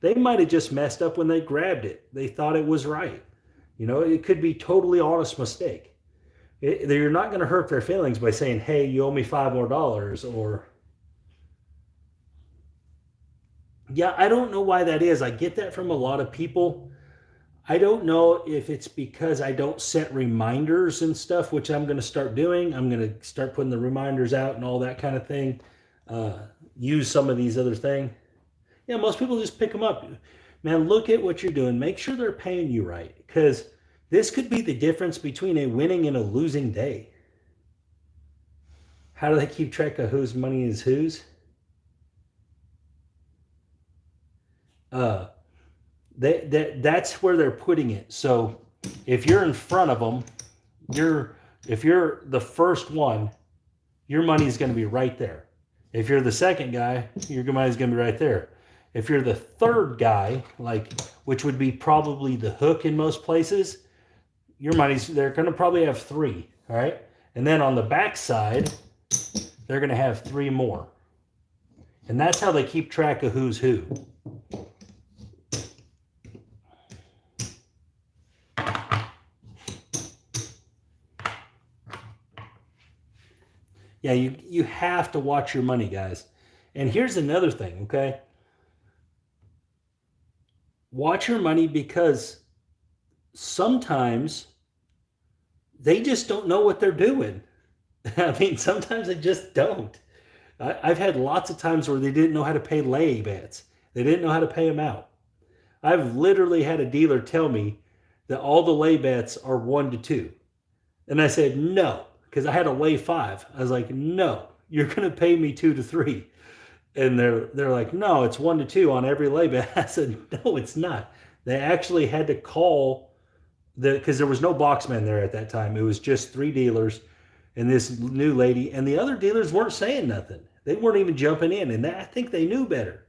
They might have just messed up when they grabbed it. They thought it was right. It could be totally honest mistake. You're not going to hurt their feelings by saying, "Hey, you owe me $5 more," or yeah, I don't know why that is. I get that from a lot of people. I don't know if it's because I don't set reminders and stuff, which I'm going to start doing. I'm going to start putting the reminders out and all that kind of thing. Use some of these other things. Yeah, most people just pick them up. Man, look at what you're doing. Make sure they're paying you right, because this could be the difference between a winning and a losing day. How do they keep track of whose money is whose? That's where they're putting it. So if you're in front of them, if you're the first one, your money's going to be right there. If you're the second guy, your money's going to be right there. If you're the third guy, which would be probably the hook in most places, they're going to probably have 3, all right? And then on the back side, they're going to have 3 more. And that's how they keep track of who's who. Yeah, you have to watch your money, guys. And here's another thing, okay? Watch your money, because sometimes they just don't know what they're doing. I mean, sometimes they just don't. I've had lots of times where they didn't know how to pay lay bets. They didn't know how to pay them out. I've literally had a dealer tell me that all the lay bets are 1 to 2. And I said, no, because I had a lay 5. I was like, no, you're going to pay me 2 to 3. And they're like, no, it's 1 to 2 on every lay bet. I said, no, it's not. They actually had to call because there was no boxman there at that time. It was just 3 dealers and this new lady, and the other dealers weren't saying nothing. They weren't even jumping in, and I think they knew better.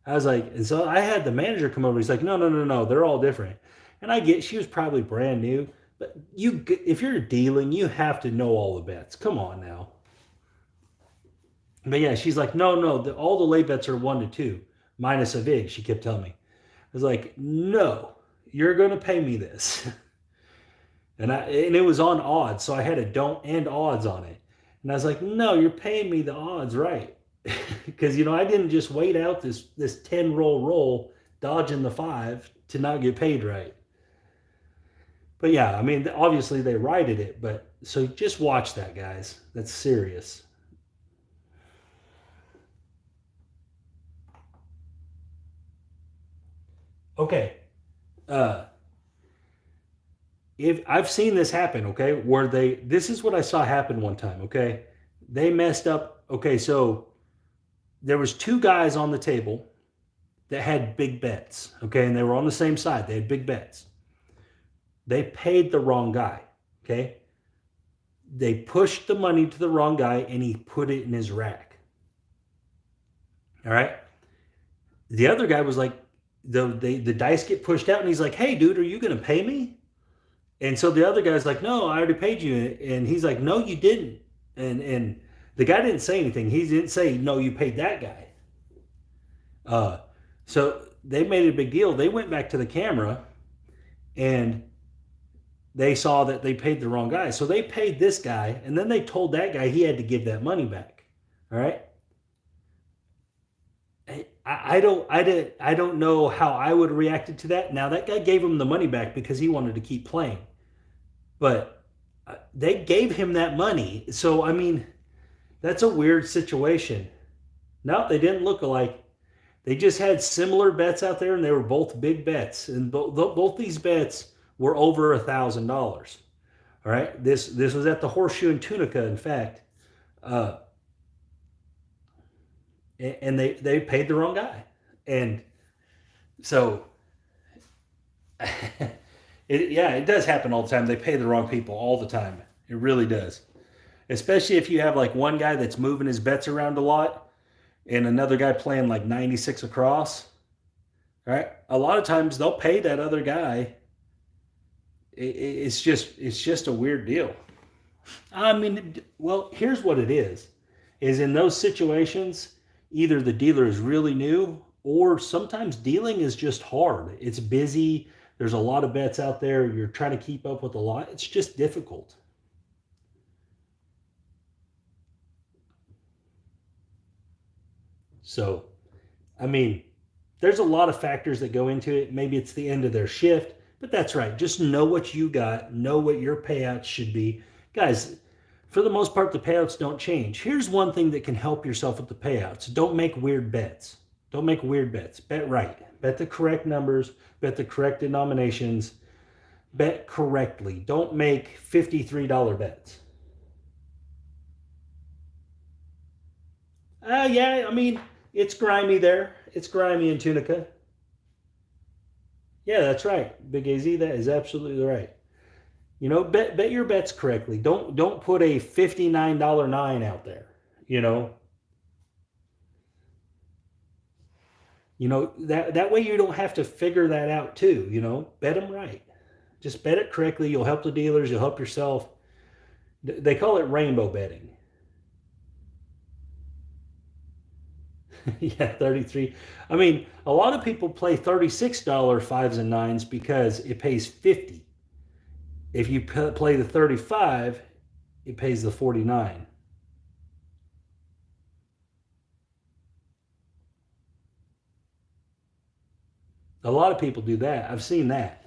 I was like, and so I had the manager come over. He's like, no, they're all different. And I get she was probably brand new, but if you're dealing, you have to know all the bets. Come on now. But yeah, she's like, no, all the lay bets are 1 to 2, minus a vig. She kept telling me. I was like, no, you're going to pay me this. And it was on odds, so I had a don't and odds on it. And I was like, no, you're paying me the odds right. Because, I didn't just wait out this 10 roll, dodging the 5 to not get paid right. But yeah, I mean, obviously they righted it, but so just watch that, guys. That's serious. Okay. If I've seen this happen, okay, where this is what I saw happen one time, okay? They messed up. Okay, so there was two guys on the table that had big bets, okay, and they were on the same side. They had big bets. They paid the wrong guy, okay? They pushed the money to the wrong guy and he put it in his rack. All right. The other guy was like, the dice get pushed out and he's like, hey, dude, are you going to pay me? And so the other guy's like, no, I already paid you. And he's like, no, you didn't. And the guy didn't say anything. He didn't say, no, you paid that guy. So they made a big deal. They went back to the camera and they saw that they paid the wrong guy. So they paid this guy, and then they told that guy he had to give that money back. All right. I don't know how I would have reacted to that. Now that guy gave him the money back because he wanted to keep playing, but they gave him that money. So I mean, that's a weird situation. No, they didn't look alike. They just had similar bets out there, and they were both big bets, and both these bets were over $1,000. All right, this was at the Horseshoe and Tunica, in fact, and they paid the wrong guy, and so it does happen all the time. They pay the wrong people all the time. It really does, especially if you have like one guy that's moving his bets around a lot and another guy playing like 96 across. Right? A lot of times they'll pay that other guy. It's just a weird deal. I mean, well, here's what it is in those situations, either the dealer is really new or sometimes dealing is just hard. It's busy. There's a lot of bets out there. You're trying to keep up with a lot. It's just difficult. So, I mean, there's a lot of factors that go into it. Maybe it's the end of their shift, but that's right. Just know what you got, know what your payouts should be. Guys, for the most part, the payouts don't change. Here's one thing that can help yourself with the payouts. Don't make weird bets. Don't make weird bets. Bet right. Bet the correct numbers. Bet the correct denominations. Bet correctly. Don't make $53 bets. Yeah, I mean, it's grimy there. It's grimy in Tunica. Yeah, that's right. Big AZ, that is absolutely right. Bet your bets correctly. Don't put a $59 nine out there. You know. That way you don't have to figure that out too. Bet them right. Just bet it correctly. You'll help the dealers. You'll help yourself. They call it rainbow betting. Yeah, 33. I mean, a lot of people play $36 fives and nines because it pays 50. If you play the 35, it pays the 49. A lot of people do that. I've seen that.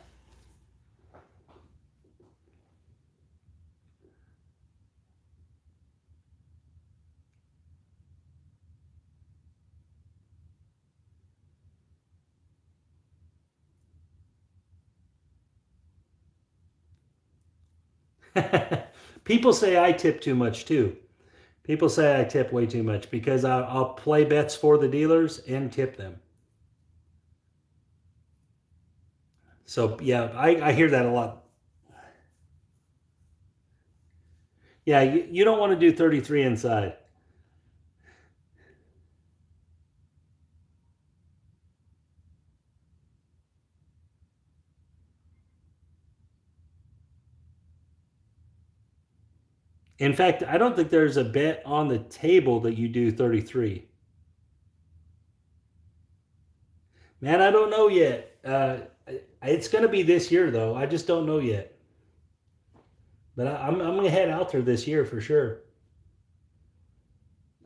People say I tip too much too. People say I tip way too much because I'll play bets for the dealers and tip them. So yeah, I hear that a lot. Yeah, you don't want to do 33 inside. In fact, I don't think there's a bet on the table that you do 33. Man, I don't know yet. It's going to be this year, though. I just don't know yet. But I'm going to head out there this year for sure.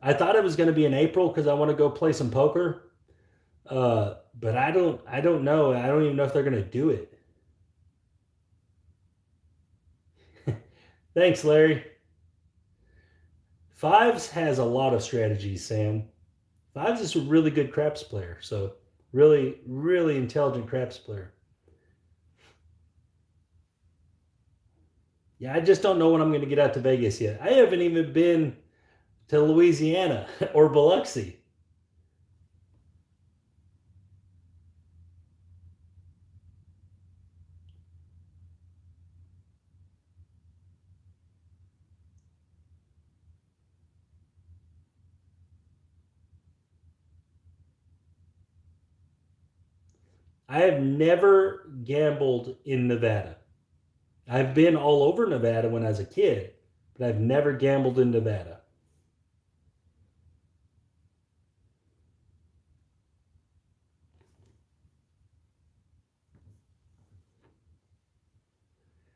I thought it was going to be in April because I want to go play some poker. But I don't know. I don't even know if they're going to do it. Thanks, Larry. Fives has a lot of strategies, Sam. Fives is a really good craps player. So really, really intelligent craps player. Yeah, I just don't know when I'm going to get out to Vegas yet. I haven't even been to Louisiana or Biloxi. I have never gambled in Nevada. I've been all over Nevada when I was a kid, but I've never gambled in Nevada.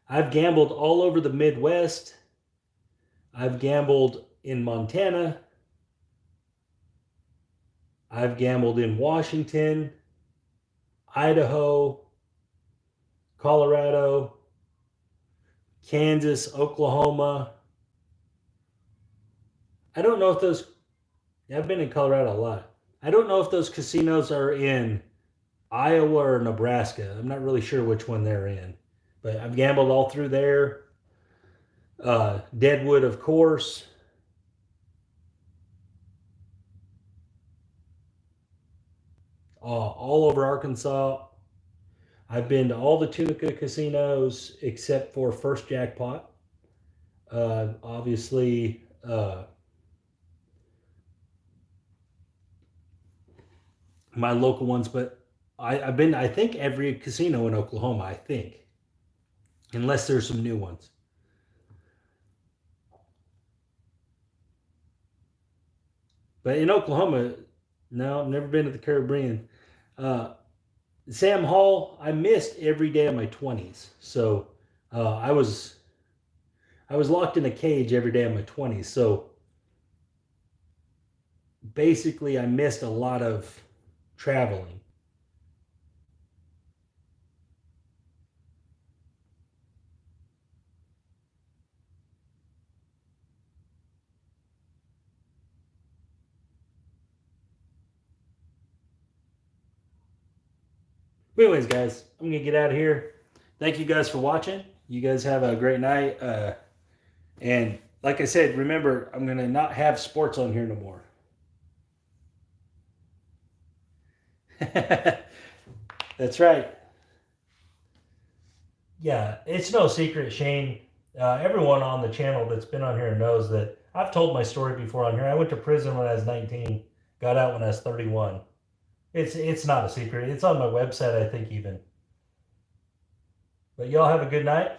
I've gambled all over the Midwest. I've gambled in Montana. I've gambled in Washington, Idaho, Colorado, Kansas, Oklahoma. I don't know if those, I've been in Colorado a lot. I don't know if those casinos are in Iowa or Nebraska. I'm not really sure which one they're in, but I've gambled all through there. Deadwood, of course. All over Arkansas. I've been to all the Tunica casinos except for First Jackpot. Obviously, my local ones, but I've been, I think, every casino in Oklahoma, I think, unless there's some new ones. But in Oklahoma, no, I've never been to the Caribbean. Uh, Sam Hall, I missed every day of my 20s. So I was locked in a cage every day of my 20s. So basically, I missed a lot of traveling. But anyways, guys, I'm gonna get out of here. Thank you guys for watching. You guys have a great night. And like I said, remember, I'm gonna not have sports on here no more. That's right. Yeah, it's no secret, Shane. Everyone on the channel that's been on here knows that I've told my story before on here. I went to prison when I was 19, got out when I was 31. It's not a secret. It's on my website, I think, even. But y'all have a good night.